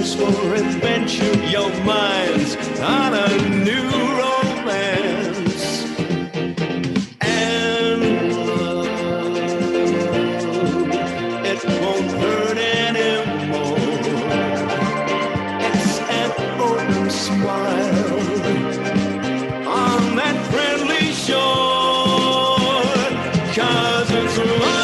thirst for adventure, your mind's on a new romance. And love, it won't hurt anymore. It's an open smile on that friendly shore, 'cause it's love.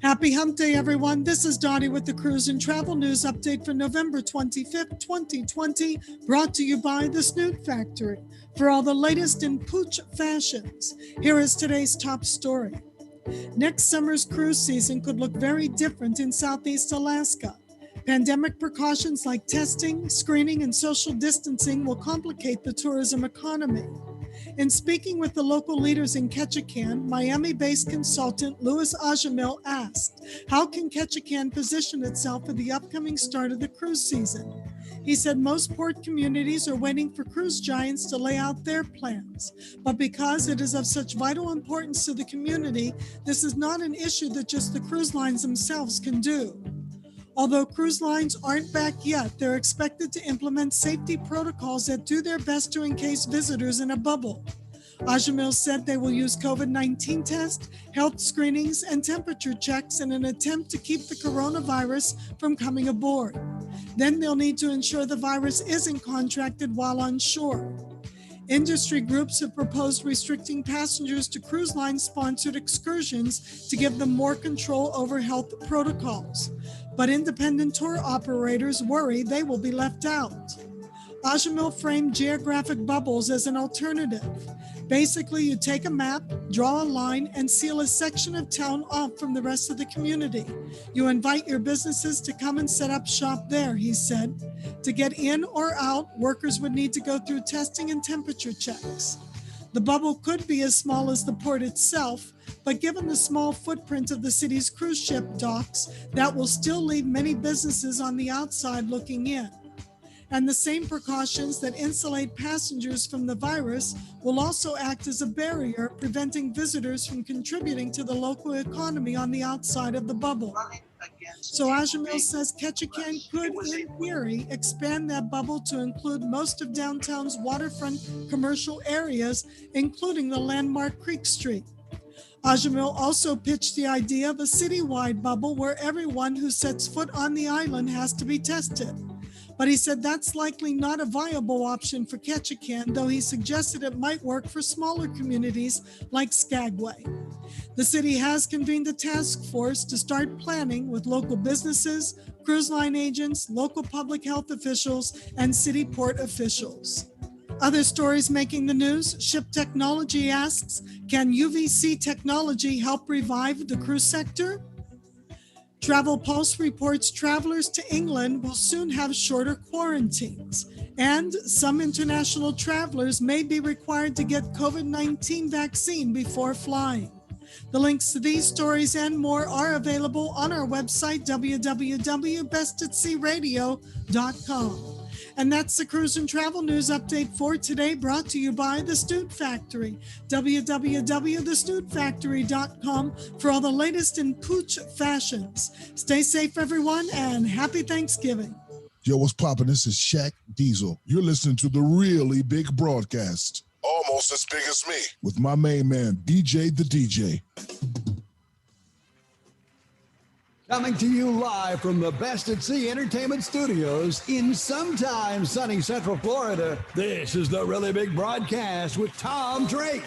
Happy Hump Day, everyone. This is Dottie with the Cruise and Travel News Update for November 25th, 2020, brought to you by The Snoot Factory. For all the latest in pooch fashions, here is today's top story. Next summer's cruise season could look very different in Southeast Alaska. Pandemic precautions like testing, screening, and social distancing will complicate the tourism economy. In speaking with the local leaders in Ketchikan, Miami-based consultant Louis Ajamil asked, how can Ketchikan position itself for the upcoming start of the cruise season? He said most port communities are waiting for cruise giants to lay out their plans. But because it is of such vital importance to the community, this is not an issue that just the cruise lines themselves can do. Although cruise lines aren't back yet, they're expected to implement safety protocols that do their best to encase visitors in a bubble. Ajamil said they will use COVID-19 tests, health screenings, and temperature checks in an attempt to keep the coronavirus from coming aboard. Then they'll need to ensure the virus isn't contracted while on shore. Industry groups have proposed restricting passengers to cruise line-sponsored excursions to give them more control over health protocols. But independent tour operators worry they will be left out. Ajamil framed geographic bubbles as an alternative. Basically, you take a map, draw a line, and seal a section of town off from the rest of the community. You invite your businesses to come and set up shop there, he said. To get in or out, workers would need to go through testing and temperature checks. The bubble could be as small as the port itself, but given the small footprint of the city's cruise ship docks, that will still leave many businesses on the outside looking in. And the same precautions that insulate passengers from the virus will also act as a barrier, preventing visitors from contributing to the local economy on the outside of the bubble. So Ajamil says Ketchikan could, in theory, expand that bubble to include most of downtown's waterfront commercial areas, including the landmark Creek Street. Ajamil also pitched the idea of a citywide bubble where everyone who sets foot on the island has to be tested. But he said that's likely not a viable option for Ketchikan, though he suggested it might work for smaller communities like Skagway. The city has convened a task force to start planning with local businesses, cruise line agents, local public health officials, and city port officials. Other stories making the news, Ship Technology asks, can UVC technology help revive the cruise sector? Travel Pulse reports travelers to England will soon have shorter quarantines, and some international travelers may be required to get COVID-19 vaccine before flying. The links to these stories and more are available on our website, www.bestAtSeaRadio.com. And that's the Cruise and Travel News Update for today, brought to you by The Snoot Factory, www.thesnootfactory.com for all the latest in pooch fashions. Stay safe, everyone, and happy Thanksgiving. Yo, what's poppin'? This is Shaq Diesel. You're listening to the really big broadcast. Almost as big as me. With my main man, BJ the DJ. Coming to you live from the Best at Sea Entertainment Studios in sometime sunny Central Florida, this is the really big broadcast with Tom Drake,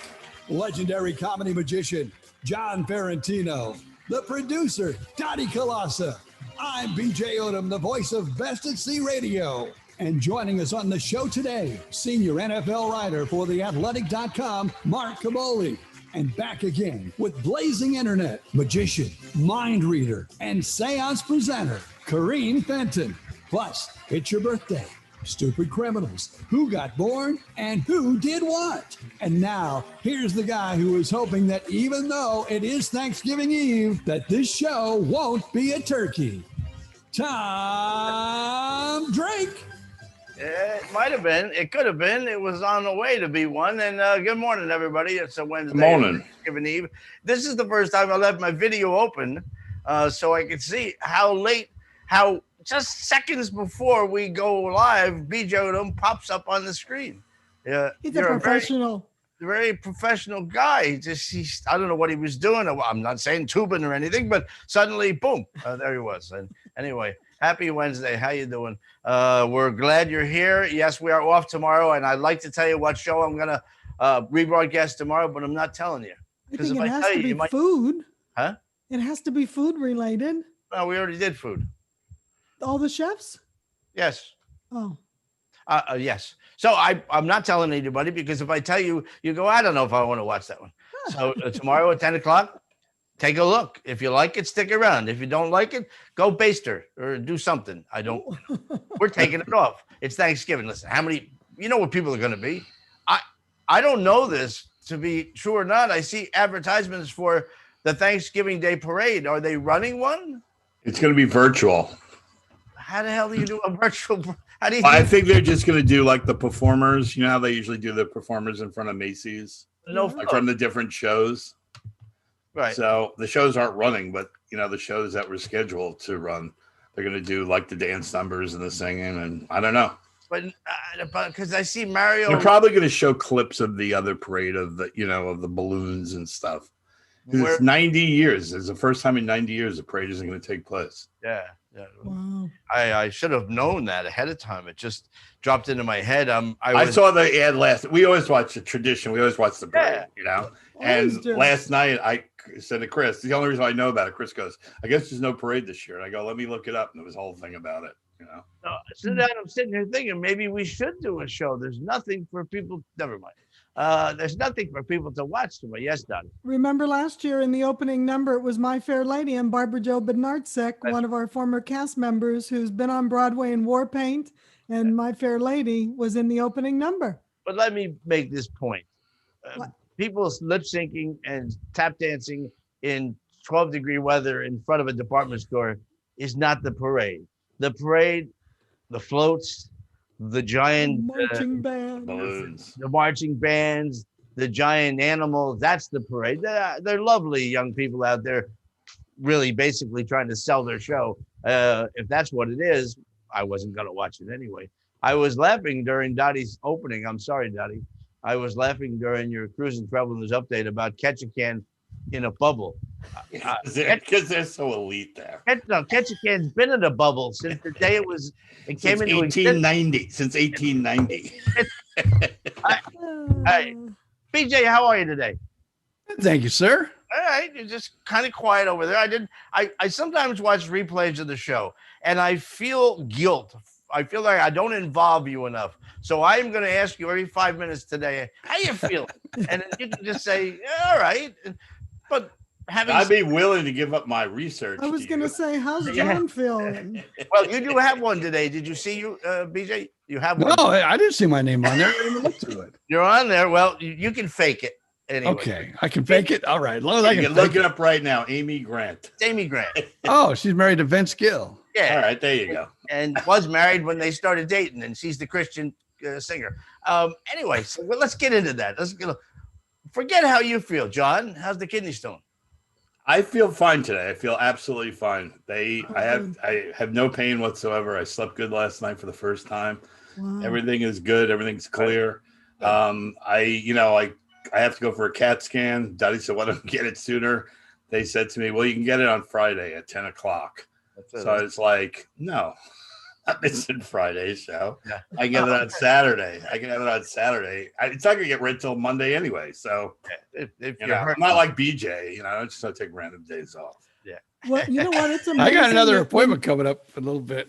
legendary comedy magician John Ferrantino, the producer Dottie Kalasa. I'm BJ Odom, the voice of Best at Sea Radio. And joining us on the show today, senior NFL writer for TheAthletic.com, Mark Kaboli. And back again with blazing internet, magician, mind reader, and seance presenter, Kareem Fenton. Plus, it's your birthday, stupid criminals, who got born, and who did what. And now, here's the guy who is hoping that even though it is Thanksgiving Eve, that this show won't be a turkey. Tom Drake. It might have been. It could have been. It was on the way to be one. And good morning, everybody. It's a Wednesday. Good morning. Thanksgiving Eve. This is the first time I left my video open so I could see how just seconds before we go live, BJ Odom pops up on the screen. Yeah, He's a professional. Very professional guy. I don't know what he was doing. I'm not saying tubing or anything, but suddenly, boom, there he was. And anyway, happy Wednesday. How you doing? We're glad you're here. Yes, we are off tomorrow, and I'd like to tell you what show I'm gonna rebroadcast tomorrow, but I'm not telling you. I think it has to be food. Huh? It has to be food related. No, we already did food. All the chefs? Yes. Oh. Yes. So I'm not telling anybody because if I tell you, you go, I don't know if I want to watch that one. So tomorrow at 10 o'clock, take a look. If you like it, stick around. If you don't like it, go baste her or do something. We're taking it off. It's Thanksgiving. Listen, you know what people are going to be? I don't know this to be true or not. I see advertisements for the Thanksgiving Day parade. Are they running one? It's going to be virtual. How the hell do you do a virtual? I think they're just going to do like the performers. You know how they usually do the performers in front of Macy's? No, like from the different shows. Right. So the shows aren't running, but the shows that were scheduled to run, they're going to do like the dance numbers and the singing, and I don't know. But because I see Mario, they're probably going to show clips of the other parade of the of the balloons and stuff. It's 90 years. It's the first time in 90 years the parade isn't going to take place. Yeah. Wow. I should have known that ahead of time. It just dropped into my head. I saw the ad last. We always watch the tradition. We always watch the parade, And last night I said to Chris, the only reason I know about it, Chris goes, I guess there's no parade this year. And I go, let me look it up. And there was a whole thing about it. So then I'm sitting here thinking maybe we should do a show. There's nothing for people. Never mind. There's nothing for people to watch tomorrow. Yes, Don. Remember last year in the opening number, it was My Fair Lady and Barbara Jo Bednarczyk, one of our former cast members who's been on Broadway in War Paint, and My Fair Lady was in the opening number. But let me make this point. People lip syncing and tap dancing in 12-degree weather in front of a department store is not the parade. The parade, the floats, the giant marching band, balloons, the marching bands, the giant animals. That's the parade. They're lovely young people out there, really basically trying to sell their show. If that's what it is, I wasn't going to watch it anyway. I was laughing during Dottie's opening. I'm sorry, Dottie. I was laughing during your Cruise and Travel News update about Ketchikan in a bubble. Because they're so elite there. Ketchikan's been in a bubble since the day it came into 1890. Since 1890. Hey, BJ, how are you today? Thank you, sir. All right, you're just kind of quiet over there. I sometimes watch replays of the show, and I feel guilt. I feel like I don't involve you enough. So I'm going to ask you every 5 minutes today, how you feeling? And then you can just say, yeah, all right. But I'd be willing to give up my research. I was going to say, how's John feeling? Well, you do have one today. Did you see BJ? You have one. No, I didn't see my name on there. I didn't even look through it. You're on there. Well, you can fake it. Anyway. Okay, I can fake it. All right, as long as I can look it up right now. Amy Grant. It's Amy Grant. Oh, she's married to Vince Gill. Yeah. All right, there you go. And was married when they started dating, and she's the Christian singer. Anyway, so let's get into that. Forget how you feel, John. How's the kidney stone? I feel fine today. I feel absolutely fine. I have no pain whatsoever. I slept good last night for the first time. Wow. Everything is good. Everything's clear. I have to go for a CAT scan. Daddy said, why don't you get it sooner? They said to me, well, you can get it on Friday at 10 o'clock. So it's like, no, I'm missing Friday. So I get it on Saturday. It's not going to get read till Monday anyway. So I'm not like BJ, I'm just going to take random days off. Yeah. Well, you know what? It's amazing. I got another appointment coming up in a little bit.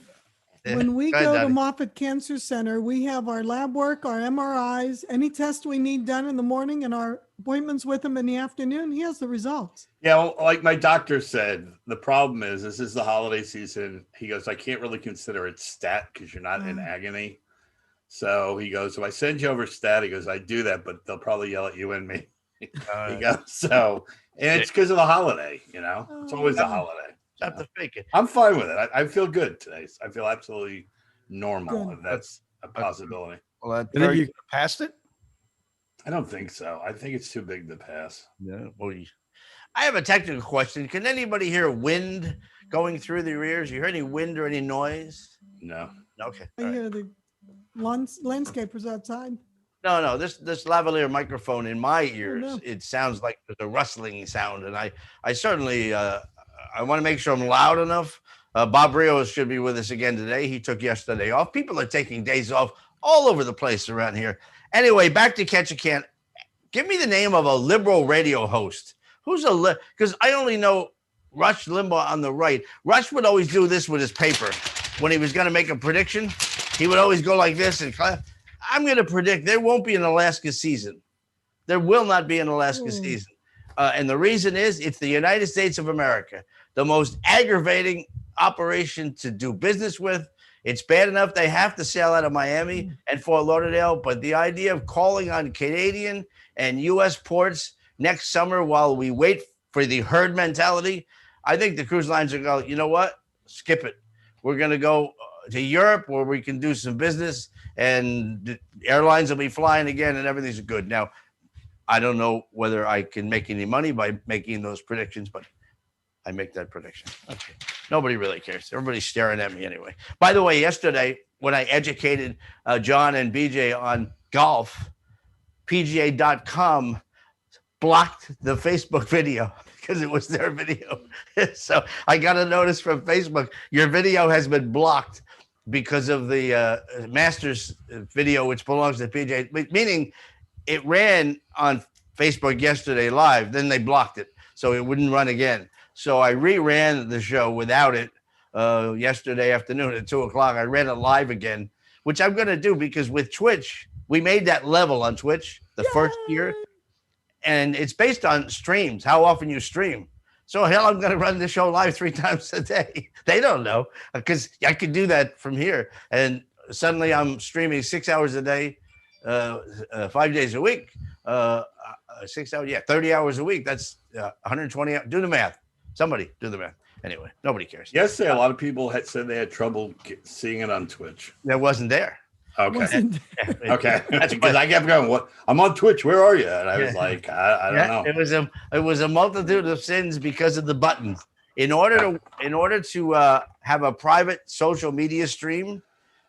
When we go to Moffitt Cancer Center, we have our lab work, our MRIs, any test we need done in the morning, and our appointments with him in the afternoon. He has the results. Yeah, well, like my doctor said, the problem is this is the holiday season. He goes, I can't really consider it stat because you're not in agony. So he goes, if I send you over stat, he goes, I do that, but they'll probably yell at you and me. He goes, and it's because of the holiday, it's always the holiday. Have to fake it. I'm fine with it. I feel good today. I feel absolutely normal. And a possibility. Well, that's You think very, you passed it? I don't think so. I think it's too big to pass. yeah. Well, I have a technical question. Can anybody hear wind going through their ears? You hear any wind or any noise? No. Okay. I all right. hear the landscapers outside. No. This lavalier microphone in my ears, no. it sounds like there's a rustling sound, and I certainly I want to make sure I'm loud enough. Bob Rios should be with us again today. He took yesterday off. People are taking days off all over the place around here. Anyway, back to Catch a Can. Give me the name of a liberal radio host. Who's because I only know Rush Limbaugh on the right. Rush would always do this with his paper. When he was going to make a prediction, he would always go like this and clap. I'm going to predict there won't be an Alaska season. There will not be an Alaska season. And the reason is it's the United States of America, the most aggravating operation to do business with. It's bad enough they have to sail out of Miami and Fort Lauderdale, but the idea of calling on Canadian and U.S. ports next summer while we wait for the herd mentality, I think the cruise lines are going, you know what? Skip it. We're going to go to Europe where we can do some business and the airlines will be flying again and everything's good. Now, I don't know whether I can make any money by making those predictions, but I make that prediction. Okay. Nobody really cares. Everybody's staring at me anyway. By the way, yesterday when I educated John and BJ on golf, PGA.com blocked the Facebook video because it was their video. So I got a notice from Facebook, your video has been blocked because of the Masters video, which belongs to PGA, meaning it ran on Facebook yesterday live, then they blocked it. So it wouldn't run again. So I reran the show without it yesterday afternoon at 2:00. I ran it live again, which I'm going to do because with Twitch, we made that level on Twitch the first year. And it's based on streams, how often you stream. So hell, I'm going to run the show live 3 times a day. They don't know because I could do that from here. And suddenly I'm streaming 6 hours a day, 5 days a week, 6 hours. Yeah, 30 hours a week. That's 120. Do the math. Somebody do the math. Anyway, nobody cares. Yesterday, a lot of people had said they had trouble seeing it on Twitch. That wasn't there. Okay. Okay. That's because I kept going, what? I'm on Twitch. Where are you? And I was like, I don't know. It was a multitude of sins because of the buttons. In order to have a private social media stream,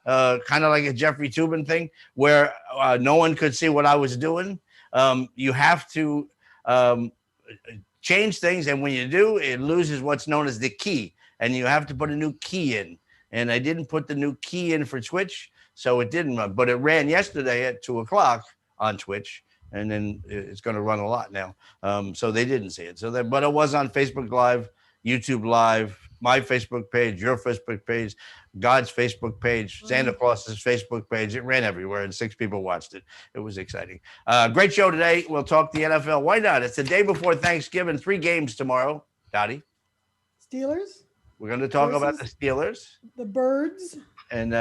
kind of like a Jeffrey Toobin thing, where no one could see what I was doing, you have to change things. And when you do, it loses what's known as the key. And you have to put a new key in. And I didn't put the new key in for Twitch. So it didn't run, but it ran yesterday at 2:00 on Twitch, and then it's going to run a lot now. So they didn't see it. But it was on Facebook Live, YouTube Live, my Facebook page, your Facebook page, God's Facebook page, Santa Claus's Facebook page. It ran everywhere, and 6 people watched it. It was exciting. Great show today. We'll talk the NFL. Why not? It's the day before Thanksgiving. 3 games tomorrow. Dottie. Steelers. We're going to talk about the Steelers. The Birds. And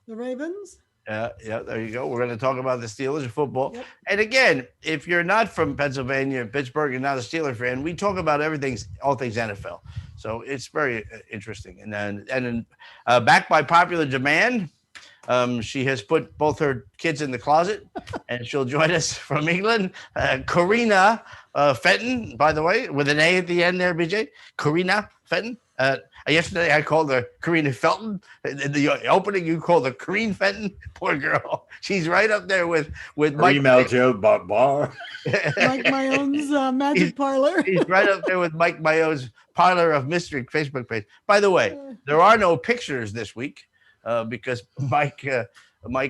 the Ravens. Yeah, there you go. We're going to talk about the Steelers football. Yep. And again, if you're not from Pennsylvania, Pittsburgh, and not a Steeler fan, we talk about all things NFL. So it's very interesting. And then backed by popular demand, she has put both her kids in the closet, and she'll join us from England. Karina Fenton, by the way, with an A at the end there, BJ. Karina Fenton. Yesterday I called her Karina Felton. In the opening, you called her Karine Fenton. Poor girl. She's right up there with Mike. Email Joe Bar. Mike Mayone's Magic Parlor. He's right up there with Mike Mayo's Parlor of Mystery Facebook page. By the way, there are no pictures this week because Mike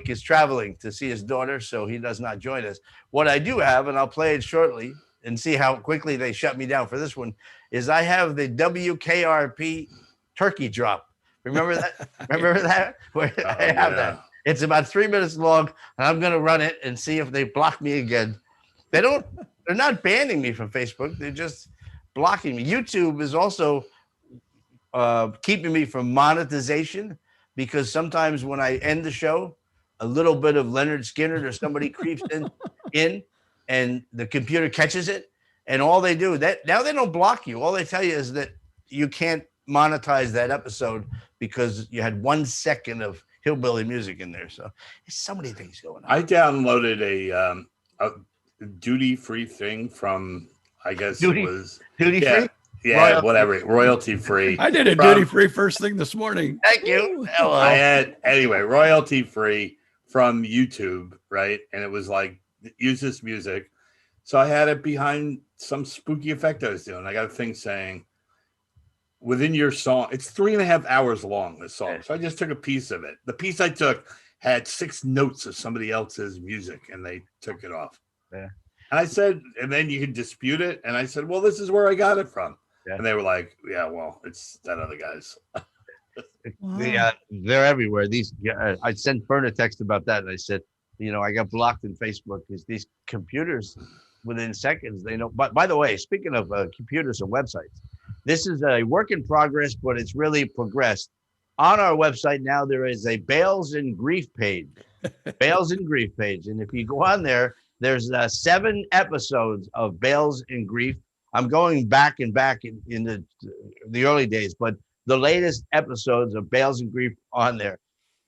is traveling to see his daughter, so he does not join us. What I do have, and I'll play it shortly and see how quickly they shut me down for this one, is I have the WKRP turkey drop. Remember that? Remember that? I have that. It's about 3 minutes long, and I'm going to run it and see if they block me again. They're not banning me from Facebook. They're just blocking me. YouTube is also keeping me from monetization because sometimes when I end the show, a little bit of Leonard Skinner or somebody creeps in and the computer catches it. And all they do now they don't block you. All they tell you is that you can't monetize that episode because you had 1 second of hillbilly music in there. So there's so many things going on. I downloaded a duty-free thing from, I guess it was duty free. Yeah, whatever, royalty free. I did a duty free first thing this morning. Thank you. Hello. I had anyway royalty free from YouTube, right? And it was like use this music. So I had it behind some spooky effect I was doing. I got a thing saying within your song, it's 3.5 hours long, this song. So I just took a piece of it. The piece I took had 6 notes of somebody else's music, and they took it off. Yeah. And I said, and then you can dispute it. And I said, well, this is where I got it from. Yeah. And they were like, yeah, well, it's that other guy's. Wow. They're everywhere. I sent Fern a text about that. And I said, I got blocked in Facebook because these computers within seconds, they know. But by the way, speaking of computers and websites, this is a work in progress, but it's really progressed. On our website now, there is a Bales and Grief page. Bales and Grief page. And if you go on there, there's 7 episodes of Bales and Grief. I'm going back in the early days, but the latest episodes of Bales and Grief on there.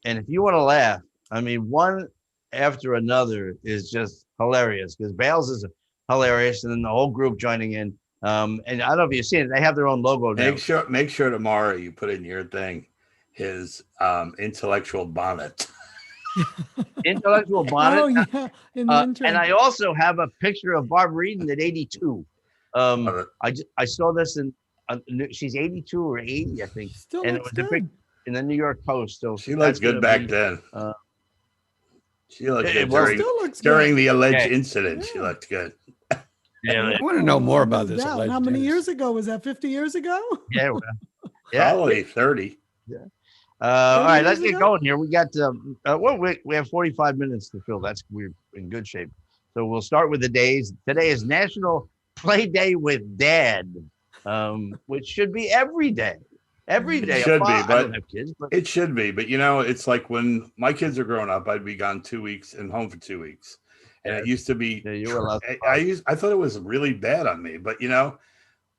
And if you want to laugh, I mean, one after another is just hilarious because Bales is hilarious, and then the whole group joining in. And I don't know if you've seen it; they have their own logo now. Make sure tomorrow you put in your thing his intellectual bonnet. Intellectual bonnet. Oh, yeah. In the intro. And I also have a picture of Barbara Eden at 82. I saw this in she's 82 or 80, I think. Still and it looks was a big good. in the New York Post. So She looked good back then. She looked good looks during good. the alleged incident. Yeah. She looked good. Yeah, I want to know more about this. Doubt. alleged How many news. years ago was that? 50 years ago? yeah, well, yeah. Probably 30. All right, let's years get ago? going here. We got we have 45 minutes to fill. We're in good shape. So we'll start with the days. Today is National Play Day with Dad, which should be every day. Every day. Should be, I but don't have kids, but it should be. But it's like when my kids are growing up, I'd be gone 2 weeks and home for 2 weeks. And it used to be, yeah, you were allowed to I thought it was really bad on me. But,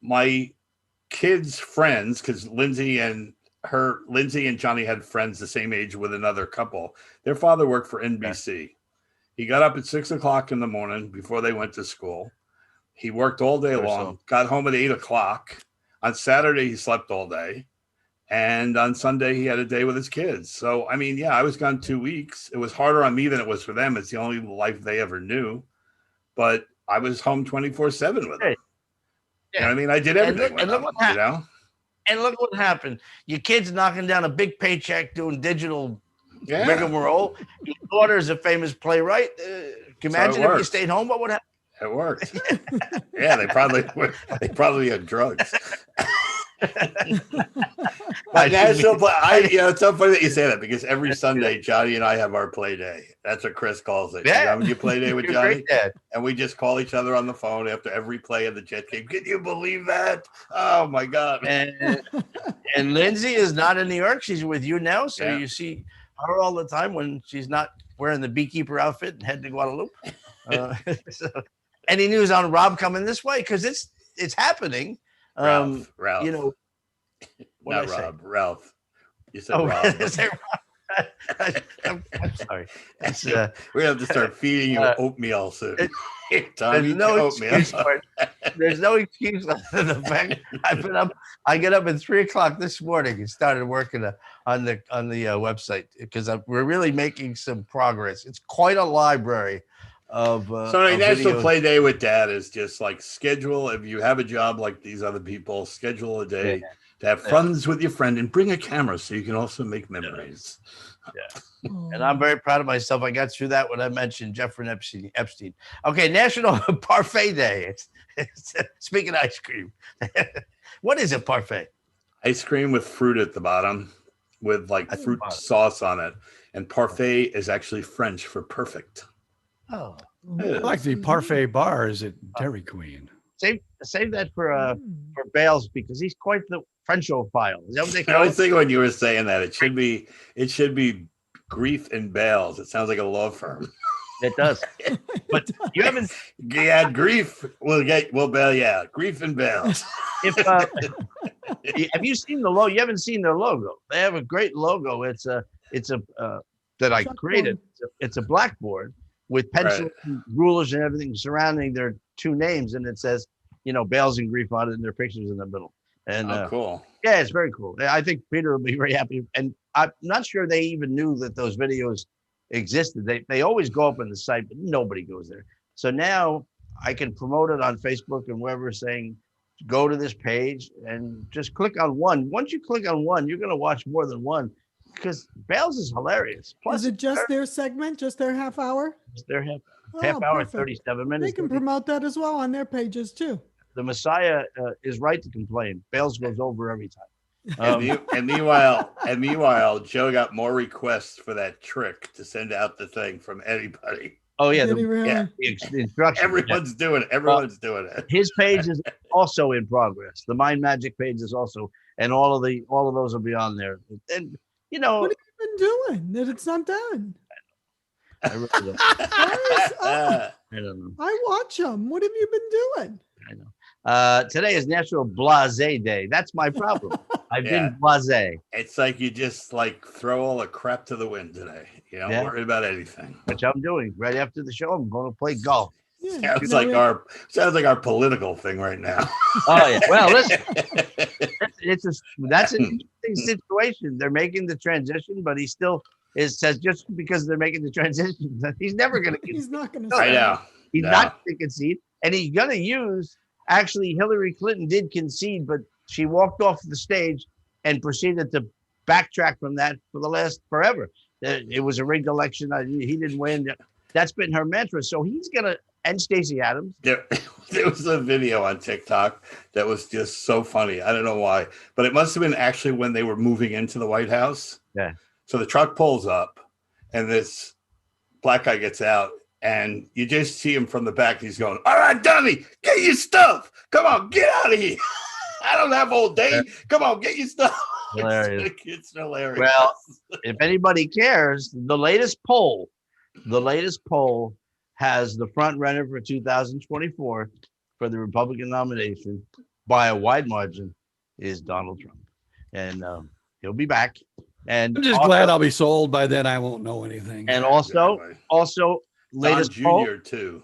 my kids' friends, because Lindsay and Johnny had friends the same age with another couple. Their father worked for NBC. He got up at 6 o'clock in the morning before they went to school. He worked all day long, got home at 8 o'clock. On Saturday, he slept all day. And on Sunday, he had a day with his kids. So, I mean, I was gone 2 weeks. It was harder on me than it was for them. It's the only life they ever knew. But I was home 24/7 with them. You know what I mean? I did everything with them, And look what happened. Your kid's knocking down a big paycheck doing digital rigmarole. Your daughter's a famous playwright. Can you imagine if you stayed home? What would happen? It worked. Yeah, they probably had drugs. It's so funny that you say that because every Sunday, Johnny and I have our play day. That's what Chris calls it. Yeah. You play day with Johnny? And we just call each other on the phone after every play of the Jet game. Can you believe that? Oh, my God. And Lindsay is not in New York. She's with you now. So you see her all the time when she's not wearing the beekeeper outfit and heading to Guadalupe. So, any news on Rob coming this way? Because it's happening. Ralph. Not Rob. Ralph. You said Rob. I'm sorry. We have to start feeding you oatmeal soon. There's no excuse for it. There's no excuse other than the fact I get up at 3 o'clock this morning and started working on the website because we're really making some progress. It's quite a library of National videos. Play Day with Dad is just like schedule. If you have a job like these other people, schedule a day to have friends with your friend and bring a camera so you can also make memories. And I'm very proud of myself. I got through that when I mentioned Jeffrey Epstein. Okay, National Parfait Day. Speaking of ice cream, what is a parfait? Ice cream with fruit at the bottom, with like fruit sauce on it. And parfait is actually French for perfect. Oh, I like the parfait bars at Dairy Queen. Save that for Bales because he's quite the Frenchophile. Is that what they call I was thinking when you were saying that it should be Grief and Bales. It sounds like a law firm. It does. But you haven't. Yeah, Grief. We'll bail you out. Grief and Bales. Have you seen the logo? You haven't seen their logo. They have a great logo. It's it's a that I created. It's a blackboard with pencils, and rulers, and everything surrounding their two names, and it says, Bales and Grief on it, and their pictures in the middle. And cool. Yeah, it's very cool. I think Peter will be very happy. And I'm not sure they even knew that those videos existed. They always go up on the site, but nobody goes there. So now I can promote it on Facebook and wherever, saying, go to this page and just click on one. Once you click on one, you're going to watch more than one, because Bales is hilarious. Plus, Is it just their segment, just their half hour? Their half Oh, hour, perfect. 37 minutes. They can promote that as well on their pages too. The Messiah is right to complain. Bales goes over every time. And meanwhile, Joe got more requests for that trick to send out the thing from anybody. Oh yeah, Did he really? the instructions. Everyone's doing it. Everyone's doing it. His page is also in progress. The Mind Magic page is also, and all of those will be on there. And What have you been doing that it's not done? I really don't, I I don't know. watch them. What have you been doing? I know. Today is National Blasé Day. That's my problem. I've been blasé, It's like you just throw all the crap to the wind today. You don't worry about anything. which I'm doing. Right after the show, I'm going to play golf. Yeah, Sounds like our political thing right now. Oh yeah. Well, listen, that's an interesting situation. They're making the transition, but he still says just because they're making the transition, he's never going to. he's not going to. I know. He's No. not going to concede, and he's going to use. Actually, Hillary Clinton did concede, but she walked off the stage and proceeded to backtrack from that for the last forever. It was a rigged election. He didn't win. That's been her mantra. So he's going to, and Stacey Adams. There was a video on TikTok that was just so funny. I don't know why, but it must have been actually when they were moving into the White House. Yeah. So the truck pulls up and this black guy gets out and you just see him from the back. He's going, all right, dummy, get your stuff. Come on, get out of here. I don't have all day. Come on, get your stuff. Hilarious. It's hilarious. Well, if anybody cares, the latest poll has the front runner for 2024 for the Republican nomination by a wide margin is Donald Trump. And he'll be back. And I'm just glad I'll be sold. By then I won't know anything. And also Don latest Jr. poll, too.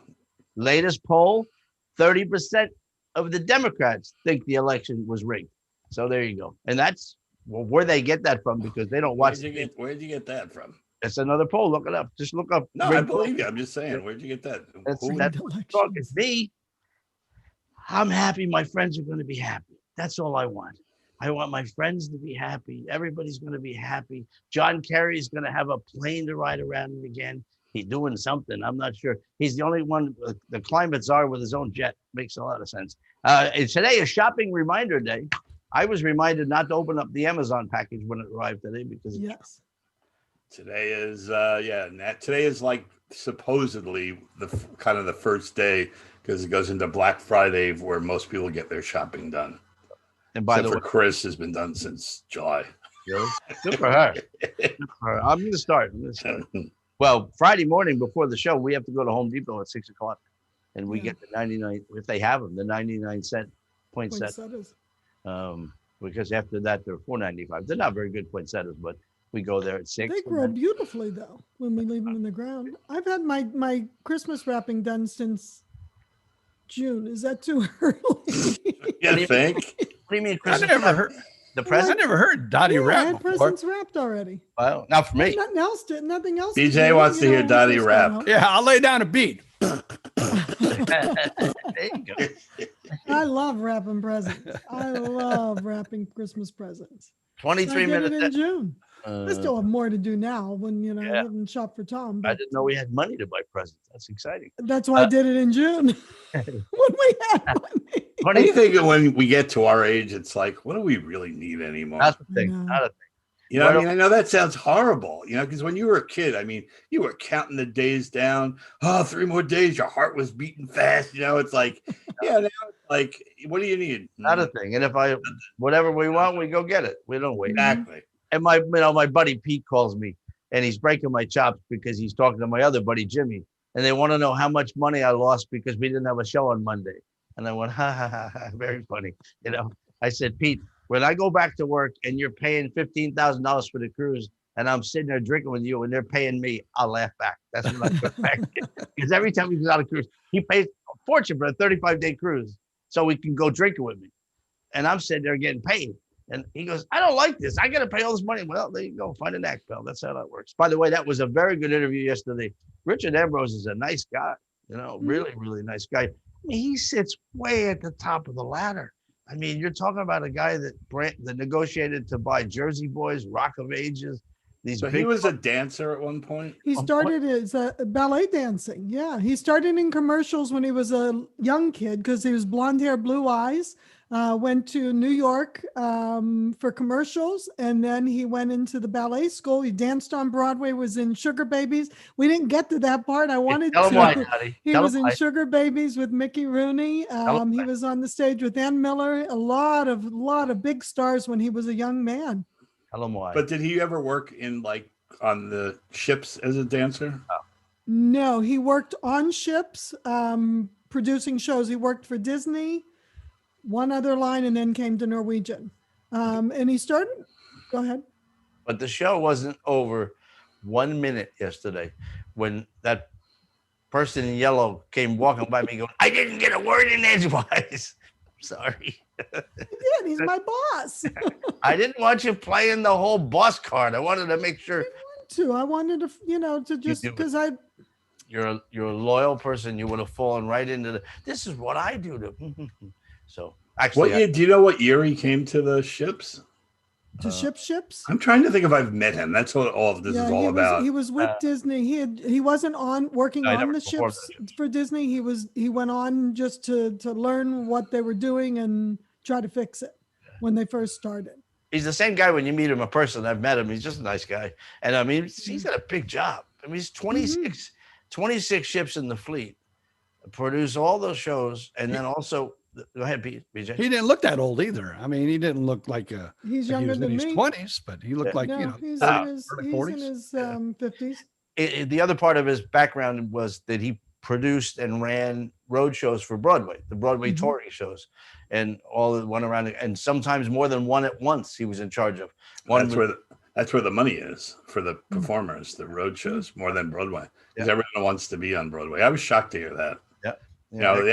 30% of the Democrats think the election was rigged. So there you go. And that's where they get that from, because they don't watch. Where'd you get that from? It's another poll. Look it up. Just look up. No, I believe you. I'm just saying. Where'd you get that? That's Elections. it's me. I'm happy. My friends are going to be happy. That's all I want. I want my friends to be happy. Everybody's going to be happy. John Kerry is going to have a plane to ride around in again. He's doing something. I'm not sure. He's the only one, the climate czar with his own jet. Makes a lot of sense. Today is shopping reminder day. I was reminded not to open up the Amazon package when it arrived today because Yes. Today is today is like supposedly the kind of the first day, because it goes into Black Friday where most people get their shopping done. And by Except the for way, Chris has been done since July. really? Good for her. Good for her. I'm going to start. Well, Friday morning before the show, we have to go to Home Depot at 6:00, and we get the 99, if they have them, the 99-cent poinsettias. Poinsettias. Because after that, they're $4.95. They're not very good poinsettias, but we go there at 6. They grow beautifully though when we leave them in the ground. I've had my Christmas wrapping done since June. Is that too early? You think? What do you mean, I Christmas? never heard. The I present? never heard Dottie Yeah, I rap had before. presents wrapped already. Well, not for me. Nothing else. Nothing else. DJ do, wants to hear when Dottie Christmas rap. come out. Yeah, I'll lay down a beat. There you go. I love wrapping presents. I love wrapping Christmas presents. I 23 did it minutes. in June. I still have more to do now when I Yeah. haven't shopped for Tom. I But didn't know we had money to buy presents. That's exciting. that's why I did it in June when we had money. What I do you think when we get to our age, it's like, what do we really need anymore? That's the thing. know. Not a thing. You know what I mean? I know that sounds horrible, because when you were a kid, I mean, you were counting the days down. Oh, 3 more days. Your heart was beating fast. It's like, yeah, now it's like, what do you need? Not a thing. And if whatever we want, we go get it. We don't wait. Exactly. And my buddy Pete calls me and he's breaking my chops because he's talking to my other buddy Jimmy, and they want to know how much money I lost because we didn't have a show on Monday. And I went, ha ha ha, ha, very funny. I said, Pete, when I go back to work and you're paying $15,000 for the cruise, and I'm sitting there drinking with you, and they're paying me, I'll laugh back. That's what I go back. Because every time he goes on a cruise, he pays a fortune for a 35-day cruise so he can go drinking with me. And I'm sitting there getting paid. And he goes, I don't like this. I got to pay all this money. Well, there you go. Find an act, pal. That's how that works. By the way, that was a very good interview yesterday. Richard Ambrose is a nice guy, really, really nice guy. I mean, he sits way at the top of the ladder. I mean, you're talking about a guy that negotiated to buy Jersey Boys, Rock of Ages. So he was a dancer at one point? He started as ballet dancing. Yeah. He started in commercials when he was a young kid because he was blonde hair, blue eyes. Went to New York for commercials, and then he went into the ballet school. He danced on Broadway, was in Sugar Babies. We didn't get to that part. I wanted Tell him to. why, Daddy. He Tell was him in why. Sugar Babies with Mickey Rooney. He was on the stage with Ann Miller. A lot of big stars when he was a young man. Tell him why. But did he ever work in like on the ships as a dancer? No, he worked on ships, producing shows. He worked for Disney, one other line, and then came to Norwegian. And he started, go ahead. But the show wasn't over 1 minute yesterday when that person in yellow came walking by me going, I didn't get a word in edgewise. Sorry. Yeah, he's my boss. I didn't want you playing the whole boss card. I wanted to make sure I wanted to just because you're a loyal person. You would have fallen right into this is what I do to. So actually, do you know what year he came to the ships? to ships. I'm trying to think if I've met him. That's what all of this is all about. He was with Disney. He wasn't working on the ships for Disney. He went on just to learn what they were doing and try to fix it when they first started. He's the same guy when you meet him in person. I've met him. He's just a nice guy. And I mean, he's got a big job. I mean, he's 26 ships in the fleet, produce all those shows. And then also, go ahead, BJ. He didn't look that old either. I mean, he didn't look like he's like younger he was than in his me. 20s, but he looked like, he's 30, in his, early he's 40s. in his 50s. The other part of his background was that he produced and ran road shows for Broadway, the Broadway touring shows, and all that went around, and sometimes more than one at once he was in charge of. That's where the money is for the performers, the road shows, more than Broadway. Because everyone wants to be on Broadway. I was shocked to hear that.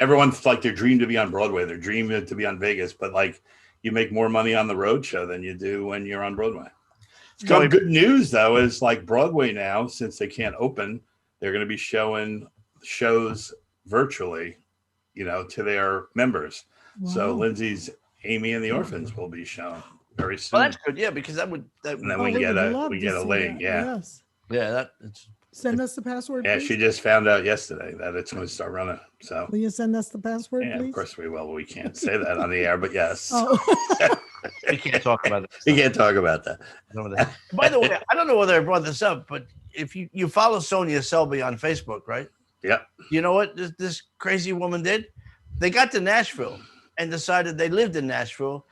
Everyone's like their dream to be on Broadway, their dream to be on Vegas, but like you make more money on the road show than you do when you're on Broadway. Some good news though is like Broadway now, since they can't open, they're going to be showing shows virtually, to their members. Wow. So Lindsay's Amy and the Orphans will be shown very soon. Well, that's good, yeah, because and then we get a link, Yes. Yeah, send us the password. Yeah, please. she just found out yesterday that it's going to start running. So will you send us the password, yeah, please? of course we will. We can't say that on the air, but yes. Oh. we can't talk about it. We can't talk about that. By the way, I don't know whether I brought this up, but if you follow Sonia Selby on Facebook, right? Yeah. You know what this crazy woman did? They got to Nashville and decided they lived in Nashville,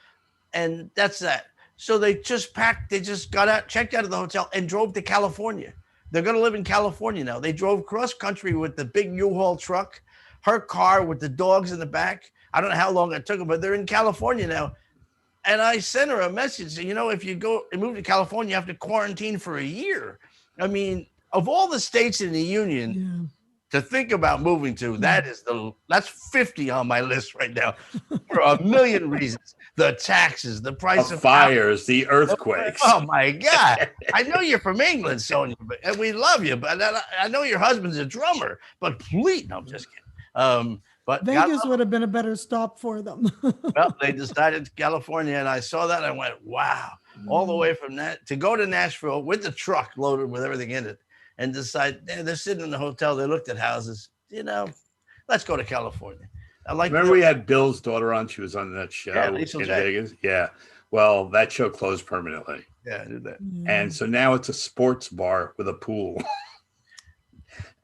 and that's that. So they just packed. They just got out, checked out of the hotel, and drove to California. They're going to live in California now. They drove cross country with the big U-Haul truck, her car with the dogs in the back. I don't know how long it took them, but they're in California now. And I sent her a message. If you go and move to California, you have to quarantine for a year. I mean, of all the states in the union to think about moving to, that's 50 on my list right now for a million reasons. The taxes, the price of fires, the earthquakes. Oh my God. I know you're from England, Sonia, and we love you, but I know your husband's a drummer, but please, no, I'm just kidding. But Vegas would have been a better stop for them. Well, they decided California, and I saw that, and I went, wow, all the way from that to go to Nashville with the truck loaded with everything in it, and decide they're sitting in the hotel. They looked at houses, let's go to California. Remember we had Bill's daughter on. She was on that show in Vegas. Yeah. Well, that show closed permanently. Yeah, I did that. And so now it's a sports bar with a pool.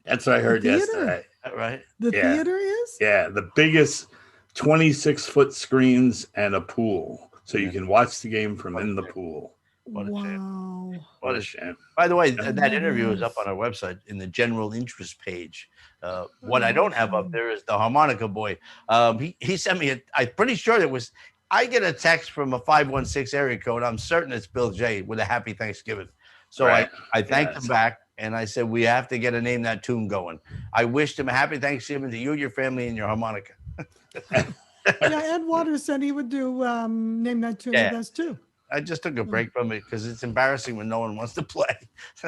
That's what I heard yesterday. Right. The theater is? Yeah. The biggest 26-foot screens and a pool. So you can watch the game from in the pool. What a shame. What a shame. By the way, that interview is up on our website in the general interest page. What I don't have up there is the harmonica boy. He sent me I'm pretty sure I get a text from a 516 area code. I'm certain it's Bill J with a happy Thanksgiving. So Right. I thanked Yes. him back, and I said, we have to get a Name That Tune going. I wished him a happy Thanksgiving to you, your family, and your harmonica. Yeah, Ed Waters said he would do Name That Tune Yeah. with us too. I just took a break from it because it's embarrassing when no one wants to play.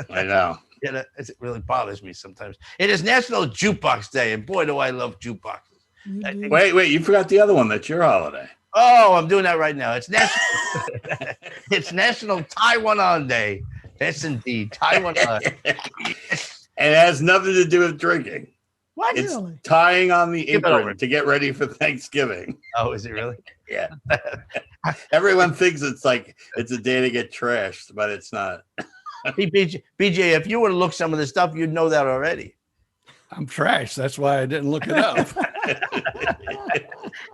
I know. Yeah, it really bothers me sometimes. It is National Jukebox Day, and boy, do I love jukeboxes. You I do. think- Wait, you forgot the other one. That's your holiday. Oh, I'm doing that right now. It's National, it's National Taiwan Day. Yes, indeed, Taiwan. And it has nothing to do with drinking. What? It's Really? tying on the Give it over. apron to get ready for Thanksgiving. Oh, is it really? Yeah. Everyone thinks it's like it's a day to get trashed, but it's not. Hey, BJ, if you were to look some of this stuff, you'd know that already. I'm trash. That's why I didn't look it up.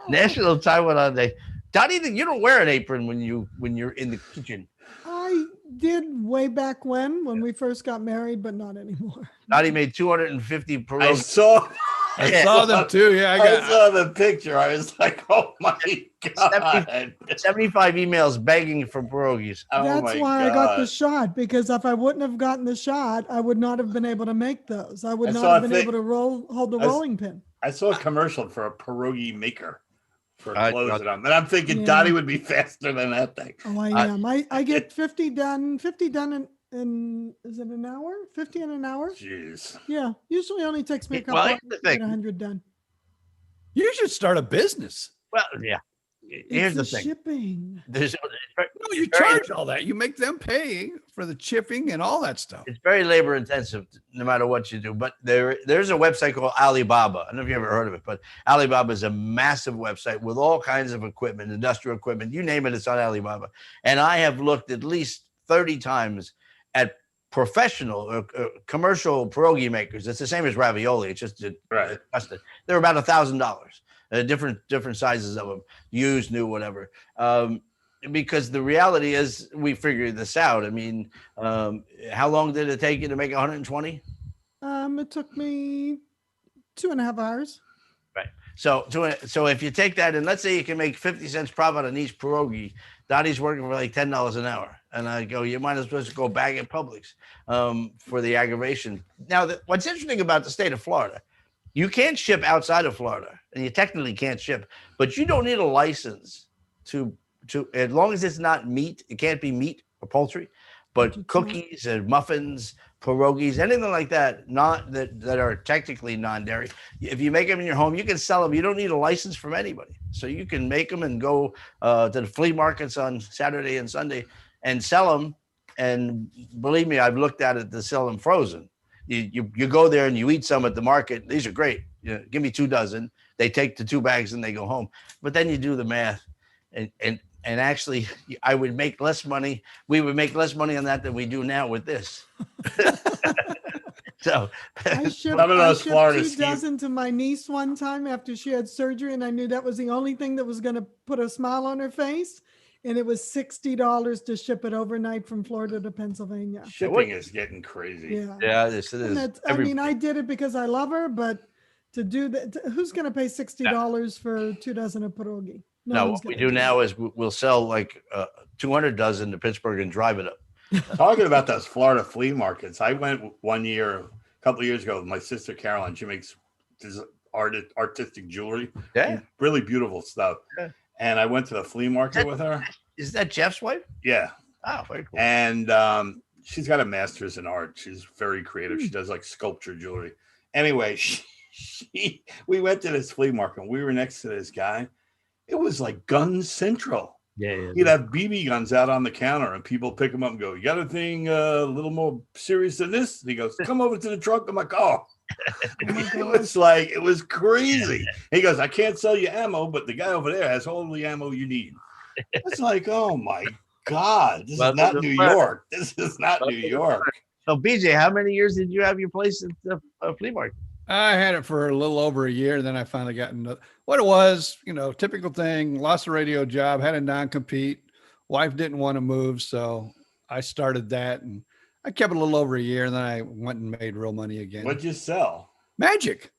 National Taiwan Day. Donnie, you don't wear an apron when you're in the kitchen. I did way back when we first got married, but not anymore. Donnie made 250 I pierogies. saw. I saw them too. Yeah, I saw the picture. I was like, "Oh my god!" 75 emails begging for pierogies. Oh That's my why I got the God. shot, because if I wouldn't have gotten the shot, I would not have been able to make those. I would I not saw have a been thing- able to hold the I s- rolling pin. I saw a commercial for a pierogi maker for I- closing them, and I'm thinking Yeah. Dottie would be faster than that thing. Oh, I am. I get 50 done in is it an hour? 50 in an hour? Jeez. Yeah. Usually only takes me a couple Well, hours here's the to get thing. 100 done. You should start a business. Well, yeah. Here's It's the thing. shipping. There's No, you Very- charge all that. You make them pay for the chipping and all that stuff. it's very labor intensive no matter what you do. But there's a website called Alibaba. I don't know if you ever heard of it, but Alibaba is a massive website with all kinds of equipment, industrial equipment, you name it, it's on Alibaba. And I have looked at least 30 times at professional commercial pierogi makers. It's the same as ravioli. It's just Right. custom. They're about $1,000. Different sizes of them, used, new, whatever. Because the reality is, we figured this out. I mean, how long did it take you to make 120? It took me 2.5 hours. So if you take that and let's say you can make 50 cents profit on each pierogi, Dottie's working for like $10 an hour. And I go, you might as well just go bag at Publix for the aggravation. Now, what's interesting about the state of Florida, you can't ship outside of Florida, and you technically can't ship, but you don't need a license to as long as it's not meat. It can't be meat or poultry, but cookies and muffins, pierogies, anything like that, that are technically non-dairy. If you make them in your home, you can sell them. You don't need a license from anybody, so you can make them and go to the flea markets on Saturday and Sunday and sell them. And believe me, I've looked at it to sell them frozen. You go there and you eat some at the market. These are great. Give me 2 dozen. They take the 2 bags and they go home. But then you do the math, and actually, I would make less money. We would make less money on that than we do now with this. So I shipped, Some of I those shipped Florida 2 ski- dozen to my niece one time after she had surgery, and I knew that was the only thing that was going to put a smile on her face. And it was $60 to ship it overnight from Florida to Pennsylvania. Shipping is getting crazy. Yeah. yeah, this And is. that's, I mean, I did it because I love her, but to do that, who's going to pay $60 for 2 dozen of pierogi? No, one's what we gonna do now is we'll sell like 200 dozen to Pittsburgh and drive it up. Talking about those Florida flea markets, I went one year, a couple of years ago, with my sister Caroline. She makes this artistic jewelry, Yeah. really beautiful stuff. Yeah. And I went to the flea market with her. Is that Jeff's wife? Yeah, Oh, very cool. and she's got a master's in art. She's very creative. She does like sculpture jewelry. Anyway, we went to this flea market. And we were next to this guy. It was like Gun Central. Yeah. He'd have BB guns out on the counter, and people pick them up and go, "You got anything a little more serious than this?" And he goes, "Come over to the trunk." I'm like, "Oh." It was crazy. He goes, "I can't sell you ammo, but the guy over there has all the ammo you need." It's like, oh my God, this is not New York. This is not New York. So, BJ, how many years did you have your place at the flea market? I had it for a little over a year. Then I finally got another. What it was, typical thing, lost a radio job, had a non-compete. Wife didn't want to move. So I started that and I kept it a little over a year. And then I went and made real money again. What'd you sell? Magic.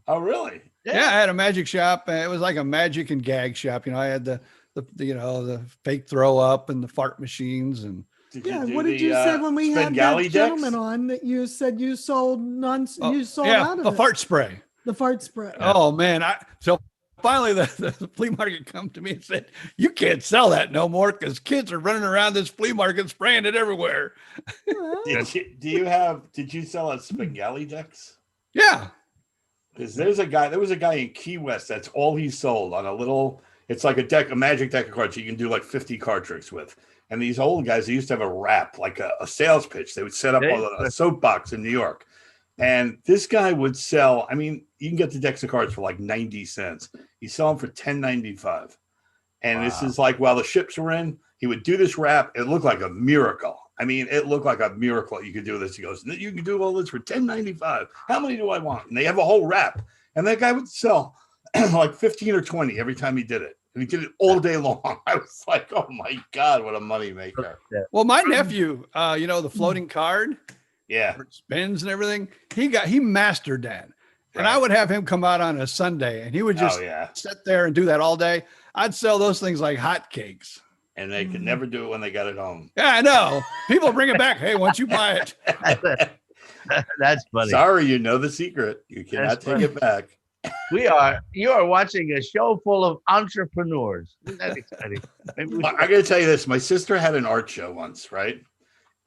Oh, really? Yeah, I had a magic shop. It was like a magic and gag shop. I had the fake throw up and the fart machines and Did Yeah, do what did the, you say when we had Spengali that gentleman decks? on that you said you sold you sold yeah, out of the it? fart spray. The fart spray. Oh man, so finally the flea market come to me and said, "You can't sell that no more because kids are running around this flea market spraying it everywhere." Did you sell at Spengali decks? Yeah, Because there was a guy in Key West. That's all he sold on a little. It's like a magic deck of cards you can do like 50 card tricks with. And these old guys, they used to have a rap, like a sales pitch. They would set up a soapbox in New York. And this guy would sell. I mean, you can get the decks of cards for like 90 cents. He sell them for $10.95. And this is like while the ships were in, he would do this rap. It looked like a miracle. I mean, it looked like a miracle you could do this. He goes, "You can do all this for $10.95. How many do I want?" And they have a whole rap. And that guy would sell like 15 or 20 every time he did it. And he did it all day long. I was like, oh my God, what a moneymaker. well, my nephew, the floating card, Yeah. where it spins and everything, he mastered that. And I would have him come out on a Sunday and he would just sit there and do that all day. I'd sell those things like hotcakes. And they could never do it when they got it home. Yeah, I know. People bring it back. Hey, once you buy it. That's funny. Sorry, you know the secret. You cannot take it back. You are watching a show full of entrepreneurs. Isn't that exciting? I got to tell you this. My sister had an art show once, right?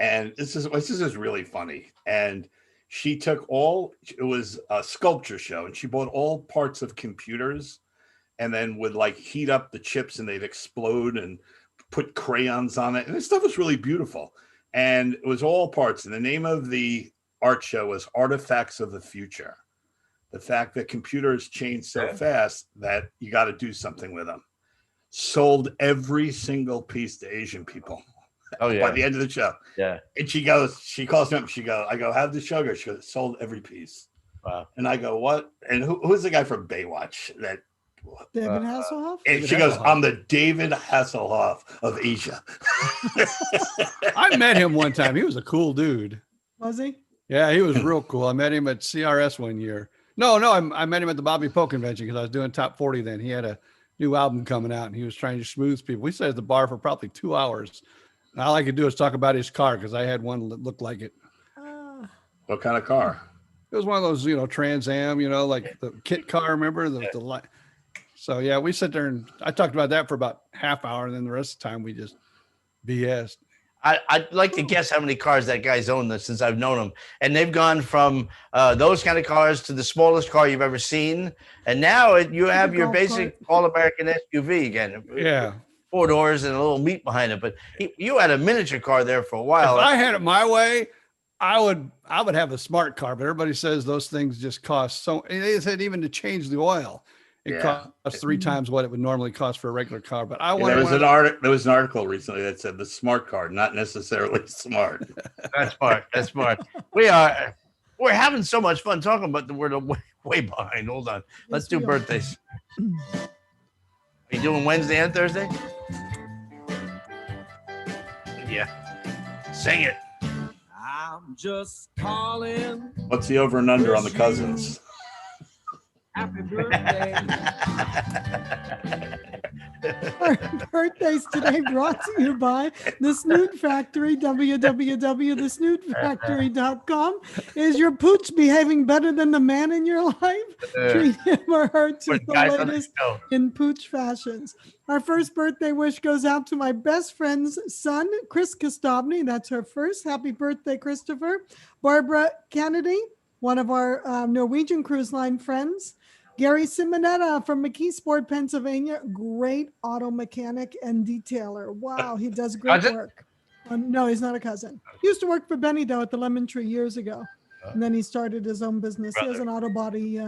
And my sister's really funny. And she took it was a sculpture show, and she bought all parts of computers and then would like heat up the chips and they'd explode and put crayons on it. And this stuff was really beautiful. And it was all parts. And the name of the art show was Artifacts of the Future. The fact that computers change so fast that you got to do something with them. Sold every single piece to Asian people. Oh yeah. By the end of the show. Yeah. And she calls me up. I go, how'd the show go? She goes, sold every piece. Wow. And I go, what? And who's the guy from Baywatch that? David Hasselhoff? And she goes, I'm the David Hasselhoff of Asia. I met him one time. He was a cool dude. Was he? Yeah, he was real cool. I met him at CRS one year. No, I met him at the Bobby Poe convention because I was doing Top 40 then. He had a new album coming out and he was trying to schmooze people. We sat at the bar for probably 2 hours. And all I could do is talk about his car because I had one that looked like it. What kind of car? It was one of those, Trans Am, like the kit car, remember? The light. So, yeah, we sit there and I talked about that for about half hour. And then the rest of the time we just BS'd. I'd like to guess how many cars that guy's owned since I've known him. And they've gone from those kind of cars to the smallest car you've ever seen. And now you have your basic all-American SUV again. Yeah. 4 doors and a little meat behind it. But you had a miniature car there for a while. If I had it my way, I would have a smart car. But everybody says those things just cost so. They said even to change the oil, it costs 3 times what it would normally cost for a regular car. But there was an article recently that said the smart car, not necessarily smart. That's smart. That's smart. We're having so much fun talking, but we're way behind. Hold on. Let's do birthdays. Are you doing Wednesday and Thursday? Yeah. Sing it. I'm just calling. What's the over and under on the cousins? Happy birthday. Our birthdays today brought to you by The Snoot Factory. www.thesnootfactory.com. Is your pooch behaving better than the man in your life? Treat him or her to the latest in pooch fashions. Our first birthday wish goes out to my best friend's son, Chris Kostovny. That's her first. Happy birthday, Christopher. Barbara Kennedy, one of our Norwegian Cruise Line friends. Gary Simonetta from McKeesport, Pennsylvania. Great auto mechanic and detailer. Wow, he does great work. No, he's not a cousin. He used to work for Benny Doe at the Lemon Tree years ago. And then he started his own business. He has an auto body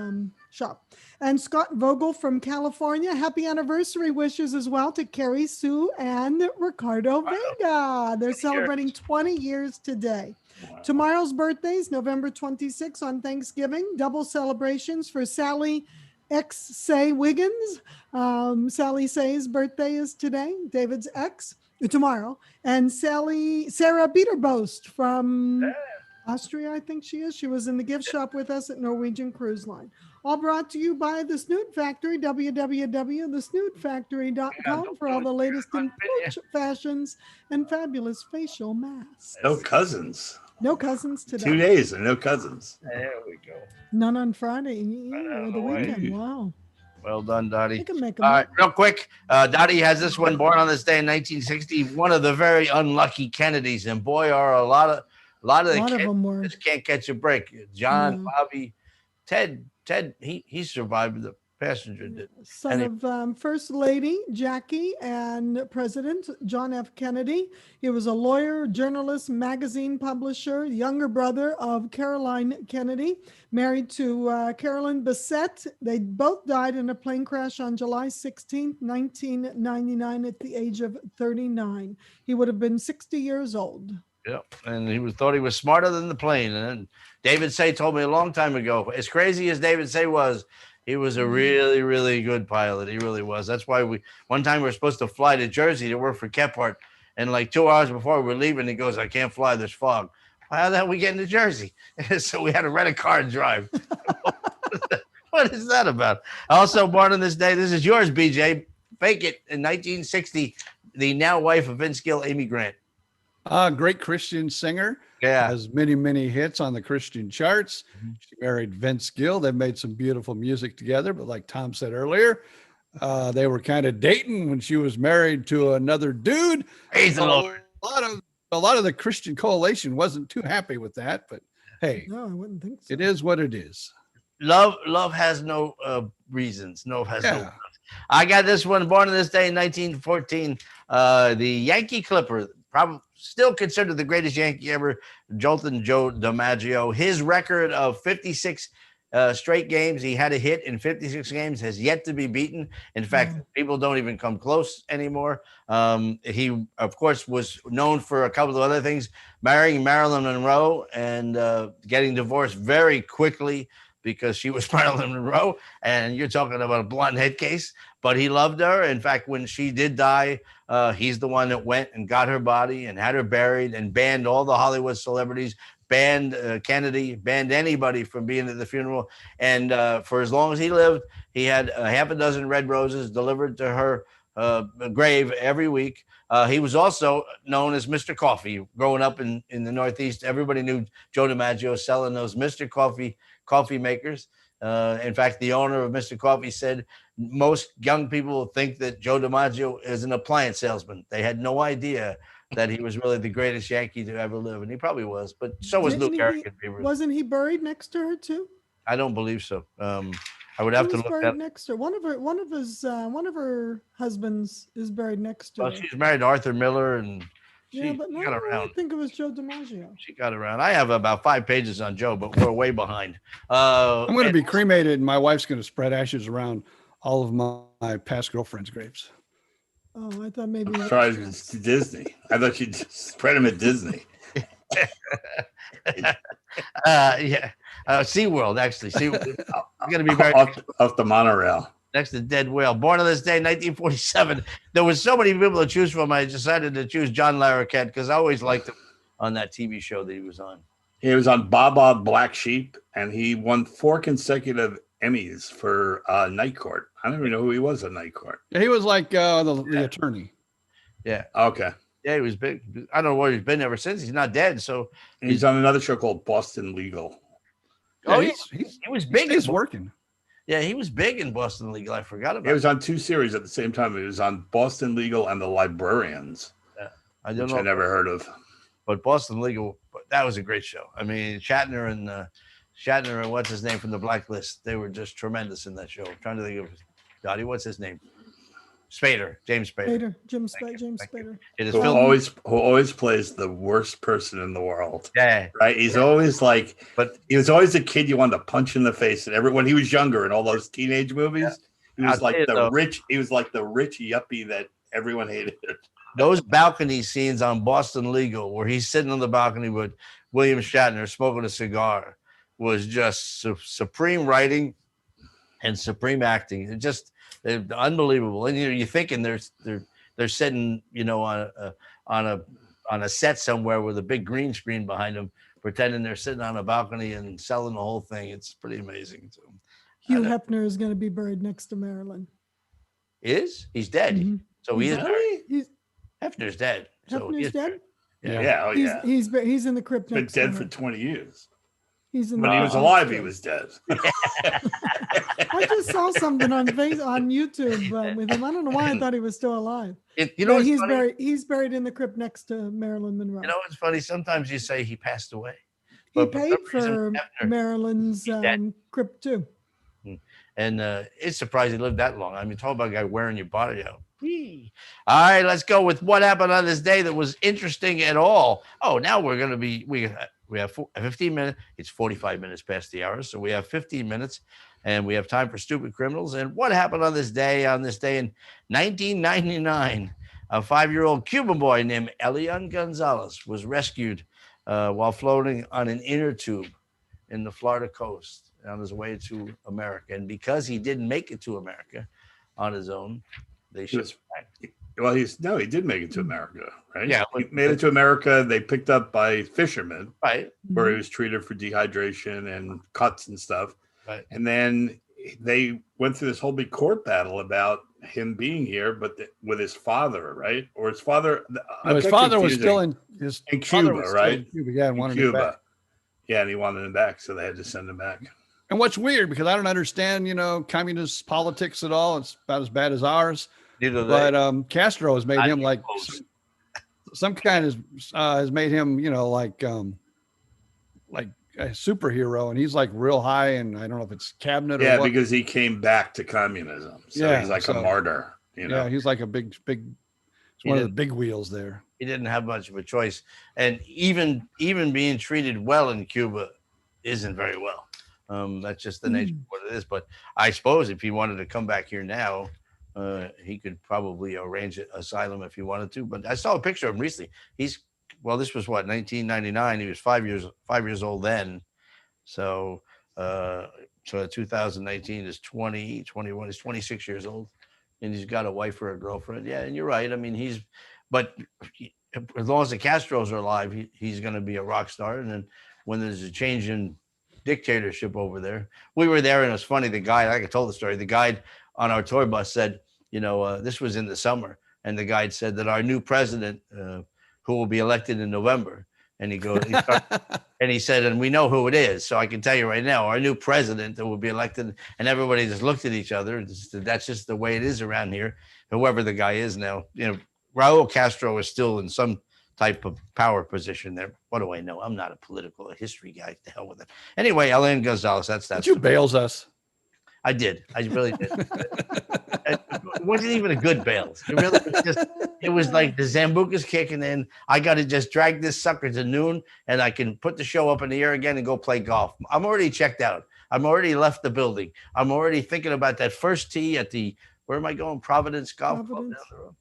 shop. And Scott Vogel from California. Happy anniversary wishes as well to Carrie Sue and Ricardo Vega. They're celebrating 20 years today. Wow. Tomorrow's birthdays, November 26th on Thanksgiving. Double celebrations for Sally X. Say Wiggins. Sally Say's birthday is today. David's ex tomorrow. And Sarah Beaterbost from Austria, I think she is. She was in the gift shop with us at Norwegian Cruise Line. All brought to you by the Snoot Factory, www.thesnootfactory.com for all the latest in pooch fashions and fabulous facial masks. No cousins. No cousins today. 2 days and no cousins. There we go. None on Friday or the way. weekend. Wow. Well done, Dottie. They can make 'em All up. right, real quick. Dottie has this one, born on this day in 1960. One of the very unlucky Kennedys, and boy, are a lot of A lot of kids them were. just can't catch a break. John, Yeah. Bobby, Ted, he survived. The passenger did. Son And of First Lady Jackie and President John F. Kennedy. He was a lawyer, journalist, magazine publisher, younger brother of Caroline Kennedy, married to Carolyn Bessette. They both died in a plane crash on July 16, 1999 at the age of 39. He would have been 60 years old. Yeah, and he thought he was smarter than the plane. And then David Say told me a long time ago, as crazy as David Say was, he was a really, really good pilot. He really was. That's why one time we were supposed to fly to Jersey to work for Kephart. And like 2 hours before we were leaving, he goes, I can't fly, there's fog. How the hell we get into Jersey? So we had to rent a car and drive. What is that about? Also born on this day, this is yours, BJ. Fake It in 1960, the now wife of Vince Gill, Amy Grant. Great Christian singer. Yeah. Has many hits on the Christian charts. She married Vince Gill. They made some beautiful music together, but like Tom said earlier, they were kind of dating when she was married to another dude. Praise the Lord. A lot of the Christian coalition wasn't too happy with that, but hey, No, I wouldn't think so. it is what it is. Love has no reasons. No has no. Yeah. I got this one, born on this day in 1914. The Yankee Clipper, probably still considered the greatest Yankee ever, Jolton Joe DiMaggio. His record of 56 straight games, he had a hit in 56 games, has yet to be beaten. In fact, people don't even come close anymore. He, of course, was known for a couple of other things, marrying Marilyn Monroe and getting divorced very quickly because she was Marilyn Monroe. And you're talking about a blonde head case, but he loved her. In fact, when she did die, he's the one that went and got her body and had her buried and banned all the Hollywood celebrities, banned Kennedy, banned anybody from being at the funeral. And for as long as he lived, he had half a dozen red roses delivered to her grave every week. He was also known as Mr. Coffee. Growing up in the Northeast, everybody knew Joe DiMaggio selling those Mr. Coffee makers. In fact, the owner of Mr. Coffee said most young people think that Joe DiMaggio is an appliance salesman. They had no idea that he was really the greatest Yankee to ever live, and he probably was. But so was Lou Gehrig. Wasn't he buried next to her too? I don't believe so. I would have to look buried at. next to her. One of her husbands is buried next to Well, her. she's married to Arthur Miller, and she Yeah, but no, got I around. think it was Joe DiMaggio. She got around. I have about 5 pages on Joe, but we're way behind. I'm going to and- be cremated, and my wife's going to spread ashes around all of my past girlfriends' graves. Oh, I thought maybe. Tried to Disney. I thought you'd spread them at Disney. yeah. SeaWorld, actually. SeaWorld. I'm going to be very off the monorail. next to Dead Whale. Born on this day, 1947. There was so many people to choose from. I decided to choose John Larroquette because I always liked him on that TV show that he was on. He was on Baba Black Sheep, and he won 4 consecutive Emmys for Night Court. I don't even know who he was on Night Court. Yeah, he was like the attorney. Yeah. Okay. Yeah, he was big. I don't know where he's been ever since. He's not dead. So he's on another show called Boston Legal. Oh, Yeah, he was big. He's working. Yeah, he was big in Boston Legal. I forgot about He was on 2 series at the same time. He was on Boston Legal and The Librarians. Yeah. I don't which know. I never heard of. But Boston Legal, that was a great show. I mean, Shatner and what's his name from the Blacklist, they were just tremendous in that show. I'm trying to think of Dottie, what's his name? Spader, James Spader. James Spader. It is Who Phil. always plays the worst person in the world. Yeah. Right? He's always like, but he was always a kid you wanted to punch in the face. And when he was younger in all those teenage movies, he was like the rich yuppie that everyone hated. Those balcony scenes on Boston Legal, where he's sitting on the balcony with William Shatner smoking a cigar, was just supreme writing and supreme acting. It just unbelievable. And you're thinking they're sitting, on a set somewhere with a big green screen behind them, pretending they're sitting on a balcony and selling the whole thing. It's pretty amazing. So, Hugh Hefner is going to be buried next to Marilyn. he's dead. Mhm. So he is buried. He's Hefner's dead. So he Hefner's is dead. buried. Yeah. Oh, yeah. He's in the crypt Been next to dead her. for 20 years. He's in When the he was crypt alive, next he to her. was dead. I just saw something on YouTube with him. I don't know why I thought he was still alive. You know, But what's he's funny? he's buried in the crypt next to Marilyn Monroe. You know what's funny? Sometimes you say he passed away. he but for paid some reason, for Hefner- Marilyn's dead. crypt too. And it's surprised he lived that long. I mean, talk about a guy wearing your body out. Whee. All right, let's go with what happened on this day that was interesting at all. Oh, now we're going to be, we have 15 minutes. It's 45 minutes past the hour. So we have 15 minutes and we have time for stupid criminals. And what happened on this day in 1999, a 5-year-old Cuban boy named Elian Gonzalez was rescued while floating on an inner tube in the Florida coast on his way to America. And because he didn't make it to America on his own, they should. Well, he did make it to America, right? Yeah. He made it to America. They picked up by fishermen, Right. where he was treated for dehydration and cuts and stuff. Right. And then they went through this whole big court battle about him being here, but with his father, right? Or his father. No, his father was still in Cuba, right? In Cuba, yeah, and In wanted him back. Cuba. Yeah, and he wanted him back, so they had to send him back. And what's weird, because I don't understand, communist politics at all. It's about as bad as ours. Neither they. But Castro has made Not him even like close. some kind of has made him, like a superhero, and he's like real high, and I don't know if it's cabinet or Yeah, what. because he came back to communism, so Yeah, he's like a so- martyr. Yeah, he's like a big. It's He one of the did. big wheels there. He didn't have much of a choice. And even being treated well in Cuba isn't very well. That's just the nature of what it is. But I suppose if he wanted to come back here now, he could probably arrange asylum if he wanted to. But I saw a picture of him recently. This was what, 1999. He was 5 years old then. So 2019 is 20, 21, he's 26 years old. And he's got a wife or a girlfriend. Yeah, and you're right. I mean, but as long as the Castros are alive, he's going to be a rock star. And then when there's a change in dictatorship over there, we were there, and it was funny. The guide, like I told the story, the guide on our tour bus said, this was in the summer, and the guide said that our new president, who will be elected in November, and he said, and we know who it is. So I can tell you right now, our new president that will be elected, and everybody just looked at each other. That's just the way it is around here. Whoever the guy is now, Raul Castro is still in some type of power position there. What do I know? I'm not a history guy. To hell with it. Anyway, Elian Gonzalez, that's You bails us. I did. I really did. It wasn't even a good bail. It was like the Zambuca's kicking in. I got to just drag this sucker to noon, and I can put the show up in the air again and go play golf. I'm already checked out. I'm already left the building. I'm already thinking about that first tee at where am I going? Providence Golf Club down the road.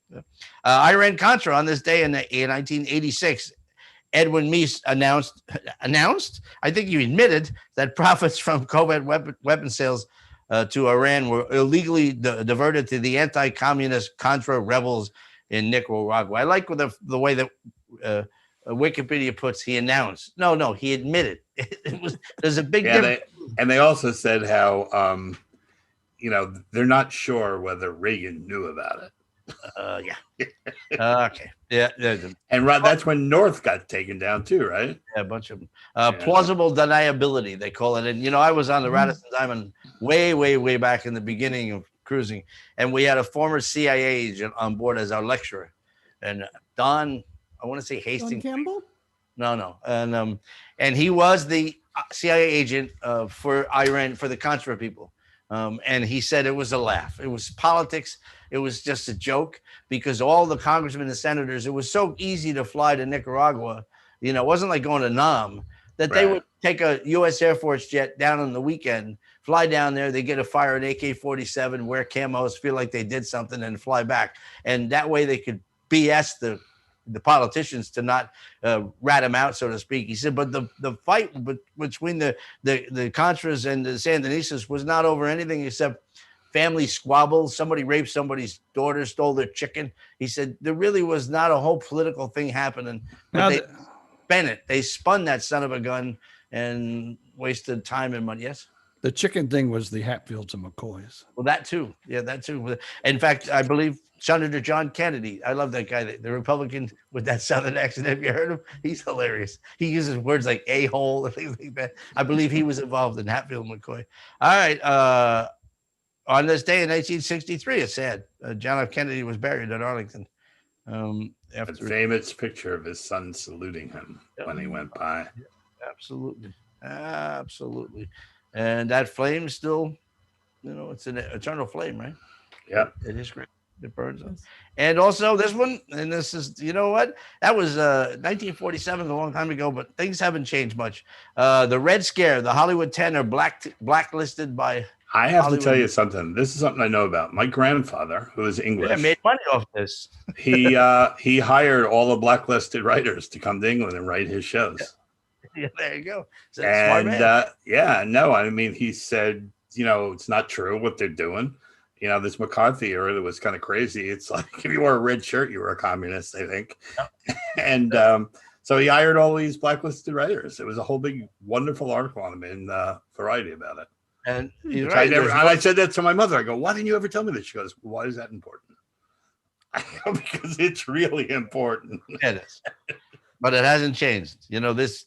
Yeah. Iran-Contra on this day in 1986. Edwin Meese announced, I think you admitted, that profits from covert weapon sales to Iran were illegally diverted to the anti-communist Contra rebels in Nicaragua. I like the way that Wikipedia puts he announced. No, he admitted. There's a big difference. They also said how they're not sure whether Reagan knew about it. Okay. Yeah. And that's when North got taken down too, right? Yeah, a bunch of them. Plausible deniability, they call it. And, I was on the Radisson Diamond way, way, way back in the beginning of cruising. And we had a former CIA agent on board as our lecturer. And Don, I want to say Hastings. Don Campbell? No. And he was the CIA agent for Iran, for the Contra people. And he said it was a laugh. It was politics. It was just a joke because all the congressmen and senators, it was so easy to fly to Nicaragua. It wasn't like going to Nam, that they would take a U.S. Air Force jet down on the weekend, fly down there, they get a fire an AK-47, wear camos, feel like they did something and fly back. And that way they could BS the politicians to not rat them out, so to speak. He said, but the fight between the Contras and the Sandinistas was not over anything except family squabbles. Somebody raped somebody's daughter, stole their chicken. He said there really was not a whole political thing happening. But Bennett. They spun that son of a gun and wasted time and money. Yes. The chicken thing was the Hatfields and McCoys. Well, that too. Yeah, that too. In fact, I believe Senator John Kennedy. I love that guy, the Republican with that Southern accent. Have you heard him? He's hilarious. He uses words like a-hole and things like that. I believe he was involved in Hatfield and McCoy. All right. On this day in 1963, it's sad. John F. Kennedy was buried in Arlington. A famous picture of his son saluting him when he went by. Absolutely. Absolutely. And that flame still, it's an eternal flame, right? Yeah. It is great. It burns up. And also this one, and this is, you know what? That was 1947, a long time ago, but things haven't changed much. The Red Scare, the Hollywood 10 are blacklisted by I have Hollywood. to tell you something. This is something I know about. My grandfather, who is English, made money off this. he hired all the blacklisted writers to come to England and write his shows. Yeah, there you go. I mean, he said, it's not true what they're doing. This McCarthy era that was kind of crazy. It's like if you wore a red shirt, you were a communist, I think. Yep. And so he hired all these blacklisted writers. It was a whole big, wonderful article on him in Variety about it. And I said that to my mother. I go, why didn't you ever tell me this? She goes, why is that important? I go, because it's really important. It is. But it hasn't changed. This,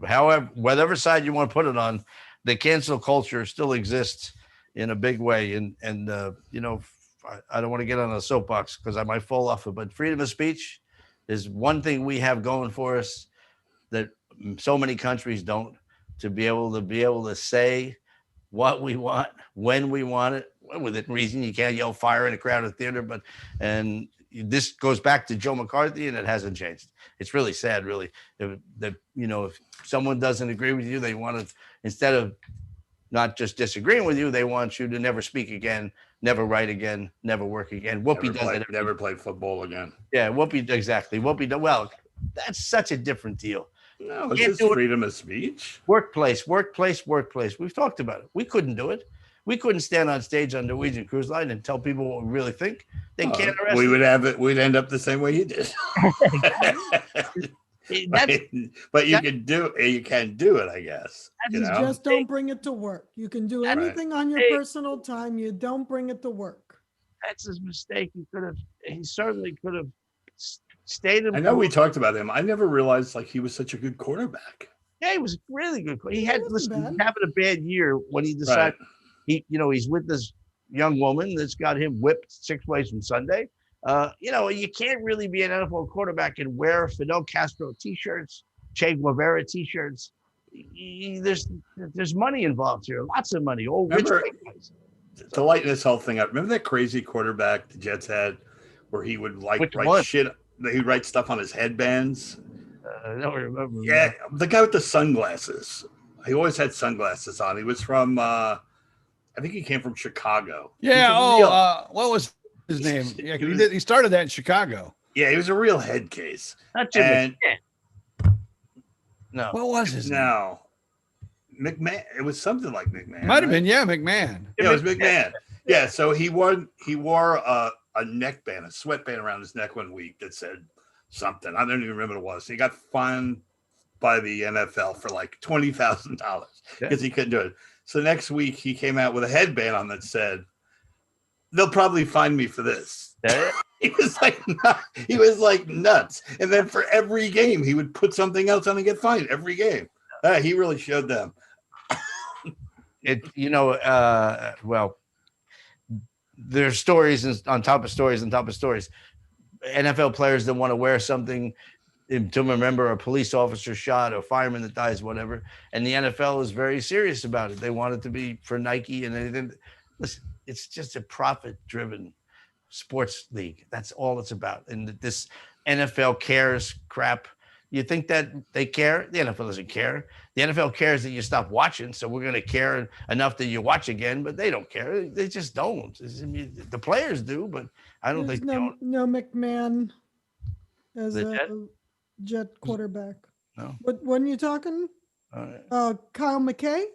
however, whatever side you want to put it on, the cancel culture still exists in a big way. And I don't want to get on a soapbox because I might fall off it, but freedom of speech is one thing we have going for us that so many countries don't, to be able to say what we want, when we want it, within reason. You can't yell fire in a crowded theater, and this goes back to Joe McCarthy, and it hasn't changed. It's really sad, really. If someone doesn't agree with you, they want to, instead of not just disagreeing with you, they want you to never speak again, never write again, never work again. Whoopi does it. Never play football again. Yeah, Whoopi, exactly. Whoopi, well, that's such a different deal. No, it's just freedom of speech. Workplace. We've talked about it. We couldn't do it. We couldn't stand on stage on Norwegian Cruise Line and tell people what we really think. They can't arrest us. We would have it. We'd end up the same way you did. But you can do it. You can do it, I guess. You just don't bring it to work. You can do anything on your personal time. You don't bring it to work. That's his mistake. He certainly could have stayed in. I know we talked about him. I never realized he was such a good quarterback. Yeah, he was really good. He had having a bad year when he decided he's with this young woman that's got him whipped 6 ways from Sunday. You can't really be an NFL quarterback and wear Fidel Castro t-shirts, Che Guevara t-shirts. There's money involved here, lots of money. To lighten this whole thing up, remember that crazy quarterback the Jets had, where he would write shit. He'd write stuff on his headbands. I don't remember. Yeah, the guy with the sunglasses. He always had sunglasses on. He was from, I think he came from Chicago. Yeah. What was his name? Yeah, he started that in Chicago. Yeah, he was a real head case. Not Jimmy. No. What was his name? No. McMahon. It was something like McMahon. Might have been, McMahon. Yeah, it was McMahon. Yeah, so he wore a neckband, a sweatband around his neck one week that said something. I don't even remember what it was. He got fined by the NFL for $20,000 because he couldn't do it. So next week he came out with a headband on that said, "They'll probably fine me for this." He was like nuts. And then for every game he would put something else on and get fined every game. He really showed them. There's stories on top of stories on top of stories. NFL players that want to wear something to remember a police officer shot or fireman that dies, whatever. And the NFL is very serious about it. They want it to be for Nike and anything. Listen, it's just a profit-driven sports league. That's all it's about. And this NFL cares crap. You think that they care? The NFL doesn't care. The NFL cares that you stop watching, so we're going to care enough that you watch again, but they don't care. They just don't. The players do, but I don't think no McMahon as a Jet quarterback. No. But when you talking? Kyle McKay?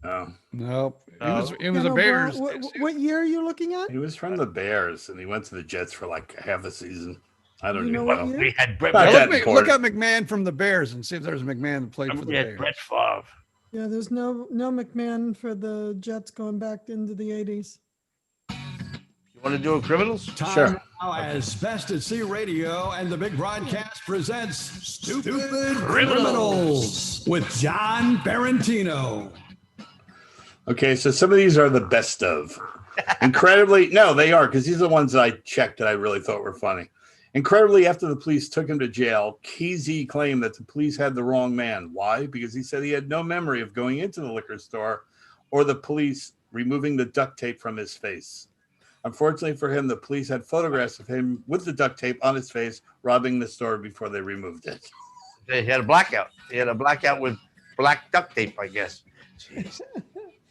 Oh. Nope. It was a Bears. What year are you looking at? He was from the Bears, and he went to the Jets for half a season. I don't You know even what know. year? We had Brett. Not Now, that look important. up McMahon from the Bears and see if there's a McMahon that played for the We had Bears. Brett Favre. Yeah, there's no McMahon for the Jets going back into the 80s. You want to do a criminals? Time Sure. now as Best at Sea Radio and the Big Broadcast presents Stupid Criminals. Criminals with John Barentino. Okay, so some of these are the best of. Incredibly, no, they are, because these are the ones that I checked that I really thought were funny. Incredibly, after the police took him to jail, KZ claimed that the police had the wrong man. Why? Because he said he had no memory of going into the liquor store or the police removing the duct tape from his face. Unfortunately for him, the police had photographs of him with the duct tape on his face robbing the store before they removed it. He had a blackout. He had a blackout with black duct tape, I guess. Jeez.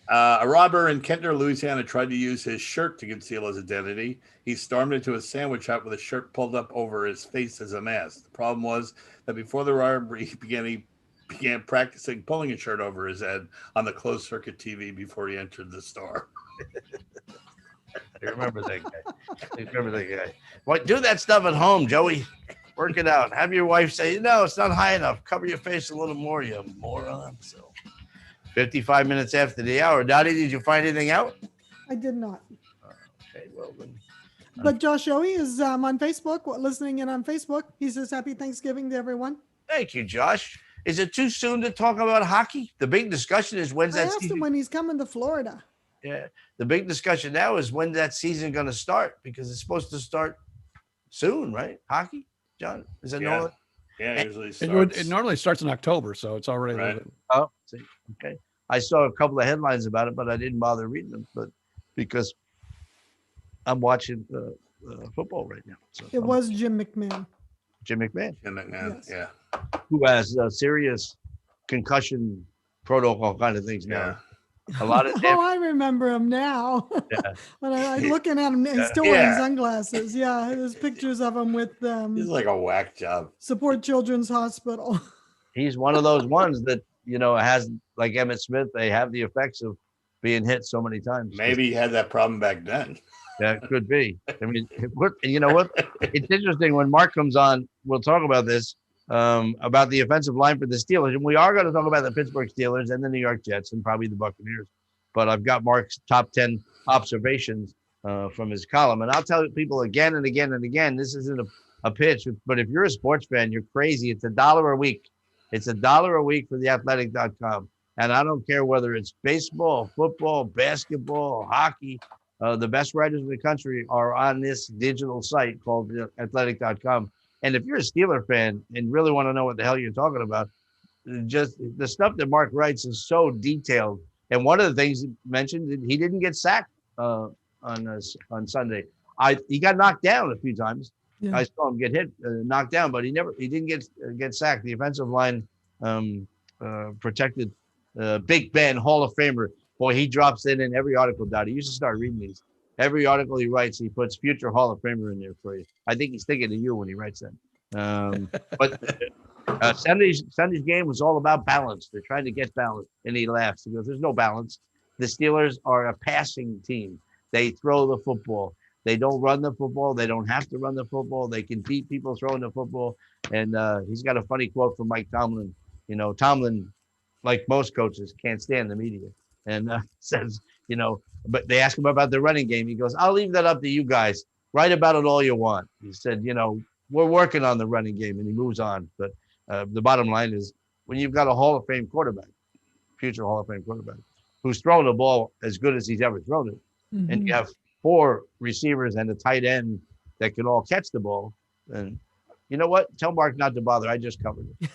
A robber in Kentner, Louisiana, tried to use his shirt to conceal his identity. He stormed into a sandwich shop with a shirt pulled up over his face as a mask. The problem was that before the robbery he began practicing pulling his shirt over his head on the closed circuit TV before he entered the store. I remember that guy. Well, do that stuff at home, Joey. Work it out. Have your wife say, no, it's not high enough. Cover your face a little more, you moron. So 55 minutes after the hour. Dottie, did you find anything out? I did not. Okay, well then. But Josh Owie is on Facebook, listening in on Facebook. He says, Happy Thanksgiving to everyone. Thank you, Josh. Is it too soon to talk about hockey? The big discussion is when's I that asked season? him when he's coming to Florida. Yeah, the big discussion now is when that season going to start because it's supposed to start soon, right? Hockey, John, is that Yeah. normal? Yeah, it usually It, starts. it normally starts in October, so it's already a little Right. bit. Oh, see, okay. I saw a couple of headlines about it, but I didn't bother reading them. But because I'm watching football right now, so It was Jim McMahon. Jim McMahon, Jim McMahon, Yes. yeah. who has serious concussion protocol kind of things now. Yeah. A lot of Oh, I remember him now. Yeah. When I'm looking at him, he's still Yeah. wearing sunglasses. Yeah, there's pictures of him with He's like a whack job. Support Children's Hospital. he's one of those ones that has like Emmett Smith. They have the effects of being hit so many times. Maybe he had that problem back then. Yeah, it could be. I mean, you know what? It's interesting when Mark comes on. We'll talk about this about the offensive line for the Steelers, and we are going to talk about the Pittsburgh Steelers and the New York Jets and probably the Buccaneers. But I've got Mark's top 10 observations from his column, and I'll tell people again and again and again. This isn't a pitch, but if you're a sports fan, you're crazy. It's $1 a week. It's $1 a week for theathletic.com, and I don't care whether it's baseball, football, basketball, hockey. The best writers in the country are on this digital site called athletic.com. And if you're a Steeler fan and really want to know what the hell you're talking about, just the stuff that Mark writes is so detailed. And one of the things he mentioned, he didn't get sacked on Sunday. He got knocked down a few times. Yeah. I saw him get hit, knocked down, but he didn't get sacked. The offensive line protected Big Ben, Hall of Famer. Boy, he drops in every article, Dottie. You should start reading these. Every article he writes, he puts future Hall of Famer in there for you. I think he's thinking of you when he writes that. But Sunday's game was all about balance. They're trying to get balance. And he laughs. He goes, there's no balance. The Steelers are a passing team. They throw the football. They don't run the football. They don't have to run the football. They can beat people throwing the football. And he's got a funny quote from Mike Tomlin. Tomlin, like most coaches, can't stand the media. And says, but they ask him about the running game. He goes, I'll leave that up to you guys. Write about it all you want. He said, we're working on the running game, and he moves on. But the bottom line is when you've got a Hall of Fame quarterback, future Hall of Fame quarterback, who's thrown the ball as good as he's ever thrown it, and you have 4 receivers and a tight end that can all catch the ball, and you know what? Tell Mark not to bother. I just covered it.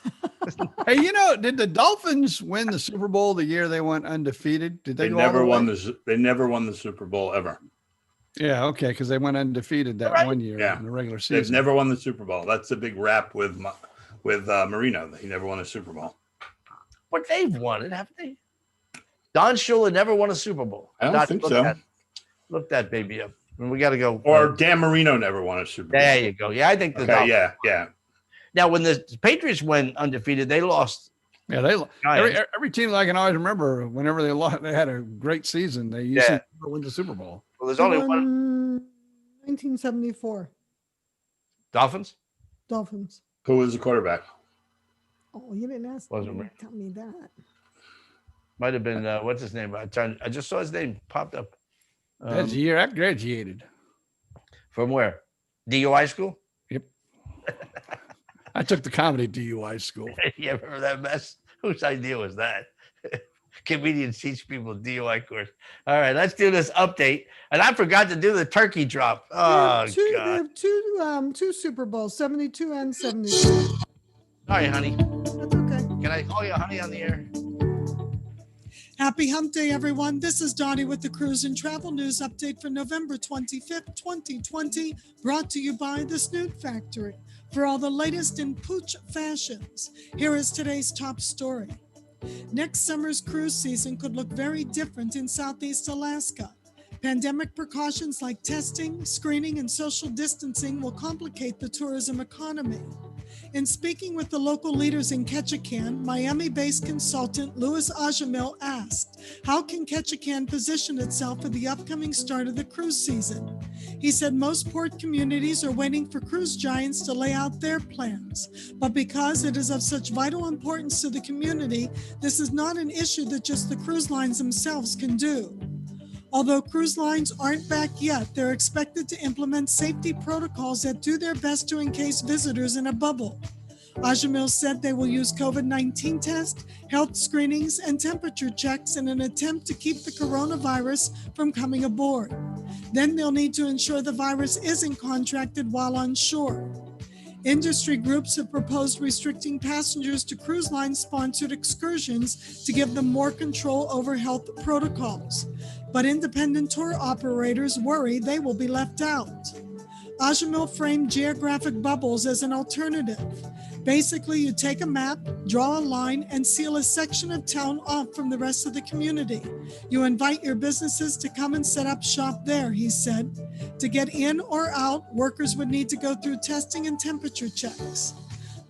Hey, did the Dolphins win the Super Bowl the year they went undefeated? Did they? They go all never the won way? They never won the Super Bowl ever. Yeah, okay, because they went undefeated that one year Yeah. in the regular They've season. never won the Super Bowl. That's a big rap with Marino. He never won a Super Bowl. But they've won it, haven't they? Don Shula never won a Super Bowl. I don't think so. Look that baby up. And we got to go. Or Dan Marino never won a Super Bowl. There you go. Yeah, I think the Okay, Dolphins. yeah. Now, when the Patriots went undefeated, they lost. Yeah, Giants. every team that I can always remember, whenever they lost, they had a great season. They usually never win the Super Bowl. Well, there's only one. 1974. Dolphins? Dolphins. Who was the quarterback? Oh, you didn't ask Wasn't me. me. Tell me that. Might have been what's his name? I just saw his name popped up. That's the year I graduated. From where? DUI school? Yep. I took the comedy DUI school. You ever heard of that mess? Whose idea was that? Comedians teach people DUI course. All right, let's do this update. And I forgot to do the turkey drop. Oh, They God. have two Super Bowls, 72 and 72. Sorry, honey. That's okay. Can I call you honey on the air? Happy Hump Day, everyone. This is Dottie with the Cruise and Travel News Update for November 25th, 2020, brought to you by the Snoot Factory. For all the latest in pooch fashions, here is today's top story. Next summer's cruise season could look very different in Southeast Alaska. Pandemic precautions like testing, screening, and social distancing will complicate the tourism economy. In speaking with the local leaders in Ketchikan, Miami-based consultant Louis Ajamil asked, how can Ketchikan position itself for the upcoming start of the cruise season? He said most port communities are waiting for cruise giants to lay out their plans. But because it is of such vital importance to the community, this is not an issue that just the cruise lines themselves can do. Although cruise lines aren't back yet, they're expected to implement safety protocols that do their best to encase visitors in a bubble. Ajamil said they will use COVID-19 tests, health screenings, and temperature checks in an attempt to keep the coronavirus from coming aboard. Then they'll need to ensure the virus isn't contracted while on shore. Industry groups have proposed restricting passengers to cruise line-sponsored excursions to give them more control over health protocols. But independent tour operators worry they will be left out. Ajamil framed geographic bubbles as an alternative. Basically, you take a map, draw a line, and seal a section of town off from the rest of the community. You invite your businesses to come and set up shop there, he said. To get in or out, workers would need to go through testing and temperature checks.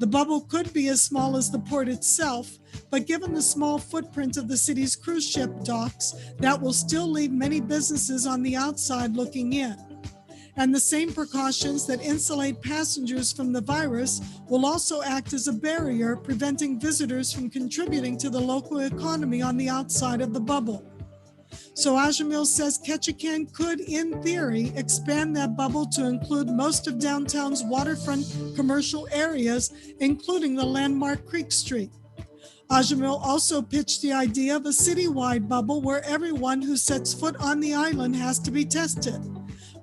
The bubble could be as small as the port itself, but given the small footprint of the city's cruise ship docks, that will still leave many businesses on the outside looking in. And the same precautions that insulate passengers from the virus will also act as a barrier, preventing visitors from contributing to the local economy on the outside of the bubble. So Ajamil says Ketchikan could, in theory, expand that bubble to include most of downtown's waterfront commercial areas, including the landmark Creek Street. Ajamil also pitched the idea of a citywide bubble where everyone who sets foot on the island has to be tested.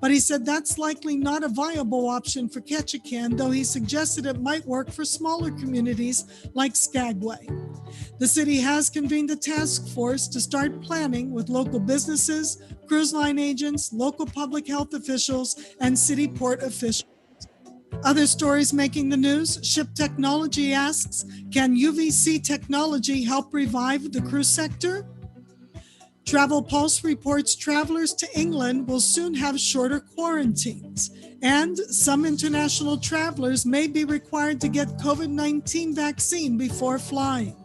But he said that's likely not a viable option for Ketchikan, though he suggested it might work for smaller communities like Skagway. The city has convened a task force to start planning with local businesses, cruise line agents, local public health officials, and city port officials. Other stories making the news, Ship Technology asks, can UVC technology help revive the cruise sector? Travel Pulse reports travelers to England will soon have shorter quarantines, and some international travelers may be required to get COVID-19 vaccine before flying.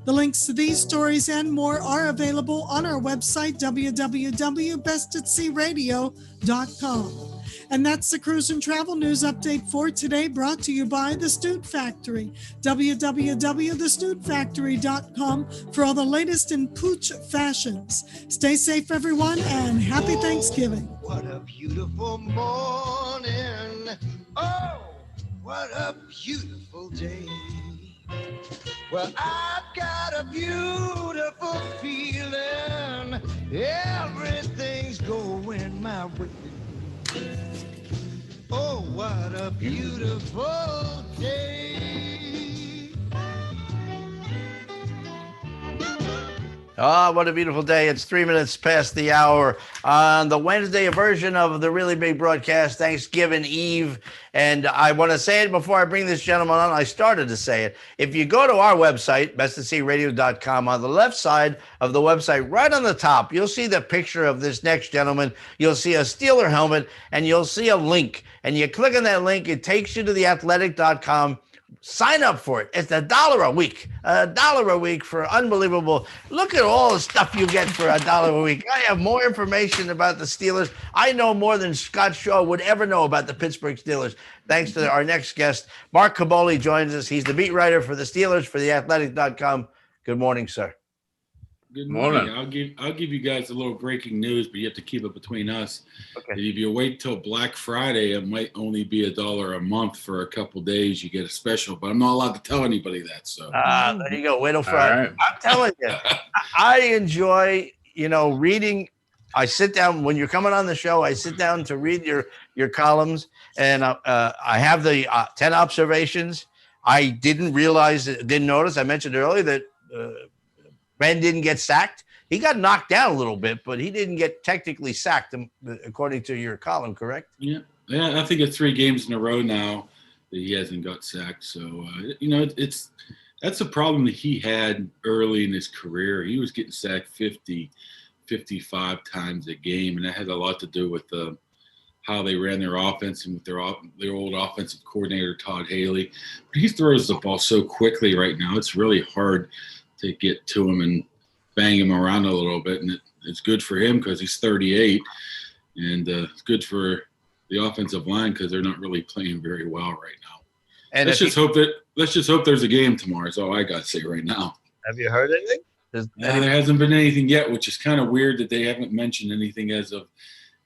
The links to these stories and more are available on our website, www.bestAtSeaRadio.com. And that's the Cruise and Travel News Update for today, brought to you by The Snoot Factory, www.thesnootfactory.com for all the latest in pooch fashions. Stay safe, everyone, and happy Thanksgiving. What a beautiful morning. Oh, what a beautiful day. Well, I've got a beautiful feeling. Everything's going my way. Oh, what a beautiful day. What a beautiful day. It's 3 minutes past the hour on the Wednesday version of the Really Big Broadcast, Thanksgiving Eve. And I want to say it before I bring this gentleman on. I started to say it. If you go to our website, bestatsearadio.com, on the left side of the website, right on the top, you'll see the picture of this next gentleman. You'll see a Steeler helmet, and you'll see a link. And you click on that link, it takes you to theathletic.com Sign up for it. It's $1 a week. $1 a week for unbelievable. Look at all the stuff you get for $1 a week. I have more information about the Steelers. I know more than Scott Shaw would ever know about the Pittsburgh Steelers. Thanks to our next guest, Mark Caboli joins us. He's the beat writer for the Steelers for theathletic.com. Good morning, sir. Good morning. I'll give you guys a little breaking news, but you have to keep it between us. Okay. If you wait till Black Friday, it might only be $1 a month for a couple days. You get a special, but I'm not allowed to tell anybody that. So there you go. Wait till Friday. right. I'm telling you, I enjoy, reading. I sit down when you're coming on the show. I sit down to read your columns, and I have the 10 observations. I didn't notice. I mentioned earlier that Ben didn't get sacked. He got knocked down a little bit, but he didn't get technically sacked, according to your column, correct? yeah, I think it's 3 games in a row now that he hasn't got sacked. So that's a problem that he had early in his career. He was getting sacked 50, 55 times a game, and that had a lot to do with how they ran their offense and with their old offensive coordinator Todd Haley. But he throws the ball so quickly right now; it's really hard to get to him and bang him around a little bit, and it's good for him because he's 38, and it's good for the offensive line because they're not really playing very well right now. And let's just hope there's a game tomorrow. That's all I got to say right now. Have you heard anything? There hasn't been anything yet, which is kind of weird that they haven't mentioned anything as of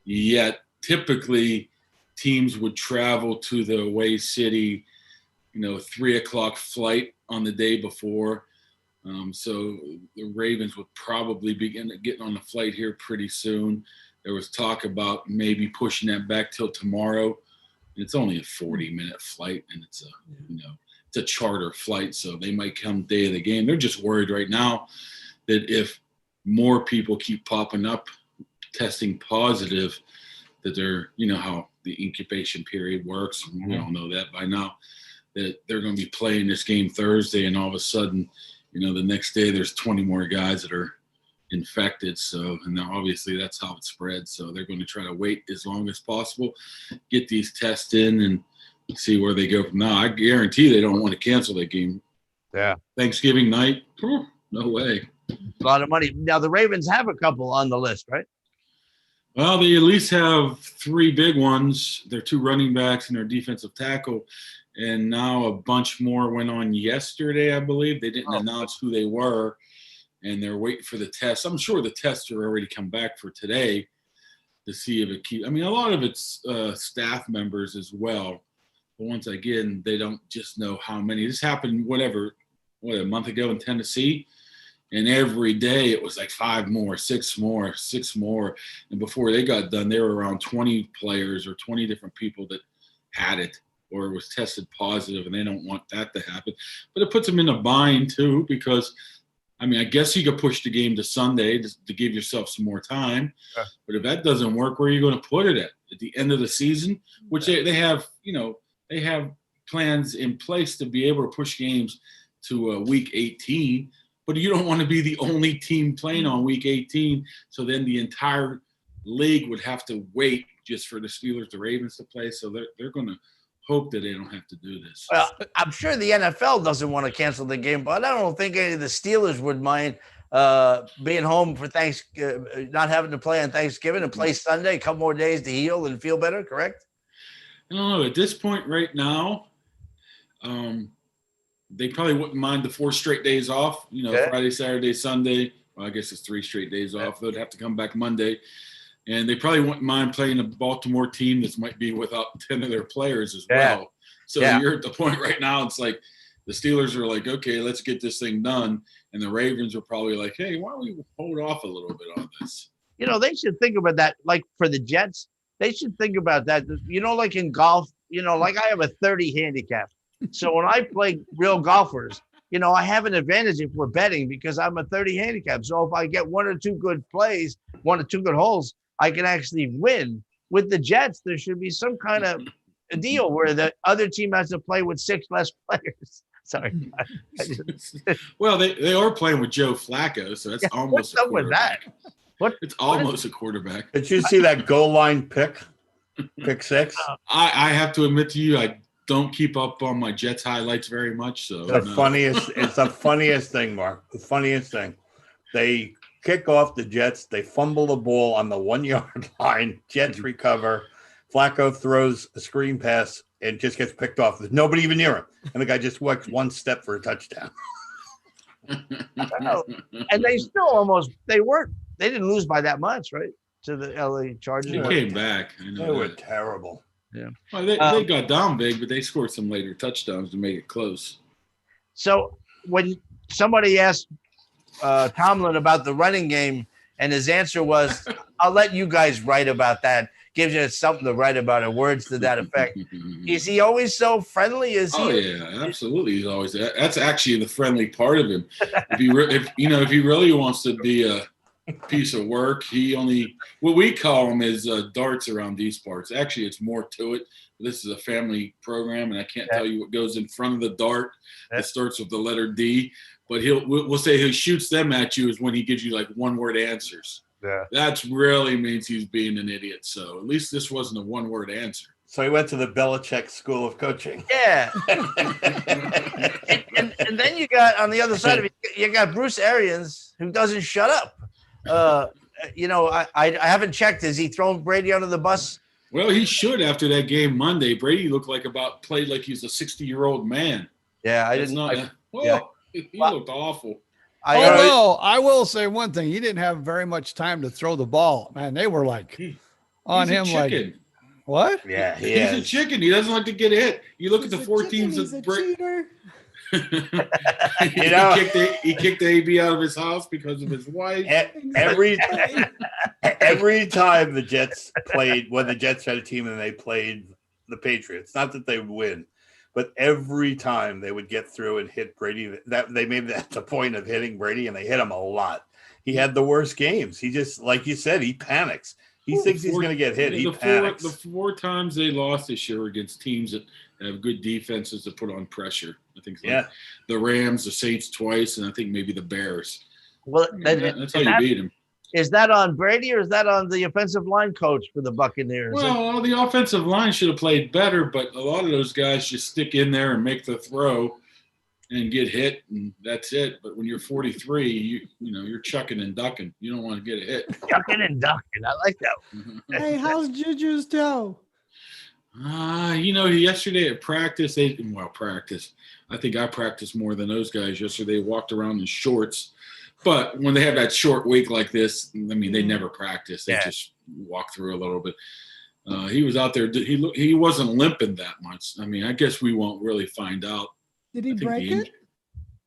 yet. Typically, teams would travel to the away city, 3:00 flight on the day before. So the Ravens would probably begin getting on the flight here pretty soon. There was talk about maybe pushing that back till tomorrow. It's only a 40-minute flight, and it's a charter flight, so they might come day of the game. They're just worried right now that if more people keep popping up, testing positive, that they're, how the incubation period works. We all know that by now, that they're going to be playing this game Thursday, and all of a sudden, the next day there's 20 more guys that are infected. So, and now obviously that's how it spreads. So they're going to try to wait as long as possible, get these tests in, and see where they go from now. I guarantee they don't want to cancel that game. Yeah. Thanksgiving night, no way. A lot of money. Now the Ravens have a couple on the list, right? Well, they at least have 3 big ones. Their 2 running backs and their defensive tackle. And now a bunch more went on yesterday, I believe. They didn't announce who they were, and they're waiting for the tests. I'm sure the tests are already come back for today to see if it keeps. I mean, a lot of it's staff members as well. But once again, they don't just know how many. This happened, a month ago in Tennessee. And every day it was like 5 more, 6 more, 6 more. And before they got done, there were around 20 players or 20 different people that had it or was tested positive, and they don't want that to happen. But it puts them in a bind too, because, I guess you could push the game to Sunday to give yourself some more time. But if that doesn't work, where are you going to put it at the end of the season? Which they have, they have plans in place to be able to push games to week 18. But you don't want to be the only team playing on week 18. So then the entire league would have to wait just for the Steelers, the Ravens to play. So they're going to hope that they don't have to do this. Well, I'm sure the NFL doesn't want to cancel the game, but I don't think any of the Steelers would mind being home for not having to play on Thanksgiving and play Sunday, a couple more days to heal and feel better, correct? I don't know. At this point right now, they probably wouldn't mind the 4 straight days off, Friday, Saturday, Sunday. Well, I guess it's 3 straight days off. They'd have to come back Monday. And they probably wouldn't mind playing a Baltimore team that might be without 10 of their players as well. So you're at the point right now, it's like the Steelers are like, okay, let's get this thing done. And the Ravens are probably like, hey, why don't we hold off a little bit on this? They should think about that. Like for the Jets, they should think about that. Like in golf, like I have a 30 handicap. So when I play real golfers, I have an advantage if we're betting because I'm a 30 handicap. So if I get 1 or 2 good plays, 1 or 2 good holes, I can actually win. With the Jets, there should be some kind of a deal where the other team has to play with 6 less players. Sorry. Well, they are playing with Joe Flacco, so that's almost what's up with that? It's almost a quarterback. Did you see that goal line pick 6? I have to admit to you, I don't keep up on my Jets highlights very much. So It's the funniest thing, Mark. The funniest thing. They kick off the Jets. They fumble the ball on the 1 yard line. Jets recover. Flacco throws a screen pass and just gets picked off. There's nobody even near him. And the guy just walks one step for a touchdown. And they still they didn't lose by that much, right? To the LA Chargers. They came back. They were terrible. Yeah. Well, they got down big, but they scored some later touchdowns to make it close. So when somebody asked Tomlin about the running game, and his answer was, "I'll let you guys write about that." Gives you something to write about, or words to that effect. Is he always so friendly? Yeah, absolutely. He's always that's actually the friendly part of him. If he really wants to be a piece of work, what we call him is darts around these parts. Actually, it's more to it. This is a family program, and I can't tell you what goes in front of the dart. It starts with the letter D, but we'll say he shoots them at you is when he gives you like one-word answers. Yeah. That really means he's being an idiot. So at least this wasn't a one-word answer. So he went to the Belichick School of Coaching. Yeah. and then you got on the other side of it, you got Bruce Arians, who doesn't shut up. I haven't checked. Has he thrown Brady under the bus? Well, he should after that game Monday. Brady looked played like he's a 60-year-old man. Yeah, He looked awful. Although I will say one thing, he didn't have very much time to throw the ball. Man, they were like on him like what? Yeah, he's a chicken. He doesn't like to get hit. You look at the four teams He's a cheater. He kicked the AB out of his house because of his wife. Every time the Jets played, when the Jets had a team and they played the Patriots, not that they would win, but every time they would get through and hit Brady, that they made that the point of hitting Brady, and they hit him a lot. He had the worst games. He just, like you said, he panics. He thinks he's going to get hit. He panics. The four times they lost this year against teams that have good defenses that put on pressure. I think the Rams, the Saints twice, and I think maybe the Bears. Well, that's how you beat him. Is that on Brady or is that on the offensive line coach for the Buccaneers? Well, the offensive line should have played better, but a lot of those guys just stick in there and make the throw and get hit, and that's it. But when you're 43, you're chucking and ducking. You don't want to get a hit. Chucking and ducking. I like that. Hey, how's Juju's toe? Yesterday at practice, practice. I think I practiced more than those guys yesterday. Walked around in shorts. But when they have that short week like this, I mean, they never practice. They just walk through a little bit. He was out there. He wasn't limping that much. I mean, I guess we won't really find out. Did he break it?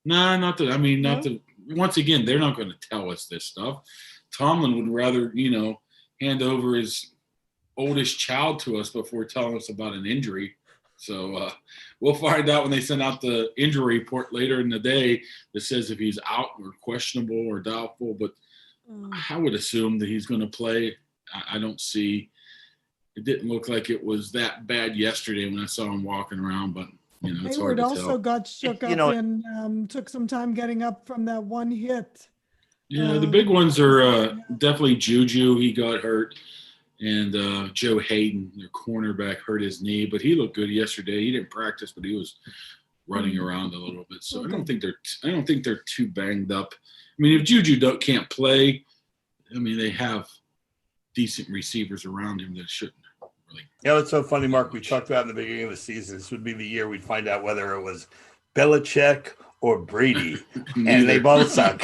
No, not that. I mean, not to. Once again, they're not going to tell us this stuff. Tomlin would rather, hand over his oldest child to us before telling us about an injury. So we'll find out when they send out the injury report later in the day that says if he's out or questionable or doubtful. But I would assume that he's going to play. I don't see. It didn't look like it was that bad yesterday when I saw him walking around, but it's hard to tell. Hayward also got shook up and took some time getting up from that one hit. Yeah, the big ones are definitely Juju. He got hurt. And Joe Hayden, their cornerback, hurt his knee, but he looked good yesterday. He didn't practice, but he was running around a little bit. So I don't think they're too banged up. I mean, if Juju can't play, I mean, they have decent receivers around him that shouldn't really. It's so funny, Mark. We talked about in the beginning of the season. This would be the year we'd find out whether it was Belichick or Brady, and they both suck.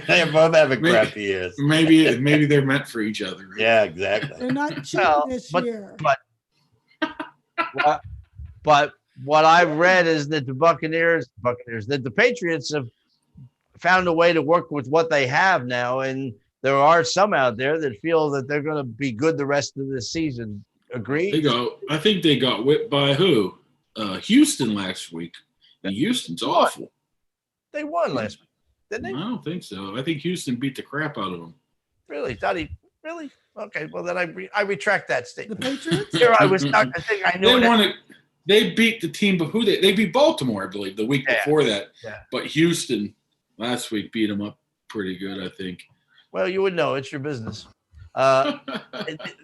They both have a crappy years. Maybe they're meant for each other. Right? Yeah, exactly. They're not cheating this year. But what I've read is that that the Patriots have found a way to work with what they have now, and there are some out there that feel that they're going to be good the rest of the season. Agreed? I think they got whipped by who? Houston last week. And Houston's awful. They won last week, didn't they? I don't think so. I think Houston beat the crap out of them. Really? Really? Okay. Well, then I retract that statement. The Patriots? Here I was stuck. I think I knew They beat the team, but they beat Baltimore, I believe, the week before that. Yeah. But Houston last week beat them up pretty good, I think. Well, you would know. It's your business.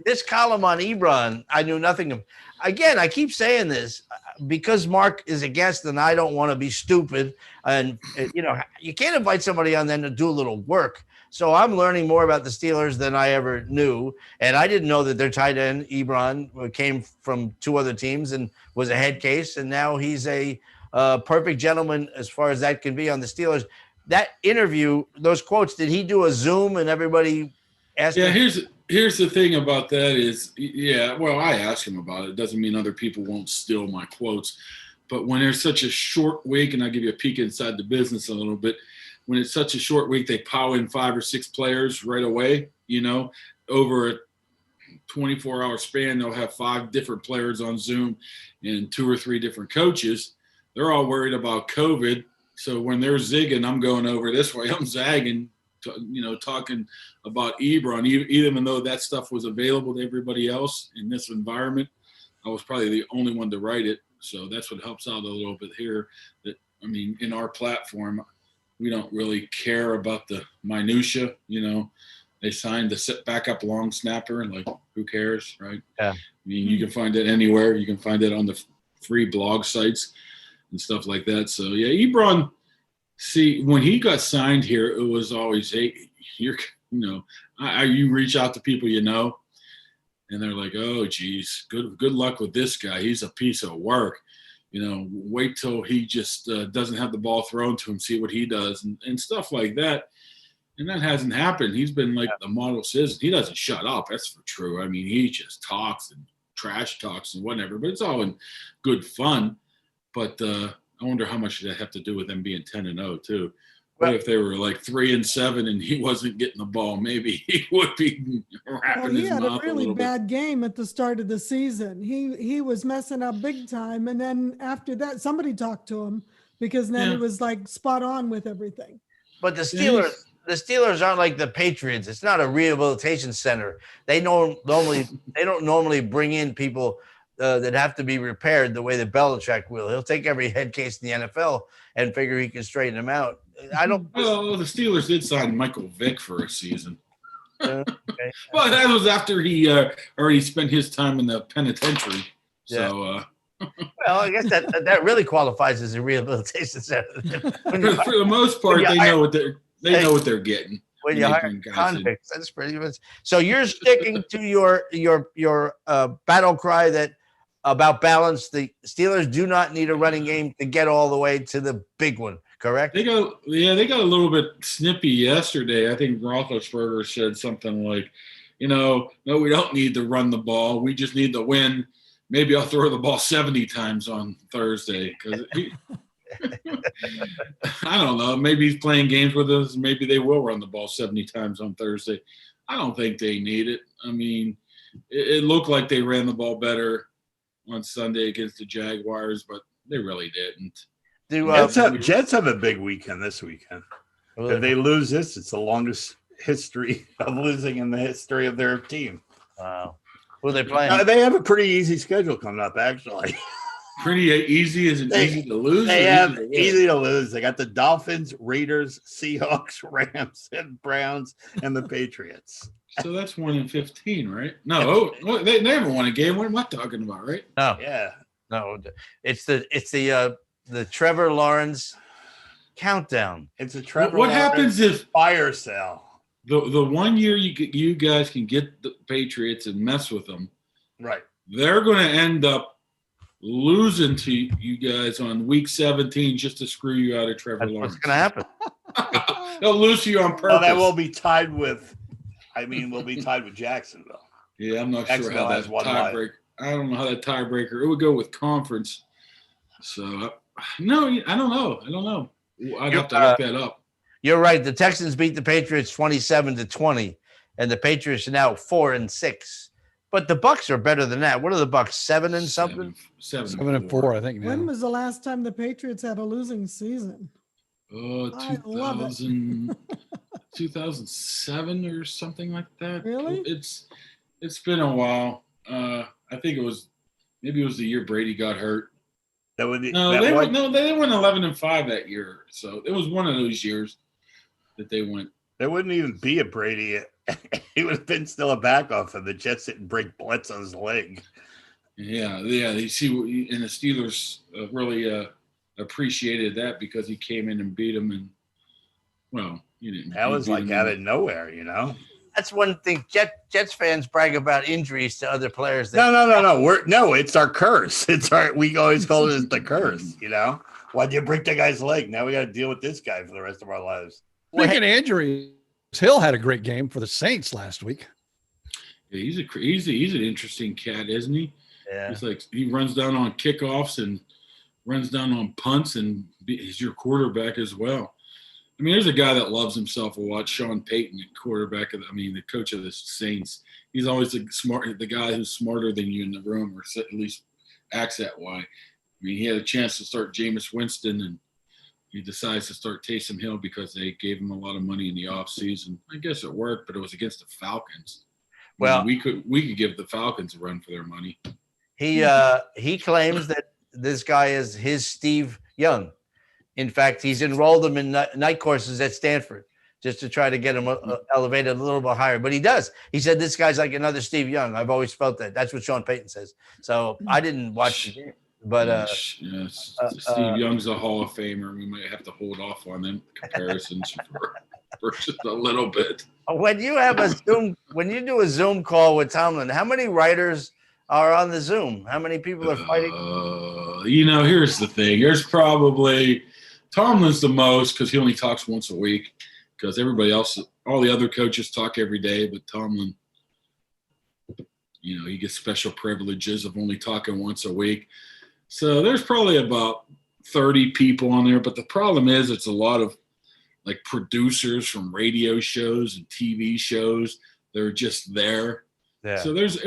This column on Ebron, I knew nothing of. Again, I keep saying this because Mark is a guest, and I don't want to be stupid. And you can't invite somebody on then to do a little work. So I'm learning more about the Steelers than I ever knew, and I didn't know that their tight end Ebron came from 2 other teams and was a head case, and now he's a perfect gentleman as far as that can be on the Steelers. That interview, those quotes, did he do a Zoom and everybody asked him? Here's the thing about that is, well, I asked him about it. It doesn't mean other people won't steal my quotes. But when there's such a short week, and I'll give you a peek inside the business a little bit, when it's such a short week, they power in 5 or 6 players right away, over a 24-hour span, they'll have 5 different players on Zoom and 2 or 3 different coaches. They're all worried about COVID. So when they're zigging, I'm going over this way. I'm zagging, talking about Ebron, even though that stuff was available to everybody else in this environment. I was probably the only one to write it. So that's what helps out a little bit here. In our platform, we don't really care about the minutia. They signed the backup long snapper, and who cares, right? Yeah. You can find it anywhere. You can find it on the free blog sites and stuff like that. So yeah, Ebron. See, when he got signed here, it was always, hey, you reach out to people and they're like, oh, geez, good luck with this guy. He's a piece of work. Wait till he just doesn't have the ball thrown to him, see what he does and stuff like that. And that hasn't happened. He's been like the model citizen. He doesn't shut up. That's for true. He just talks and trash talks and whatever, but it's all in good fun. But I wonder how much that have to do with them being 10-0 too. What if they were 3-7 and he wasn't getting the ball? Maybe he would be wrapping his mouth a little bit. He had a really bad game at the start of the season. He was messing up big time, and then after that, somebody talked to him because then it was spot on with everything. But the Steelers aren't like the Patriots. It's not a rehabilitation center. They don't normally bring in people that have to be repaired the way that Belichick will. He'll take every head case in the NFL and figure he can straighten them out. Well, the Steelers did sign Michael Vick for a season. Okay. Well, that was after he already spent his time in the penitentiary. Yeah. So, well, I guess that really qualifies as a rehabilitation center. For the most part, they know what they're getting. When you hire convicts, that's pretty much. So you're sticking to your battle cry that about balance. The Steelers do not need a running game to get all the way to the big one. Correct? They got a little bit snippy yesterday. I think Roethlisberger said something like, no, we don't need to run the ball. We just need to win. Maybe I'll throw the ball 70 times on Thursday because I don't know. Maybe he's playing games with us. Maybe they will run the ball 70 times on Thursday. I don't think they need it. It looked like they ran the ball better on Sunday against the Jaguars, but they really didn't. Jets have a big weekend this weekend. If they lose this, it's the longest history of losing in the history of their team. Wow. Who are they playing? They have a pretty easy schedule coming up, actually. Pretty easy? Is it easy to lose? They have easy to lose. They got the Dolphins, Raiders, Seahawks, Rams, and Browns, and the Patriots. So that's 1-15, right? No, they never won a game. What am I talking about, right? No. Yeah. No, it's the Trevor Lawrence countdown. It's a Trevor What Lawrence happens if fire sale? The 1 year you guys can get the Patriots and mess with them, right? They're going to end up losing to you guys on week 17 just to screw you out of Trevor Lawrence. What's going to happen? They'll lose to you on purpose. Well, that will be tied with. We'll be tied with Jacksonville. Yeah, I'm not sure how that tiebreaker. I don't know how that tiebreaker. It would go with conference. So no, I don't know. I'd have to look that up. You're right. The Texans beat the Patriots 27-20, and the Patriots are now 4-6. But the Bucks are better than that. What are the Bucks? 7 and something? 7-4, I think. Now. When was the last time the Patriots had a losing season? 2007 or something like that. Really? It's been a while. I think it was the year Brady got hurt. They went 11-5 that year. So it was one of those years that they went. There wouldn't even be a Brady. He would have been still a backup, and the Jets didn't break Bledsoe's leg. Yeah. You see, and the Steelers really appreciated that because he came in and beat them, and well, you didn't. That was like out of nowhere, you know. That's one thing. Jets fans brag about injuries to other players. No. It's our curse. We always call it the curse. You know, why'd you break the guy's leg? Now we got to deal with this guy for the rest of our lives. Speaking of injuries, Hill had a great game for the Saints last week. Yeah, he's an interesting cat, isn't he? Yeah. He's like he runs down on kickoffs and runs down on punts, and he's your quarterback as well. I mean, there's a guy that loves himself a lot, Sean Payton, the coach of the Saints. He's always the guy who's smarter than you in the room, or at least acts that way. I mean, he had a chance to start Jameis Winston, and he decides to start Taysom Hill because they gave him a lot of money in the offseason. I guess it worked, but it was against the Falcons. Well, we could give the Falcons a run for their money. He claims that this guy is his Steve Young. In fact, he's enrolled him in night courses at Stanford just to try to get him elevated a little bit higher. But he does. He said this guy's like another Steve Young. I've always felt that. That's what Sean Payton says. So I didn't watch the game, but Steve Young's a Hall of Famer. We might have to hold off on them comparisons for just a little bit. When you do a Zoom call with Tomlin, how many writers are on the Zoom? How many people are fighting? Here's the thing. There's probably Tomlin's the most because he only talks once a week because everybody else, all the other coaches talk every day, but Tomlin, he gets special privileges of only talking once a week. So there's probably about 30 people on there, but the problem is it's a lot of like producers from radio shows and TV shows. They're just there. Yeah. So there's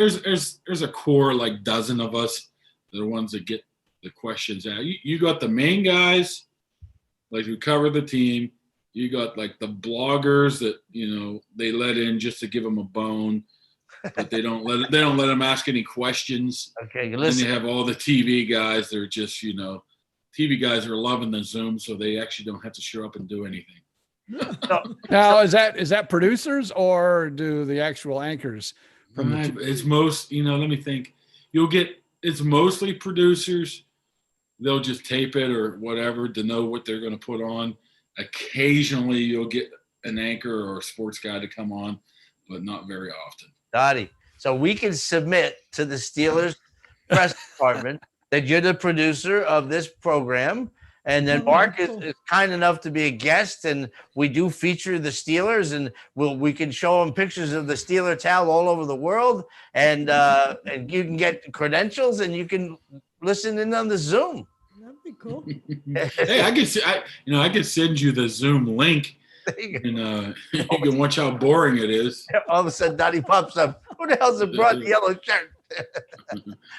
a core like dozen of us. They're the ones that get the questions out. You got the main guys, like who cover the team. You got like the bloggers that they let in just to give them a bone, but they don't let them ask any questions. Okay, listen. And you have all the TV guys. They're just TV guys are loving the Zoom, so they actually don't have to show up and do anything. Now, is that producers or do the actual anchors? It's most, let me think. It's mostly producers. They'll just tape it or whatever to know what they're going to put on. Occasionally you'll get an anchor or a sports guy to come on, but not very often. Dottie, so we can submit to the Steelers press department that you're the producer of this program. And then Mark is kind enough to be a guest, and we do feature the Steelers, and we can show them pictures of the Steeler towel all over the world, and you can get credentials, and you can listen in on the Zoom. That'd be cool. Hey, I could send you the Zoom link, and you can watch how boring it is. All of a sudden, Dottie pops up. Who the hell's a broad yellow shirt?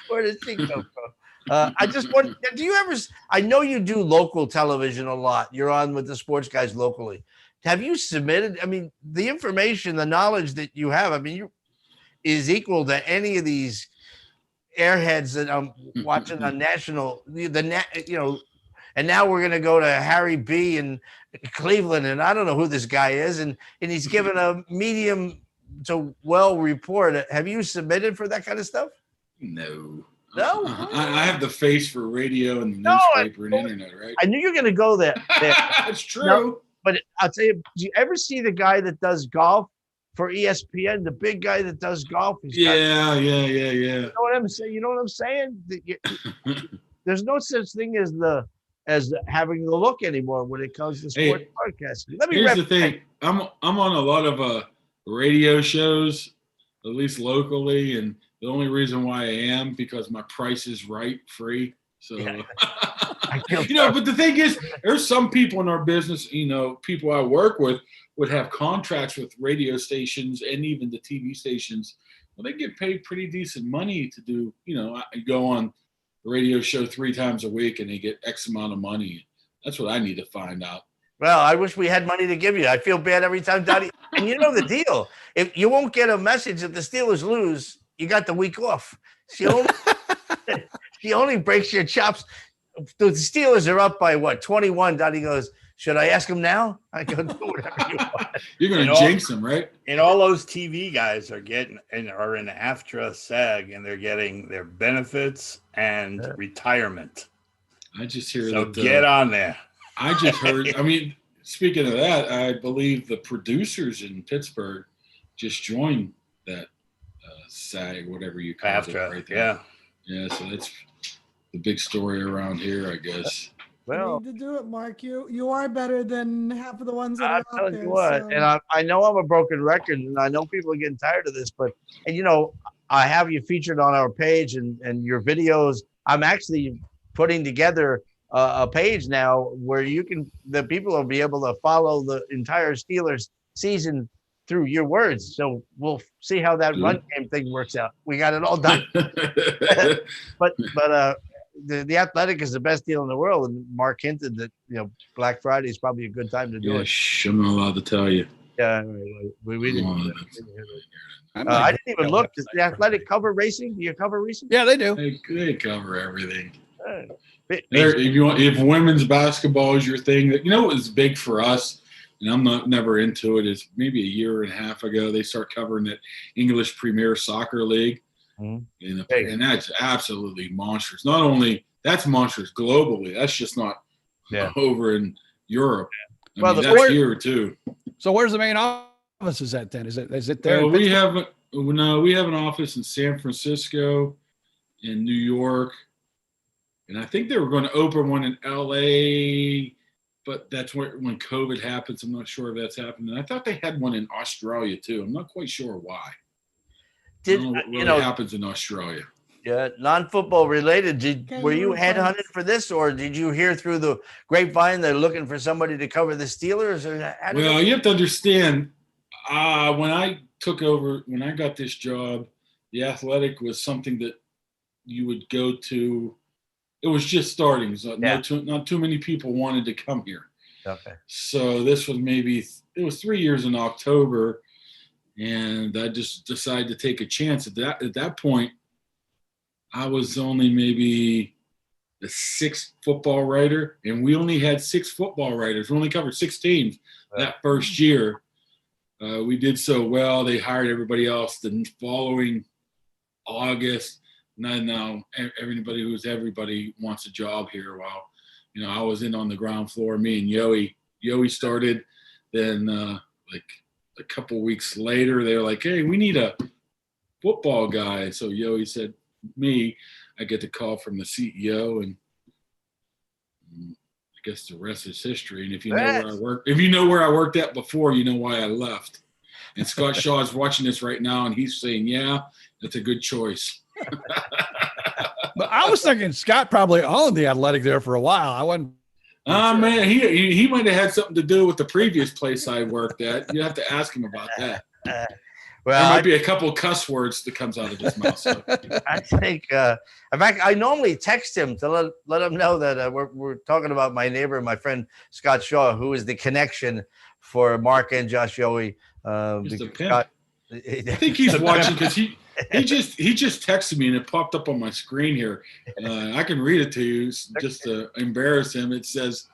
Where does she come from? I just want. Do you ever? I know you do local television a lot. You're on with the sports guys locally. Have you submitted? I mean, the information, the knowledge that you have. I mean, is equal to any of these airheads that I'm watching on national. And now we're gonna go to Harry B. in Cleveland, and I don't know who this guy is, and he's given a medium to well report. Have you submitted for that kind of stuff? No. No, I have the face for radio and the newspaper and internet, right? I knew you were going to go there. That's true. No, but I'll tell you, do you ever see the guy that does golf for ESPN? The big guy that does golf. Yeah. You know what I'm saying? You know what I'm saying? There's no such thing as having the look anymore when it comes to sports broadcasting. Here's the thing. I'm on a lot of radio shows, at least locally, and the only reason why I am because my price is right, free. So, but the thing is, there's some people in our business, people I work with would have contracts with radio stations and even the TV stations. Well, they get paid pretty decent money to do, I go on a radio show 3 times a week and they get X amount of money. That's what I need to find out. Well, I wish we had money to give you. I feel bad every time, Dottie. And you know the deal. If you won't get a message if the Steelers lose, you got the week off. She only breaks your chops. The Steelers are up by 21. Dottie goes, Should I ask him now? I go, do whatever you want. You're going And to all- jinx him, right? And all those TV guys are getting and are in AFTRA SAG, and they're getting their benefits and retirement. I just hear So that. get on there. I just heard. I mean, speaking of that, I believe the producers in Pittsburgh just joined that SAG, whatever you call it, AFTRA, right there. yeah. Yeah, so that's the big story around here, I guess. You need to do it, Mark. You are better than half of the ones that I'm are out telling there. you what, so- and I know I'm a broken record, and I know people are getting tired of this, but and you know, I have you featured on our page and your videos. I'm actually putting together a page now where the people will be able to follow the entire Steelers season through your words. So we'll see how that run game thing works out. We got it all done. but the Athletic is the best deal in the world, and Mark hinted that Black Friday is probably a good time to do Yeah, it. I'm not allowed to tell you. Yeah, we didn't. I didn't even look. Does the Athletic cover racing? Do you cover racing? Yeah, they do. They cover everything. It- If women's basketball is your thing, you know what was big for us, and I'm never into it, is maybe a year and a half ago they start covering that English Premier Soccer League, and that's absolutely monstrous. Not only that's monstrous globally, that's just not over in Europe. I mean, that's here too. So where's the main office is at then? Is it there? in We Pittsburgh? we have an office in San Francisco, in New York, and I think they were going to open one in LA, but that's when COVID happens. I'm not sure if that's happened. And I thought they had one in Australia too. I'm not quite sure why. I don't know what really happens in Australia. Yeah, non-football related. Were you headhunted for this, or did you hear through the grapevine they're looking for somebody to cover the Steelers? Or Well, you have to understand, when I took over, when I got this job, the Athletic was something that you would go to. It was just starting. So not too many people wanted to come here. Okay. So this was it was 3 years in October, and I just decided to take a chance. At that point, I was only maybe the sixth football writer, and we only had 6 football writers. We only covered 6 teams that first year. We did so well. They hired everybody else the following August. Now everybody wants a job here. While I was in on the ground floor. Me and Yoey started. Then like a couple weeks later, they were like, "Hey, we need a football guy." So Yoey said, "Me." I get the call from the CEO, and I guess the rest is history. And if you know where I worked at before, you know why I left. And Scott Shaw is watching this right now, and he's saying, "Yeah, that's a good choice." But I was thinking Scott probably owned the Athletic there for a while. I wasn't. Man, he might have had something to do with the previous place I worked at. You have to ask him about that. Well, there might be a couple of cuss words that comes out of his mouth. So. I think, in fact, I normally text him to let him know that we're talking about my neighbor, my friend Scott Shaw, who is the connection for Mark and Josh Yoey. Scott, I think he's watching because he just texted me and it popped up on my screen here. I can read it to you just to embarrass him. It says,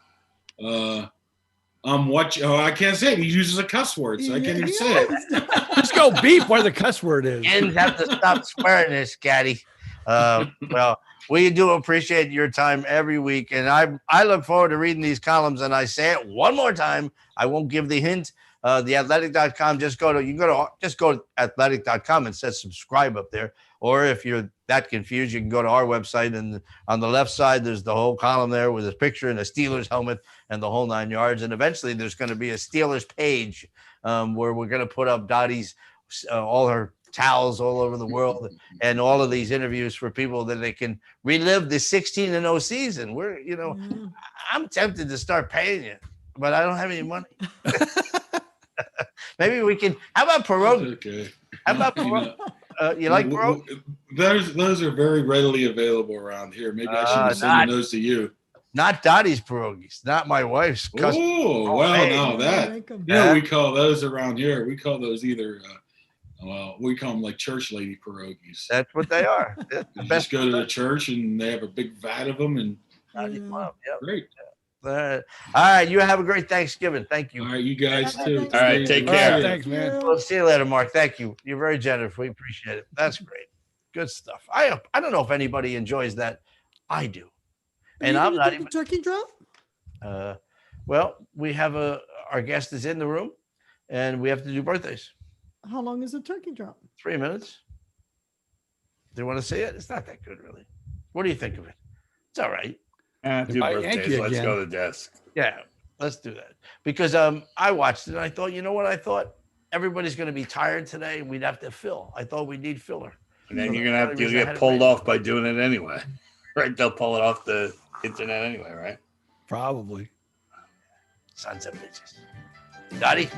I'm watching. Oh, I can't say it. He uses a cuss word, so I can't even say it. Just go beep where the cuss word is. Kids have to stop swearing this, Scatty. Well, we do appreciate your time every week, and I look forward to reading these columns. And I say it one more time. I won't give the hint. Theathletic.com. Just go to athletic.com and set subscribe up there. Or if you're that confused, you can go to our website, and on the left side, there's the whole column there with a picture and a Steelers helmet and the whole 9 yards. And eventually there's going to be a Steelers page where we're going to put up Dottie's, all her towels all over the world and all of these interviews for people that they can relive the 16-0 season. I'm tempted to start paying you, but I don't have any money. Maybe we can. How about pierogi? Okay. How about pierogi? You like pierogi? Those are very readily available around here. Maybe I should be sending those to you. Not Dottie's pierogies, not my wife's. Oh, well, hey. no, that. We call those around here. We call those either. We call them like church lady pierogies. That's what they are. You just go to the church and they have a big vat of them and. Yep. Great. All right. You have a great Thanksgiving. Thank you. All right, you guys All too. right, All right, take All care. right, thanks, man. We'll see you later, Mark. Thank you. You're very generous. We appreciate it. That's great. Good stuff. I don't know if anybody enjoys that. I do. Are And you I'm gonna not do even. the turkey drop? Well, we have our guest is in the room, and we have to do birthdays. How long is the turkey drop? 3 minutes. Do you want to see it? It's not that good, really. What do you think of it? It's all right. Do Bye, birthdays. Yankee Let's again. go to the desk. Yeah, let's do that. Because I watched it and I thought, you know what? I thought everybody's going to be tired today. We'd have to fill. I thought we need filler. And then So you're that's gonna the have only to reason I had get it pulled ready. off by doing it anyway, right? They'll pull it off the internet anyway, right? Probably. Sons of bitches. Dottie,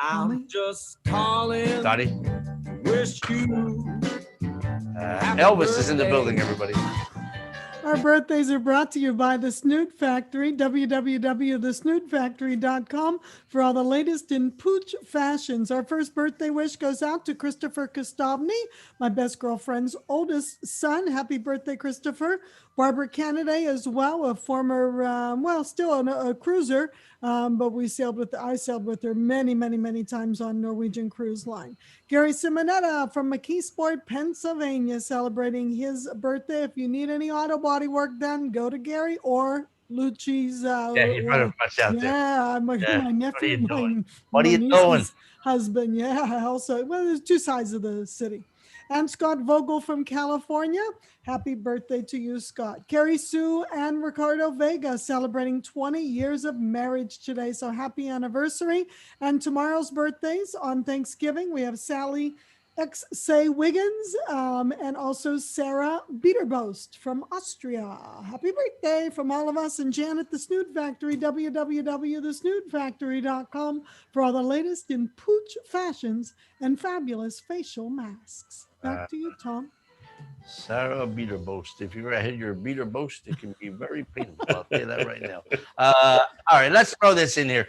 I'm just calling. Dottie. Wish you. Elvis is in the building, everybody. Our birthdays are brought to you by The Snoot Factory, www.thesnootfactory.com for all the latest in pooch fashions. Our first birthday wish goes out to Christopher Kostavny, my best girlfriend's oldest son. Happy birthday, Christopher. Barbara Kennedy as well, a former, still a cruiser, but I sailed with her many, many, many times on Norwegian Cruise Line. Gary Simonetta from McKeesport, Pennsylvania, celebrating his birthday. If you need any auto body work done, go to Gary or Lucci's. Yeah, you better watch out there. Yeah, my Yeah. nephew, What are you doing? my What are you niece's doing? husband. Yeah, also, there's two sides of the city. And Scott Vogel from California. Happy birthday to you, Scott. Carrie Sue and Ricardo Vega celebrating 20 years of marriage today. So happy anniversary. And tomorrow's birthdays on Thanksgiving, we have Sally Say Wiggins and also Sarah Biederbost from Austria. Happy birthday from all of us and Janet the Snoot Factory, www.thesnootfactory.com for all the latest in pooch fashions and fabulous facial masks. Back to you, Tom. Sarah Biederbost. If you ever had your Biederbost, it can be very painful. I'll tell you that right now. All right, let's throw this in here.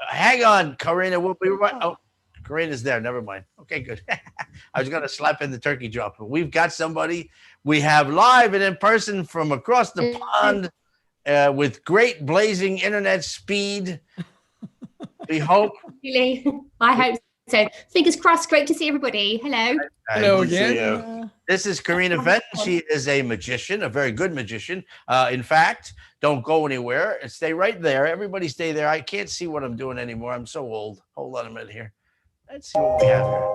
Hang on, Karina. We'll be right. Oh, Karina's there. Never mind. Okay, good. I was going to slap in the turkey drop, but we've got somebody we have live and in person from across the pond with great blazing internet speed. We hope. Really, I hope so. Fingers crossed. Great to see everybody. Hello. Hello Good to see again. you. This is Karina Fenton. She is a magician, a very good magician. In fact, don't go anywhere and stay right there. Everybody stay there. I can't see what I'm doing anymore. I'm so old. Hold on a minute here. Let's see what we have here.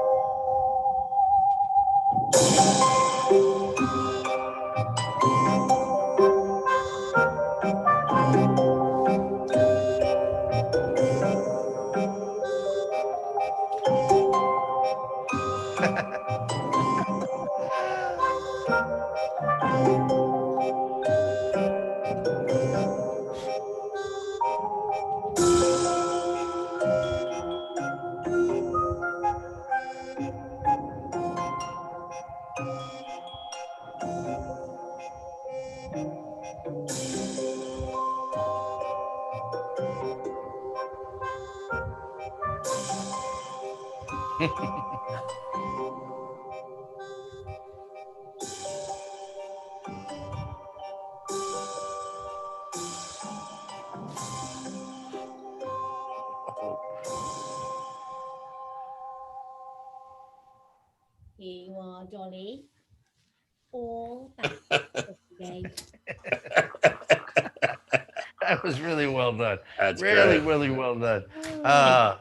Here you are, Dolly. All that today. That was really well done. That's really, great. really well done. I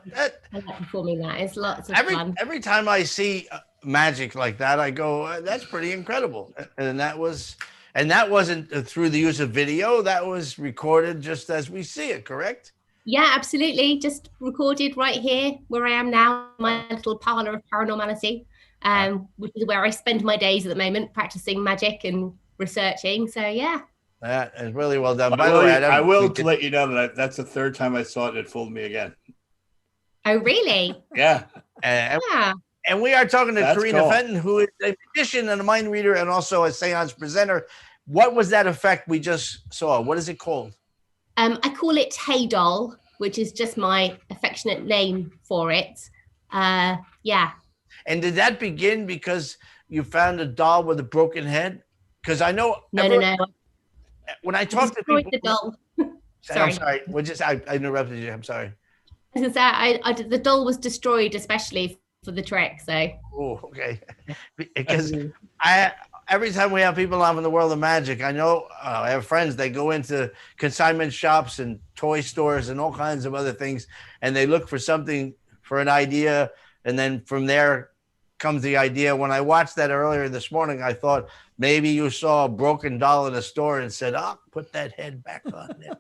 like performing that. It's lots of fun. Every time I see magic like that, I go, "That's pretty incredible." And that wasn't through the use of video. That was recorded just as we see it. Correct? Yeah, absolutely. Just recorded right here where I am now, my little parlor of paranormality, which is where I spend my days at the moment, practicing magic and researching. So yeah. That is really well done. By By the way, I will let you know that that's the third time I saw it and it fooled me again. Oh, really? Yeah. Yeah. And we are talking to That's Karina cool. Fenton, who is a magician and a mind reader and also a seance presenter. What was that effect we just saw? What is it called? I call it Hey Doll, which is just my affectionate name for it. Yeah. And did that begin because you found a doll with a broken head? Because I know No. when I talk to Destroyed people, the doll. I'm sorry. I interrupted you. I'm sorry. I was gonna say, the doll was destroyed, especially for the trick. So. Oh, okay. Because every time we have people on from the world of magic, I know I have friends. They go into consignment shops and toy stores and all kinds of other things, and they look for something, for an idea, and then from there comes the idea. When I watched that earlier this morning, I thought maybe you saw a broken doll in a store and said, "Oh, put that head back on there."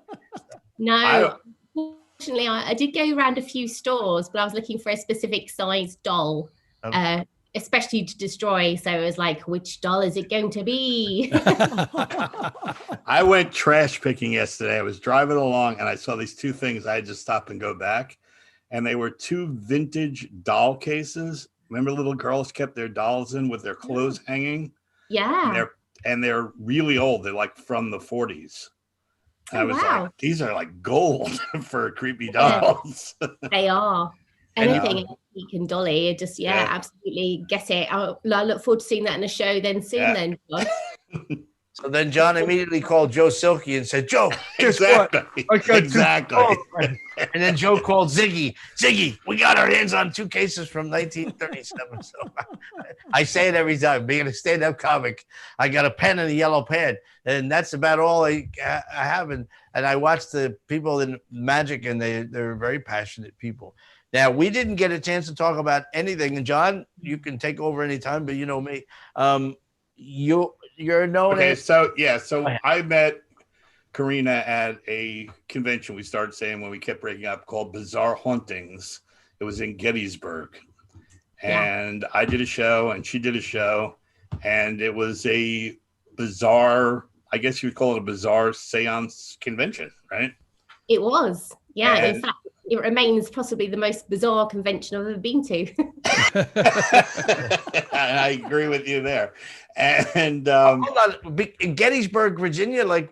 No, unfortunately, I did go around a few stores, but I was looking for a specific size doll, especially to destroy. So it was like, which doll is it going to be? I went trash picking yesterday. I was driving along and I saw these two things. I had to stop and go back, and they were two vintage doll cases. Remember, little girls kept their dolls in with their clothes hanging. Yeah, and they're really old. They're like from the 40s. Oh, I was wow. like, these are like gold for creepy dolls. They are. Anything Geek and Dolly, just absolutely get it. I look forward to seeing that in a show then soon. Then John. So then John immediately called Joe Silky and said, "Joe, guess Exactly. what? Exactly. And then Joe called Ziggy. Ziggy, we got our hands on 2 cases from 1937. So I say it every time. Being a stand-up comic, I got a pen and a yellow pad, and that's about all I have. And I watch the people in magic, and they're very passionate people. Now, we didn't get a chance to talk about anything, and John, you can take over anytime, but you know me. You're known as... So I met Karina at a convention we started saying when we kept breaking up called Bizarre Hauntings. It was in Gettysburg. And I did a show and she did a show, and it was a bizarre, I guess you would call it a bizarre seance convention, right? It was. Yeah, in fact, it remains possibly the most bizarre convention I've ever been to. I agree with you there. And hold on, in Gettysburg, Virginia, like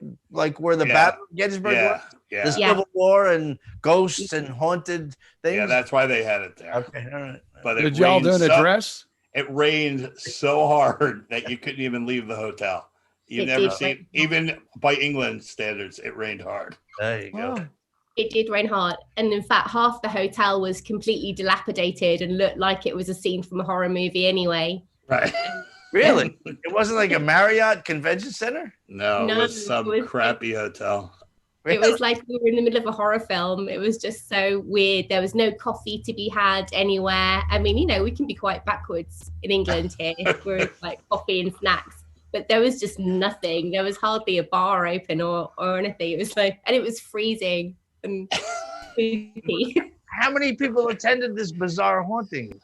where the battle of Gettysburg was? Yeah. The Civil War and ghosts and haunted things? Yeah, that's why they had it there. Okay, all right. But did y'all do an address? It rained so hard that you couldn't even leave the hotel. You've never seen, even by England standards, it rained hard. There you go. Oh. It did rain hard. And in fact, half the hotel was completely dilapidated and looked like it was a scene from a horror movie anyway. Right. Really? It wasn't like a Marriott Convention Center? No, it was some crappy hotel. It was like we were in the middle of a horror film. It was just so weird. There was no coffee to be had anywhere. I mean, you know, we can be quite backwards in England here. We're like coffee and snacks. But there was just nothing. There was hardly a bar open or anything. It was like, and it was freezing. And how many people attended this bizarre haunting?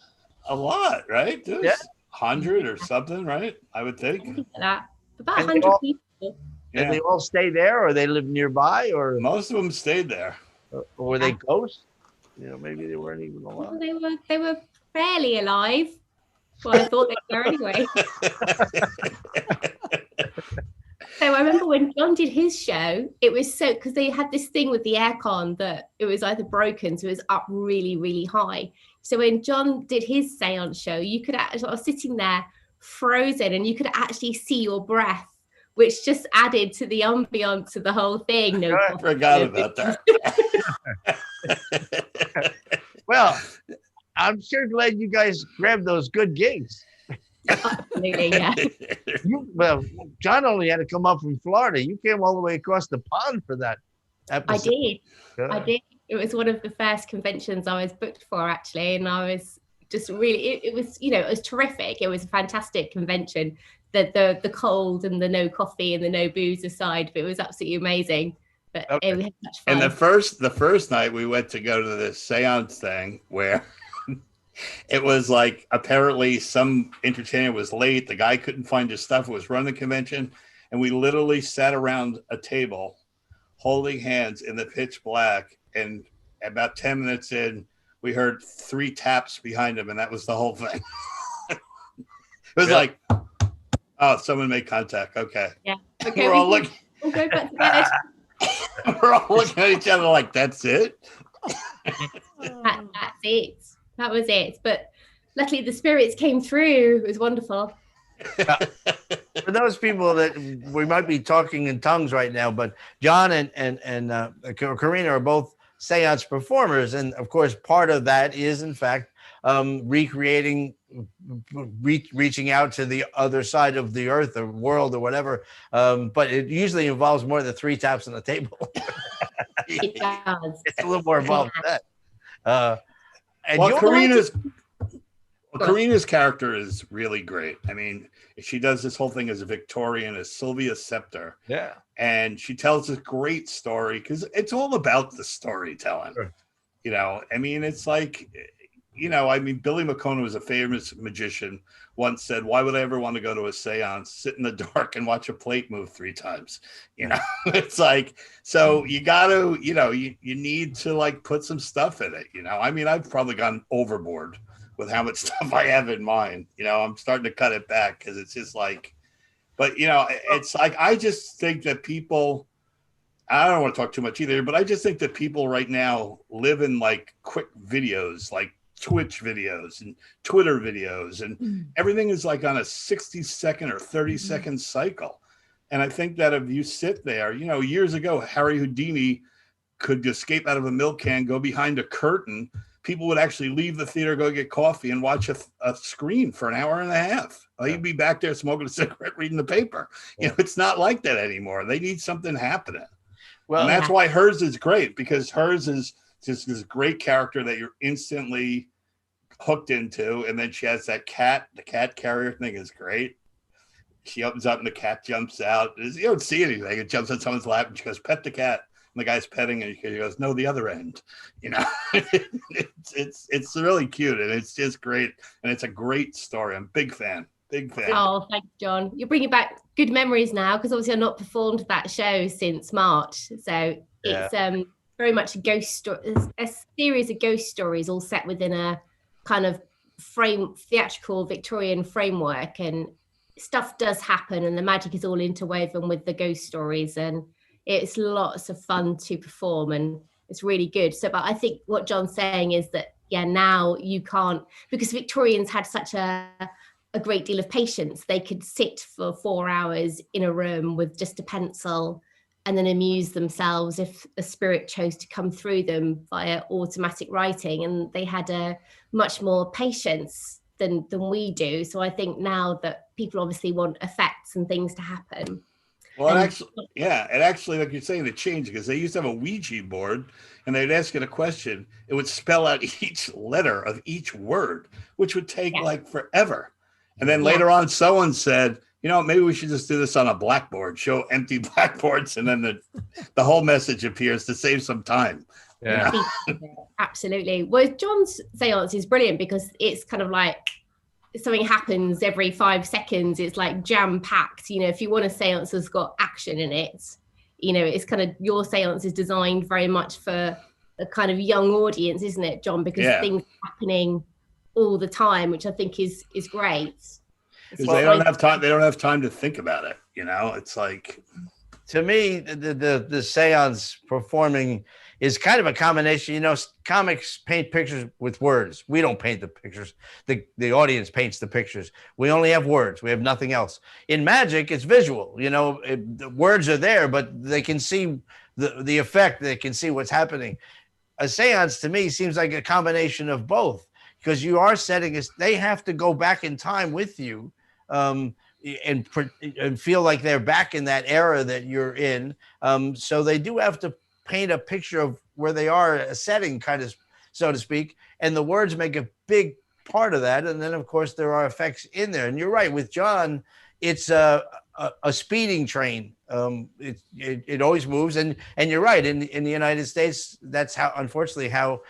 A lot, right? There's 100 or something, right? I would think. About 100 people. And they all stay there, or they live nearby, or most of them stayed there. Or were they ghosts? You know, maybe they weren't even alive. Well, they were fairly alive. Well, I thought they were anyway. So I remember when John did his show, it was so, because they had this thing with the aircon that it was either broken, so it was up really, really high. So when John did his seance show, you could actually, I was sitting there frozen, and you could actually see your breath, which just added to the ambiance of the whole thing. I forgot about that. Well, I'm sure glad you guys grabbed those good gigs. Absolutely, yeah. Well, John only had to come up from Florida. You came all the way across the pond for that episode. I did. It was one of the first conventions I was booked for, actually, and I was just really. It was, you know, it was terrific. It was a fantastic convention. The cold and the no coffee and the no booze aside, but it was absolutely amazing. But we had such fun. And the first night we went to go to this seance thing where. It was like apparently some entertainer was late. The guy couldn't find his stuff. It was running the convention. And we literally sat around a table holding hands in the pitch black. And about 10 minutes in, we heard 3 taps behind him. And that was the whole thing. It was like, oh, someone made contact. Okay. Yeah. Okay. We're all looking. We'll go back to bed. We're all looking at each other like, that's it? That's it. That was it. But luckily the spirits came through. It was wonderful. For those people that we might be talking in tongues right now, but John and Karina are both seance performers, and of course, part of that is, in fact, recreating, reaching out to the other side of the earth or world or whatever. But it usually involves more than 3 taps on the table. It does. It's a little more involved than that. And Well, you're Karina's character is really great. I mean, she does this whole thing as a Victorian, as Sylvia Scepter. Yeah. And she tells a great story because it's all about the storytelling. Sure. You know, I mean, it's like, you know, I mean, Billy McCona was a famous magician, once said, why would I ever want to go to a seance, sit in the dark and watch a plate move 3 times? You know, it's like, so you got to, you know, you need to like put some stuff in it. You know, I mean, I've probably gone overboard with how much stuff I have in mind. You know, I'm starting to cut it back because it's just like, but, you know, it's like, I just think that people, I don't want to talk too much either, but I just think that people right now live in like quick videos, like Twitch videos and Twitter videos, and everything is like on a 60-second or 30-second cycle. And I think that if you sit there, you know, years ago, Harry Houdini could escape out of a milk can, go behind a curtain. People would actually leave the theater, go get coffee, and watch a screen for an hour and a half. Well, he'd be back there smoking a cigarette, reading the paper. You know, it's not like that anymore. They need something happening. Well, and that's why hers is great, because hers is just this great character that you're instantly hooked into. And then she has that cat. The cat carrier thing is great. She opens up and the cat jumps out. You don't see anything. It jumps on someone's lap and she goes, pet the cat. And the guy's petting and he goes, no, the other end. You know, it's really cute and it's just great. And it's a great story. I'm a big fan. Big fan. Oh, thanks, John. You're bringing back good memories now, because obviously I've not performed that show since March. So it's very much a ghost story, a series of ghost stories all set within a kind of theatrical Victorian framework, and stuff does happen and the magic is all interwoven with the ghost stories, and it's lots of fun to perform and it's really good. So, but I think what John's saying is that, yeah, now you can't, because Victorians had such a great deal of patience. They could sit for 4 hours in a room with just a pencil and then amuse themselves if a spirit chose to come through them via automatic writing. And they had a much more patience than we do. So I think now that people obviously want effects and things to happen. Well, it actually, like you're saying, it changed because they used to have a Ouija board and they'd ask it a question. It would spell out each letter of each word, which would take like forever. And then later on, someone said, you know, maybe we should just do this on a blackboard, show empty blackboards, and then the whole message appears to save some time. Yeah, you know? Absolutely. Well, John's seance is brilliant because it's kind of like something happens every 5 seconds. It's like jam packed. You know, if you want a seance that's got action in it, you know, it's kind of, your seance is designed very much for a kind of young audience, isn't it, John? Because things are happening all the time, which I think is great. Because they don't have time. They don't have time to think about it. You know, it's like, to me, the seance performing is kind of a combination. You know, comics paint pictures with words. We don't paint the pictures. The audience paints the pictures. We only have words. We have nothing else. In magic, it's visual. You know, the words are there, but they can see the effect. They can see what's happening. A seance, to me, seems like a combination of both, because you are setting they have to go back in time with you. And feel like they're back in that era that you're in. So they do have to paint a picture of where they are, a setting, kind of, so to speak. And the words make a big part of that. And then, of course, there are effects in there. And you're right, with John, it's a speeding train. It always moves. And you're right, in the United States, that's how, unfortunately, how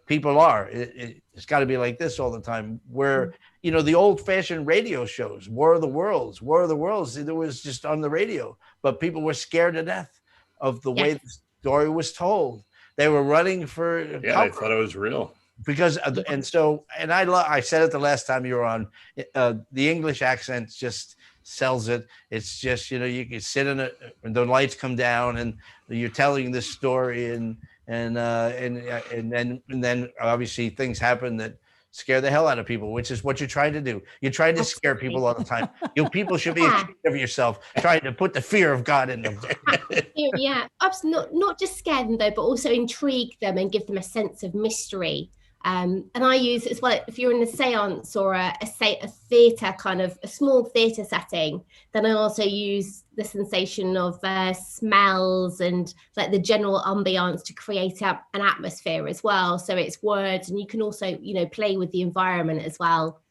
people are. It's got to be like this all the time, where, you know, the old-fashioned radio shows, War of the Worlds, it was just on the radio, but people were scared to death of the way the story was told. They were running for they thought it was real. Because I said it the last time you were on, the English accent just sells it. It's just, you know, you can sit in it and the lights come down and you're telling this story and then obviously things happen that scare the hell out of people, which is what you're trying to do. You're trying to scare people all the time. You people should be ashamed of yourself, trying to put the fear of God in them. Yeah, not just scare them though, but also intrigue them and give them a sense of mystery. And I use as well, if you're in a seance or a theatre, kind of a small theatre setting, then I also use the sensation of smells and like the general ambiance to create an atmosphere as well. So it's words, and you can also, play with the environment as well,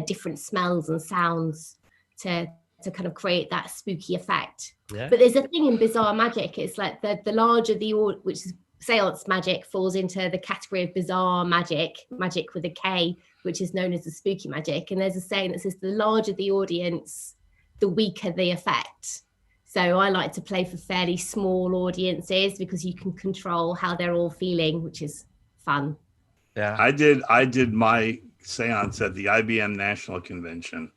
different smells and sounds to kind of create that spooky effect. Yeah. But there's a thing in bizarre magic. It's like the larger which is seance magic, falls into the category of bizarre magic with a K, which is known as the spooky magic. And there's a saying that says the larger the audience, the weaker the effect. So I like to play for fairly small audiences because you can control how they're all feeling, which is fun. Yeah, I did my seance at the IBM National Convention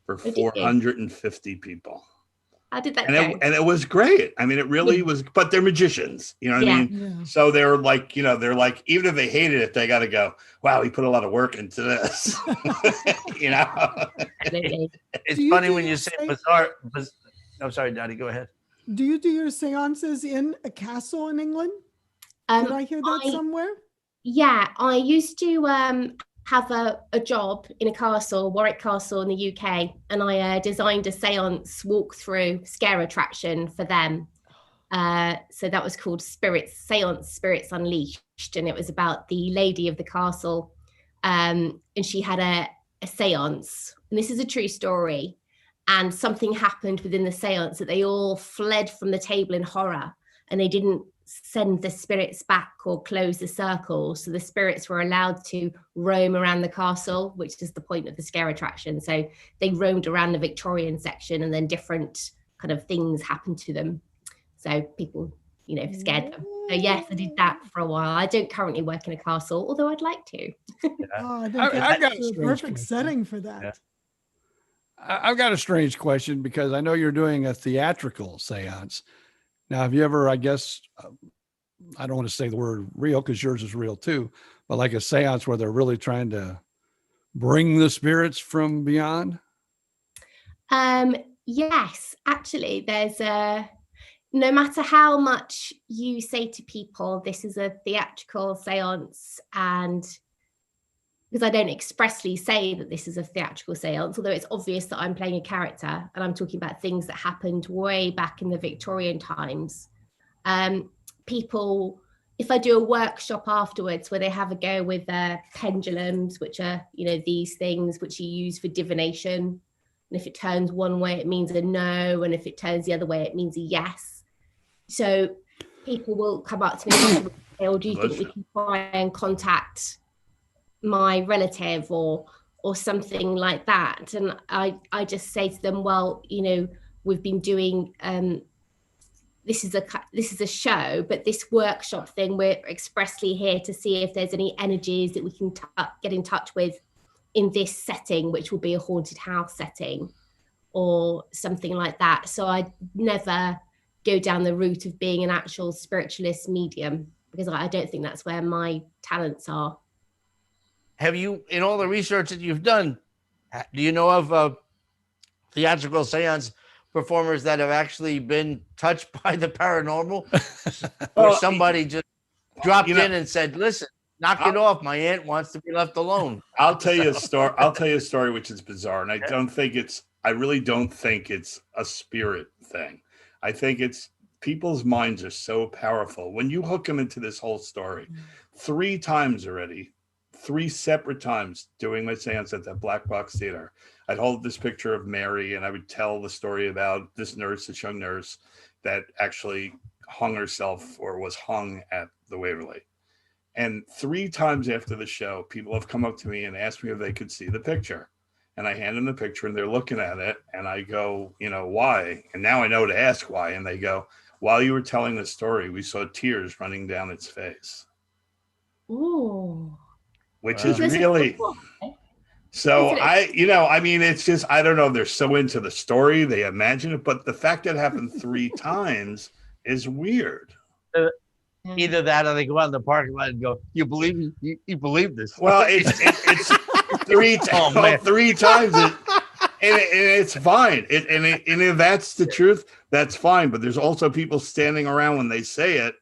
for 450 people. How did that go? And it was great. I mean, it really was, but they're magicians, you know what I mean? Yeah. So they're like, they're like, even if they hated it, they got to go, wow, he put a lot of work into this, It's funny when you say bizarre. I'm sorry, Daddy, go ahead. Do you do your seances in a castle in England? Did I hear that somewhere? Yeah, I used to have a job in a castle, Warwick Castle in the UK, and I designed a seance walkthrough scare attraction for them. So that was called Spirits Unleashed, and it was about the lady of the castle, and she had a seance, and this is a true story, and something happened within the seance that they all fled from the table in horror, and they didn't send the spirits back or close the circle. So the spirits were allowed to roam around the castle, which is the point of the scare attraction. So they roamed around the Victorian section, and then different kind of things happened to them. So people, scared them. So yes, I did that for a while. I don't currently work in a castle, although I'd like to. I got a perfect setting for that. Yeah. I've got a strange question because I know you're doing a theatrical seance. Now, have you ever, I guess, I don't want to say the word real because yours is real too, but like a seance where they're really trying to bring the spirits from beyond? Yes, actually, there's no matter how much you say to people, this is a theatrical seance, and because I don't expressly say that this is a theatrical seance, although it's obvious that I'm playing a character and I'm talking about things that happened way back in the Victorian times. People, if I do a workshop afterwards where they have a go with pendulums, which are, these things which you use for divination. And if it turns one way, it means a no. And if it turns the other way, it means a yes. So people will come up to me and say, oh, do you think we can try and contact my relative or something like that? And I just say to them, well, we've been doing this is a show, but this workshop thing, we're expressly here to see if there's any energies that we can get in touch with in this setting, which will be a haunted house setting or something like that. So I never go down the route of being an actual spiritualist medium because I don't think that's where my talents are. Have you, in all the research that you've done, do you know of theatrical seance performers that have actually been touched by the paranormal? Or somebody just dropped in and said, listen, knock it off. My aunt wants to be left alone. I'll tell you a story which is bizarre. And I really don't think it's a spirit thing. I think it's people's minds are so powerful. When you hook them into this whole story, 3 times already, 3 separate times doing my seance at that Black Box Theater, I'd hold this picture of Mary and I would tell the story about this young nurse that actually hung herself or was hung at the Waverly. And 3 times after the show, people have come up to me and asked me if they could see the picture. And I hand them the picture and they're looking at it and I go, why? And now I know to ask why. And they go, while you were telling the story, we saw tears running down its face. Ooh. Which is really, so it's just, I don't know. They're so into the story. They imagine it, but the fact that it happened 3 times is weird. Either that or they go out in the parking lot and go, you believe this? Well, it's three man. times. And it's fine. And if that's the truth, that's fine. But there's also people standing around when they say it.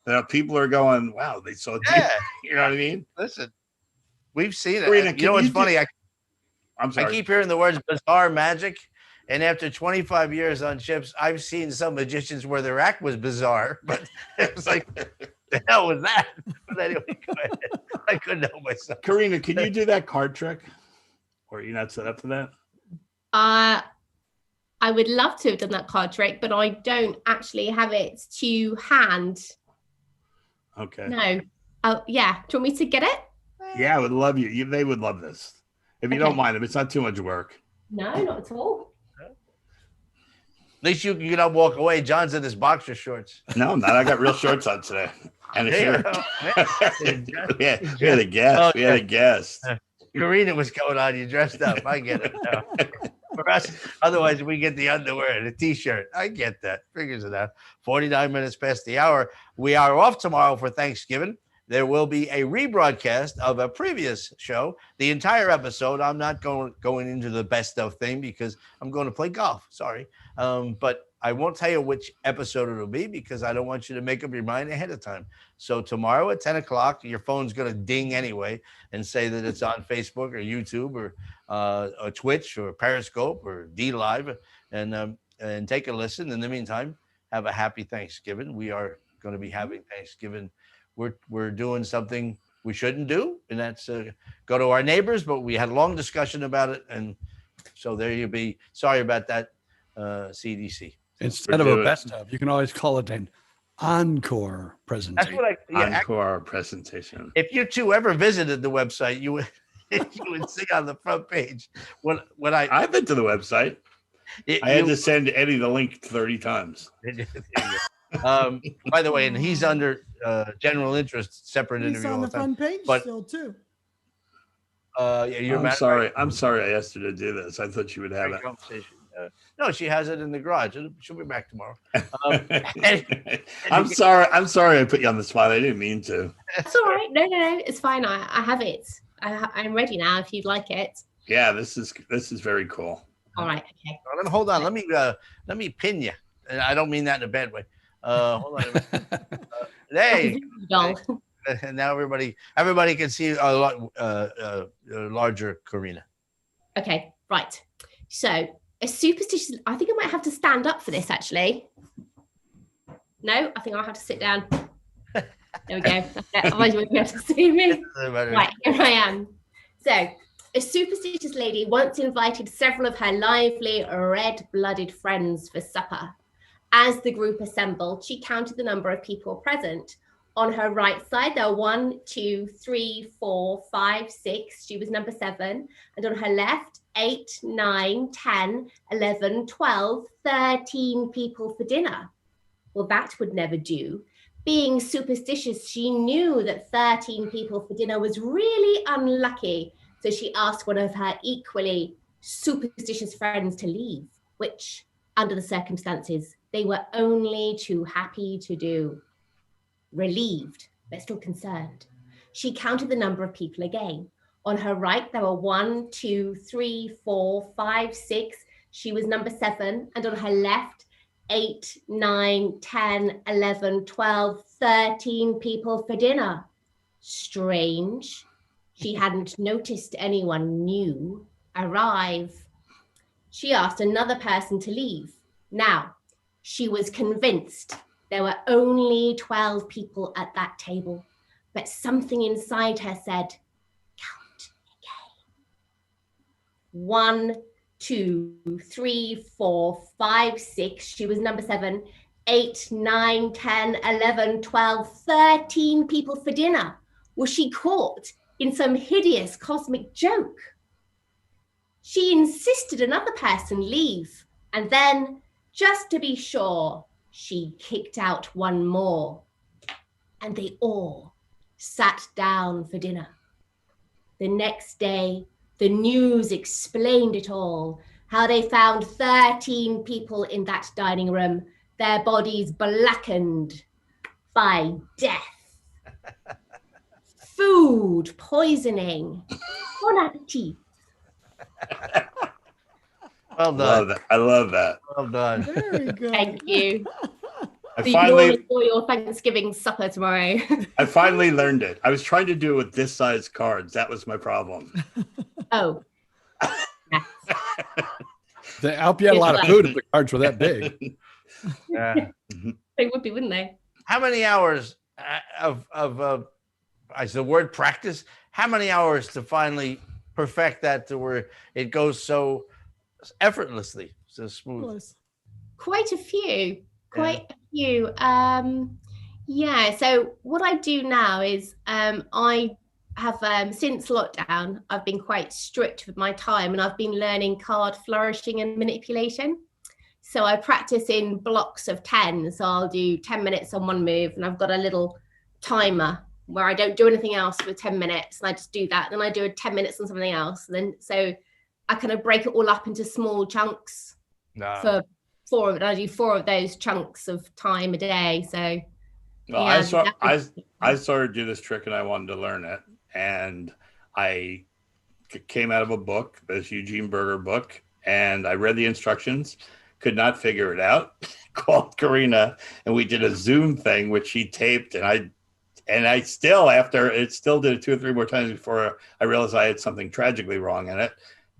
That people are going, wow, they saw. Yeah. You know what I mean? Listen, we've seen it. Karina, You know what's funny? I'm sorry. I keep hearing the words bizarre magic. And after 25 years on ships, I've seen some magicians where their act was bizarre, but it was like, the hell was that? But anyway, go ahead. I couldn't help myself. Karina, can you do that card trick? Or are you not set up for that? I would love to have done that card trick, but I don't actually have it to hand. Okay. No. Oh, yeah. Do you want me to get it? Yeah, I would love you. They would love this. If you don't mind, if it's not too much work. No, not at all. At least you can walk away. John's in his boxer shorts. No, I'm not. I got real shorts on today. And a shirt. we had a guest. We had a guest. Karina was going on. You dressed up. I get it. No. For us, otherwise we get the underwear and the t-shirt. I get that. Figures it out. 49 minutes past the hour. We are off tomorrow for Thanksgiving. There will be a rebroadcast of a previous show. The entire episode. I'm not going into the best of thing because I'm going to play golf. Sorry. But I won't tell you which episode it'll be because I don't want you to make up your mind ahead of time. So tomorrow at 10 o'clock, your phone's going to ding anyway and say that it's on Facebook or YouTube or Twitch or Periscope or DLive and take a listen. In the meantime, have a happy Thanksgiving. We are going to be having Thanksgiving. We're doing something we shouldn't do, and that's go to our neighbors, but we had a long discussion about it. And so there you be. Sorry about that, CDC. Instead of a best of, you can always call it an encore presentation. That's what encore presentation. If you two ever visited the website, you would see on the front page. I've been to the website. I had to send Eddie the link 30 times. By the way, and he's under general interest, separate interview all on the the time. front page But still too. I'm sorry. I'm sorry I asked her to do this. I thought you would have it. No, she has it in the garage. She'll be back tomorrow. I'm sorry. I'm sorry I put you on the spot. I didn't mean to. That's all right. No. It's fine. I have it. I'm ready now if you'd like it. Yeah, this is very cool. All right. Okay. Well, hold on. Let me pin you. And I don't mean that in a bad way. Hold on a minute. Hey. And now everybody can see a lot larger Karina. Okay, right. So a superstitious. I think I might have to stand up for this. Actually, no. I think I'll have to sit down. There we go. Otherwise, you won't be able to see me. Right, here I am. So a superstitious lady once invited several of her lively, red-blooded friends for supper. As the group assembled, she counted the number of people present. On her right side, there were 1, 2, 3, 4, 5, 6. She was number 7. And on her left, 8, 9, 10, 11, 12, 13 people for dinner. Well, that would never do. Being superstitious, she knew that 13 people for dinner was really unlucky. So she asked one of her equally superstitious friends to leave, which, under the circumstances, they were only too happy to do. Relieved, but still concerned, she counted the number of people again. On her right, there were 1, 2, 3, 4, 5, 6. She was number 7. And on her left, 8, 9, 10, 11, 12, 13 people for dinner. Strange. She hadn't noticed anyone new arrive. She asked another person to leave. Now, she was convinced there were only 12 people at that table, but something inside her said, count again. 1, 2, 3, 4, 5, 6. She was number 7. 8, 9, 10, 11, 12, 13 people for dinner. Was she caught in some hideous cosmic joke? She insisted another person leave, and then, just to be sure, she kicked out one more, and they all sat down for dinner. The next day, the news explained it all, how they found 13 people in that dining room, their bodies blackened by death. food poisoning. Bon appetit. Well done. I love that. Well done. Very good. Thank you. I So you can all finally, enjoy your Thanksgiving supper tomorrow. I finally learned it. I was trying to do it with this size cards. That was my problem. Oh. They help you out a lot of food if the cards were that big. Yeah. They would be, wouldn't they? How many hours of is the word practice? How many hours to finally perfect that to where it goes so effortlessly, so smooth? Quite a few. Yeah. So what I do now is I have since lockdown, I've been quite strict with my time, and I've been learning card flourishing and manipulation. So I practice in blocks of 10. So I'll do 10 minutes on one move, and I've got a little timer where I don't do anything else for 10 minutes, and I just do that. Then I do 10 minutes on something else. And then so I kind of break it all up into small chunks for 4 of it. I do 4 of those chunks of time a day. So well, yeah, I started to do this trick and I wanted to learn it. And I came out of a book, this Eugene Berger book, and I read the instructions, could not figure it out, called Karina, and we did a Zoom thing, which she taped, and I still, after it still did it 2 or 3 more times before I realized I had something tragically wrong in it,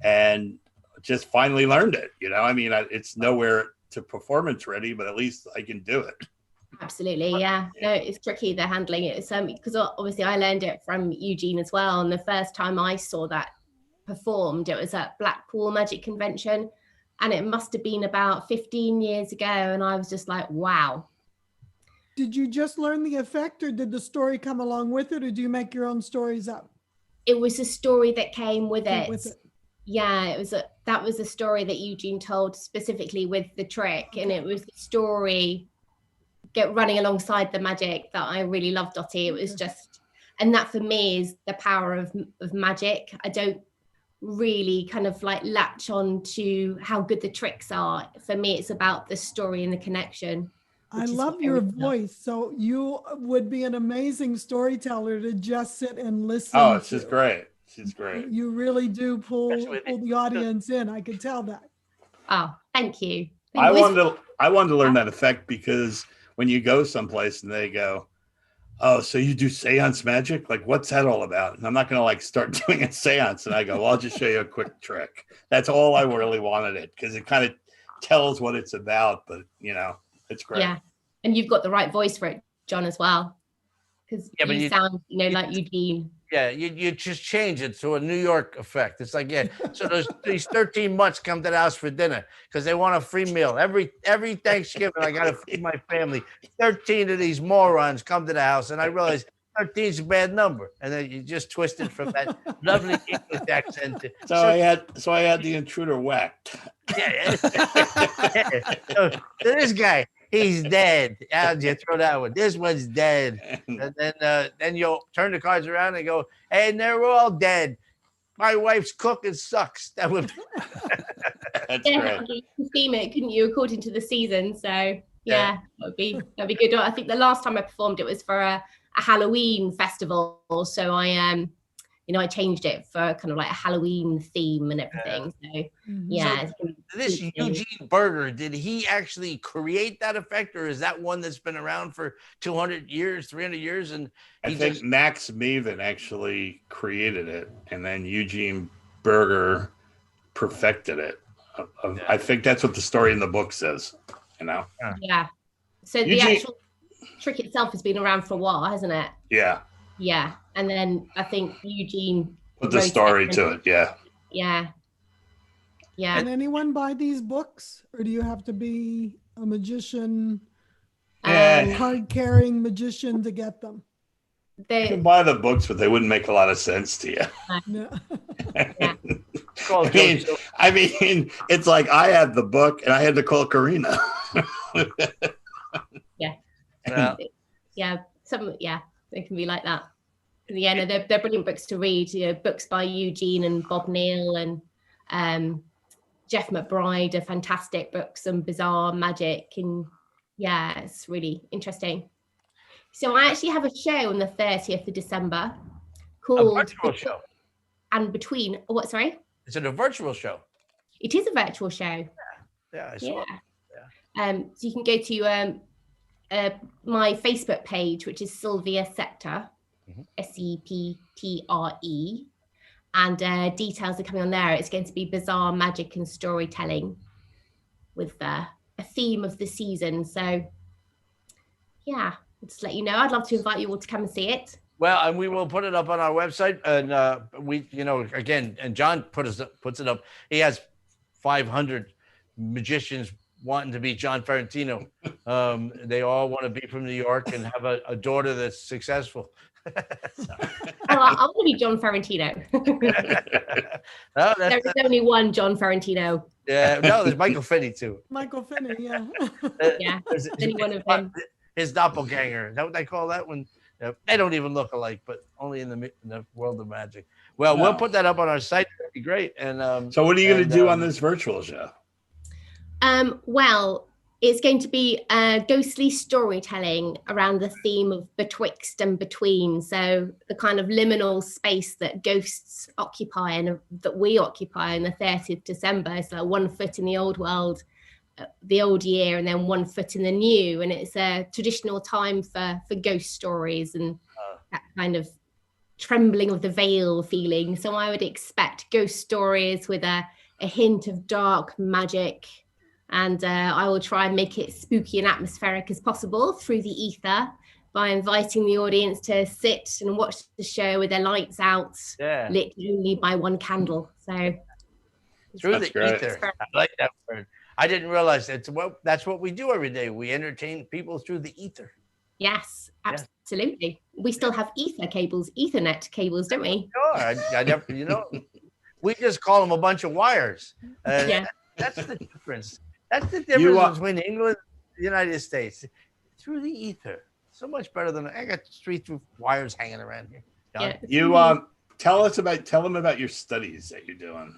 and just finally learned it. You know, I mean, it's nowhere to performance ready, but at least I can do it. Absolutely, yeah. No, it's tricky, the handling it. Because obviously I learned it from Eugene as well. And the first time I saw that performed, it was at Blackpool Magic Convention, and it must have been about 15 years ago. And I was just like, wow. Did you just learn the effect, or did the story come along with it, or do you make your own stories up? It was a story that came with it. Yeah, that was a story that Eugene told specifically with the trick, and it was the story running alongside the magic that I really loved, Dottie. It was just, and that for me is the power of magic. I don't really kind of like latch on to how good the tricks are. For me, it's about the story and the connection. I love your voice. So you would be an amazing storyteller to just sit and listen. Oh, she's great. She's great. You really do pull the audience in. I could tell that. Oh, thank you. I wanted to learn that effect because when you go someplace and they go, oh, so you do seance magic? Like, what's that all about? And I'm not going to like start doing a seance. And I go, well, I'll just show you a quick trick. That's all I really wanted it, because it kind of tells what it's about. But, you know, it's great. Yeah. And you've got the right voice for it, John, as well. Because you sound, like Eugene. Yeah, you just change it to a New York effect. It's like, yeah, so these 13 months come to the house for dinner because they want a free meal. Every Thanksgiving, I got to feed my family. 13 of these morons come to the house, and I realize 13 is a bad number. And then you just twist it from that lovely English accent. So I had the intruder whacked. Yeah. So this guy, he's dead. How'd you throw that one? This one's dead. And then you'll turn the cards around and go, hey, and they're all dead. My wife's cooking sucks. That would That's great. You can theme it, couldn't you, according to the season? So yeah, that'd be good. I think the last time I performed it was for a Halloween festival. So I I changed it for kind of like a Halloween theme and everything. So yeah. So this Eugene Berger, did he actually create that effect, or is that one that's been around for 200 years, 300 years? And I think Max Maven actually created it, and then Eugene Berger perfected it. I think that's what the story in the book says, Yeah. So the actual trick itself has been around for a while, hasn't it? Yeah. Yeah. And then I think Eugene put the story to it. Yeah. Yeah. Yeah. Can anyone buy these books, or do you have to be a magician, card-carrying magician to get them? You can buy the books, but they wouldn't make a lot of sense to you. No. I mean, it's like I had the book and I had to call Karina. Yeah. They can be like that. Yeah, no, they're brilliant books to read. Books by Eugene and Bob Neal and Jeff McBride are fantastic books, and bizarre magic, and yeah, it's really interesting. So I actually have a show on the 30th of December called virtual show. And Between. What? Sorry. Is it a virtual show? It is a virtual show. Yeah, I saw it. So you can go to my Facebook page, which is Sylvia Septre, SEPTRE, and details are coming on there. It's going to be bizarre magic and storytelling with a theme of the season. So yeah, just let you know. I'd love to invite you all to come and see it. Well, and we will put it up on our website, and we, again, and John puts it up. He has 500 magicians wanting to be John Ferrantino. They all want to be from New York and have a daughter that's successful. I want to be John Ferrantino. No, There's only one John Ferrantino. Yeah, no, there's Michael Finney too. Michael Finney, yeah. Yeah, any one of them. His doppelganger. Is that what they call that one? They don't even look alike, but only in the world of magic. Well, we'll put that up on our site. That'd be great. And so, what are you going to do on this virtual show? Well, it's going to be ghostly storytelling around the theme of betwixt and between. So the kind of liminal space that ghosts occupy and that we occupy in the 30th December. So 1 foot in the old world, the old year, and then 1 foot in the new. And it's a traditional time for ghost stories and that kind of trembling of the veil feeling. So I would expect ghost stories with a hint of dark magic. And I will try and make it spooky and atmospheric as possible through the ether by inviting the audience to sit and watch the show with their lights out, lit only by one candle. So through the ether. I like that word. I didn't realize that's what we do every day. We entertain people through the ether. Yes, absolutely. We still have ether cables, Ethernet cables, don't we? Sure. I never, we just call them a bunch of wires. That's the difference. That's the difference between England and the United States. Through the ether. So much better than I got 3 wires hanging around here. Yeah. You tell them about your studies that you're doing.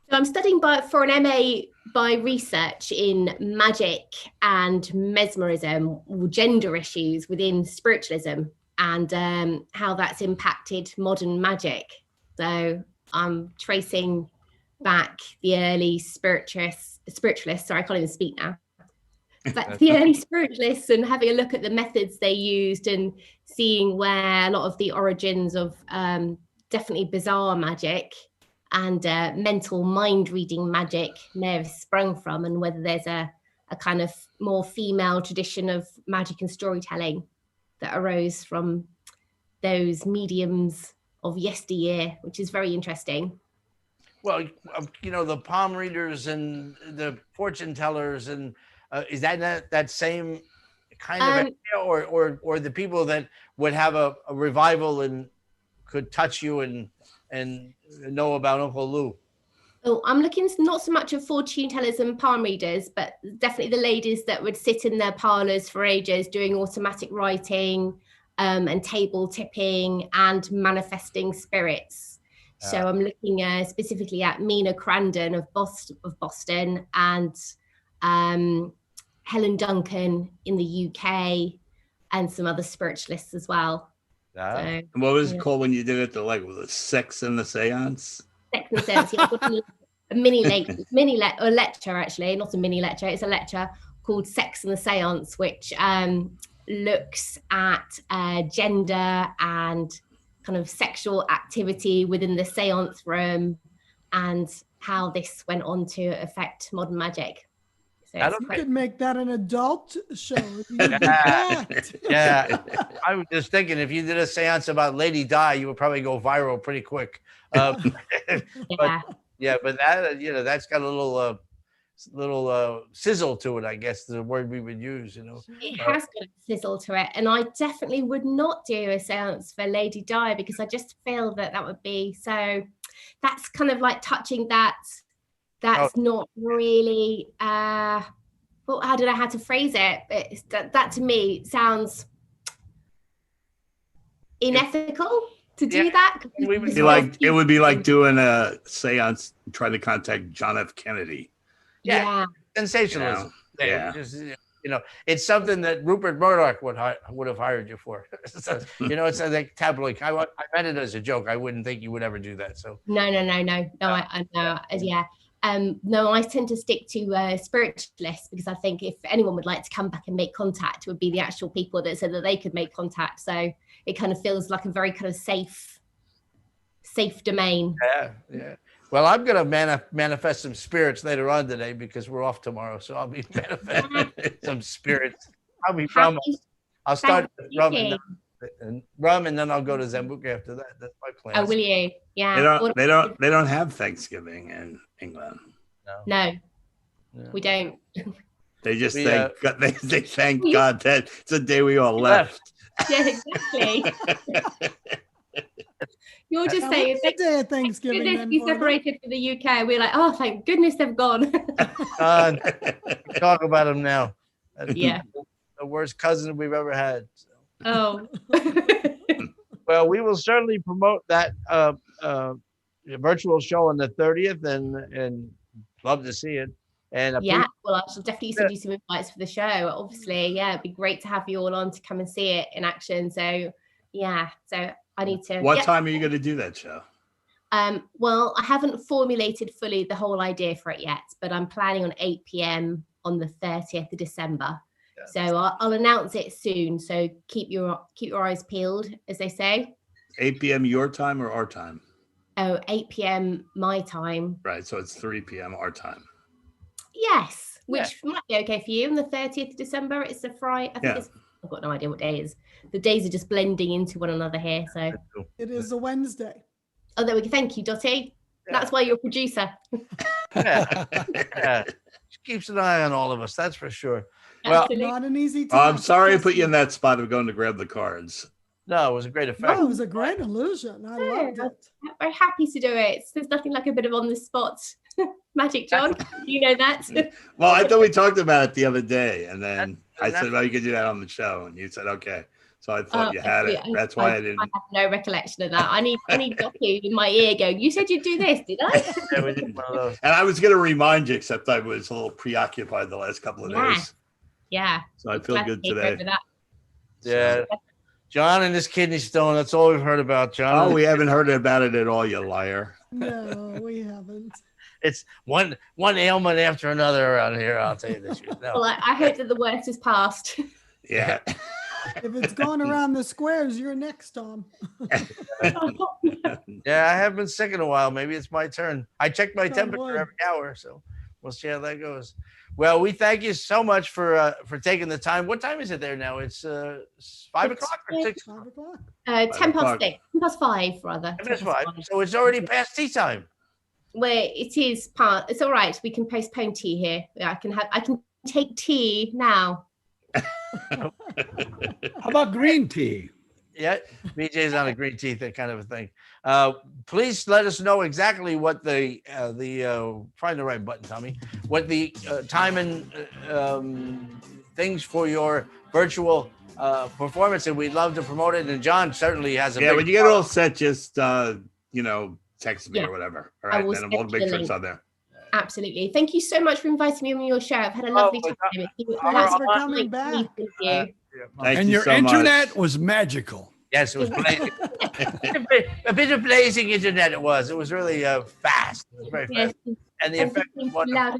So I'm studying for an MA by research in magic and mesmerism, or gender issues within spiritualism, and how that's impacted modern magic. So I'm tracing back the early spiritualists, sorry, I can't even speak now. But the early spiritualists, and having a look at the methods they used and seeing where a lot of the origins of definitely bizarre magic and mental mind reading magic may have sprung from, and whether there's a kind of more female tradition of magic and storytelling that arose from those mediums of yesteryear, which is very interesting. Well, the palm readers and the fortune tellers, and is that same kind of idea, or the people that would have a revival and could touch you and know about Uncle Lou? Oh, I'm looking not so much at fortune tellers and palm readers, but definitely the ladies that would sit in their parlors for ages doing automatic writing and table tipping and manifesting spirits. So I'm looking specifically at Mina Crandon of Boston and Helen Duncan in the UK and some other spiritualists as well. So, and what was it called when you did it? Was it Sex and the Seance? Sex and the Seance. Yeah, a mini lecture, actually, not a mini lecture. It's a lecture called Sex and the Seance, which looks at gender and kind of sexual activity within the seance room and how this went on to affect modern magic. So you could make that an adult show. Yeah. I was just thinking, if you did a seance about Lady Di, you would probably go viral pretty quick. But that, that's got a little sizzle to it, I guess, the word we would use, It has got a sizzle to it, and I definitely would not do a seance for Lady Di because I just feel that would be so. That's kind of like touching that's not really. Well, I don't know how to phrase it. That to me sounds unethical to do that. It would be like doing a seance trying to contact John F. Kennedy. Yeah. Sensationalism. Yeah. it's something that Rupert Murdoch would have hired you for. So, it's like tabloid. I meant it as a joke. I wouldn't think you would ever do that. So No. I know. Yeah. No, I tend to stick to spiritualists because I think if anyone would like to come back and make contact, it would be the actual people that said that they could make contact. So it kind of feels like a very kind of safe domain. Yeah. Well, I'm going to manifest some spirits later on today because we're off tomorrow. So I'll be manifesting some spirits. I'll be rum. I'll start with rum and then I'll go to Zambuca after that. That's my plan. Oh, will you? Yeah. They don't have Thanksgiving in England. No. We don't. They just thank God. They thank God that it's the day we all left. Yeah, exactly. You're just saying, the day of Thanksgiving. Goodness, we separated from the UK. We're like, oh, thank goodness they've gone. Talk about them now. Yeah. The worst cousin we've ever had. Oh. Well, we will certainly promote that virtual show on the 30th and love to see it. And well, I shall definitely send you some invites for the show. Obviously, it'd be great to have you all on to come and see it in action. So, so I need to. What time are you going to do that show? Well, I haven't formulated fully the whole idea for it yet, but I'm planning on 8 p.m. on the 30th of December. Yeah. So I'll announce it soon. So keep your eyes peeled, as they say. 8 p.m. your time or our time? Oh, 8 p.m. my time. Right. So it's 3 p.m. our time. Yes, which might be okay for you. On the 30th of December, it's a Friday. I've got no idea what day it is. The days are just blending into one another here. So it is a Wednesday. Oh, there we go. Thank you, Dottie. Yeah. That's why you're a producer. Yeah. She keeps an eye on all of us. That's for sure. Well, not an easy time. I'm sorry I put you in that spot of going to grab the cards. No, it was a great effect. No, it was a great illusion. I loved it. I'm very happy to do it. There's nothing like a bit of on the spot magic, John. You know that. Well, I thought we talked about it the other day, and then I said, "Well, you could do that on the show," and you said, "Okay." So I thought you had it. That's why I didn't. I have no recollection of that. I need Docky in my ear going, "You said you'd do this, did I?" Yeah, we did one of those. And I was going to remind you, except I was a little preoccupied the last couple of days. Yeah. So I feel good today. Yeah. John and his kidney stone. That's all we've heard about, John. Oh, we haven't heard about it at all, you liar. No, we haven't. It's one ailment after another around here. I'll tell you this. No. Well, I hope that the worst is past. Yeah. If it's going around the squares, you're next, Tom. Yeah, I haven't been sick in a while. Maybe it's my turn. I check my temperature every hour, so we'll see how that goes. Well, we thank you so much for taking the time. What time is it there now? It's 5 o'clock or 6? 5 o'clock. 10 past 6. 10 past 5, rather. 10 past 5. So it's already past tea time. Well, it is part. It's all right. We can postpone tea here. I can take tea now. How about green tea? Yeah, BJ's on a green tea, that kind of a thing. Please let us know exactly what the find the right button, Tommy. What the time and things for your virtual performance, and we'd love to promote it. And John certainly has a when you get it all set, just text me or whatever. All right, then we'll make sure it's on there. Absolutely. Thank you so much for inviting me on your show. I've had a lovely time. Thanks for coming back. Thank you. And your internet was magical. Yes, it was blazing. A bit of blazing internet it was. It was really fast. It was very fast. And the effect was wonderful.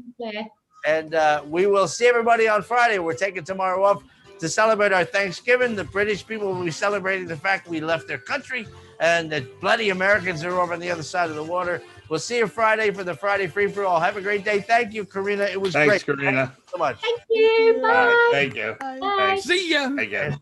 And we will see everybody on Friday. We're taking tomorrow off to celebrate our Thanksgiving. The British people will be celebrating the fact we left their country and that bloody Americans are over on the other side of the water. We'll see you Friday for the Friday Free For All. Have a great day. Thank you, Karina. It was great. Thanks, Karina. Thank you so much. Thank you. Bye. Thank you. Bye. Thanks. See ya. Again.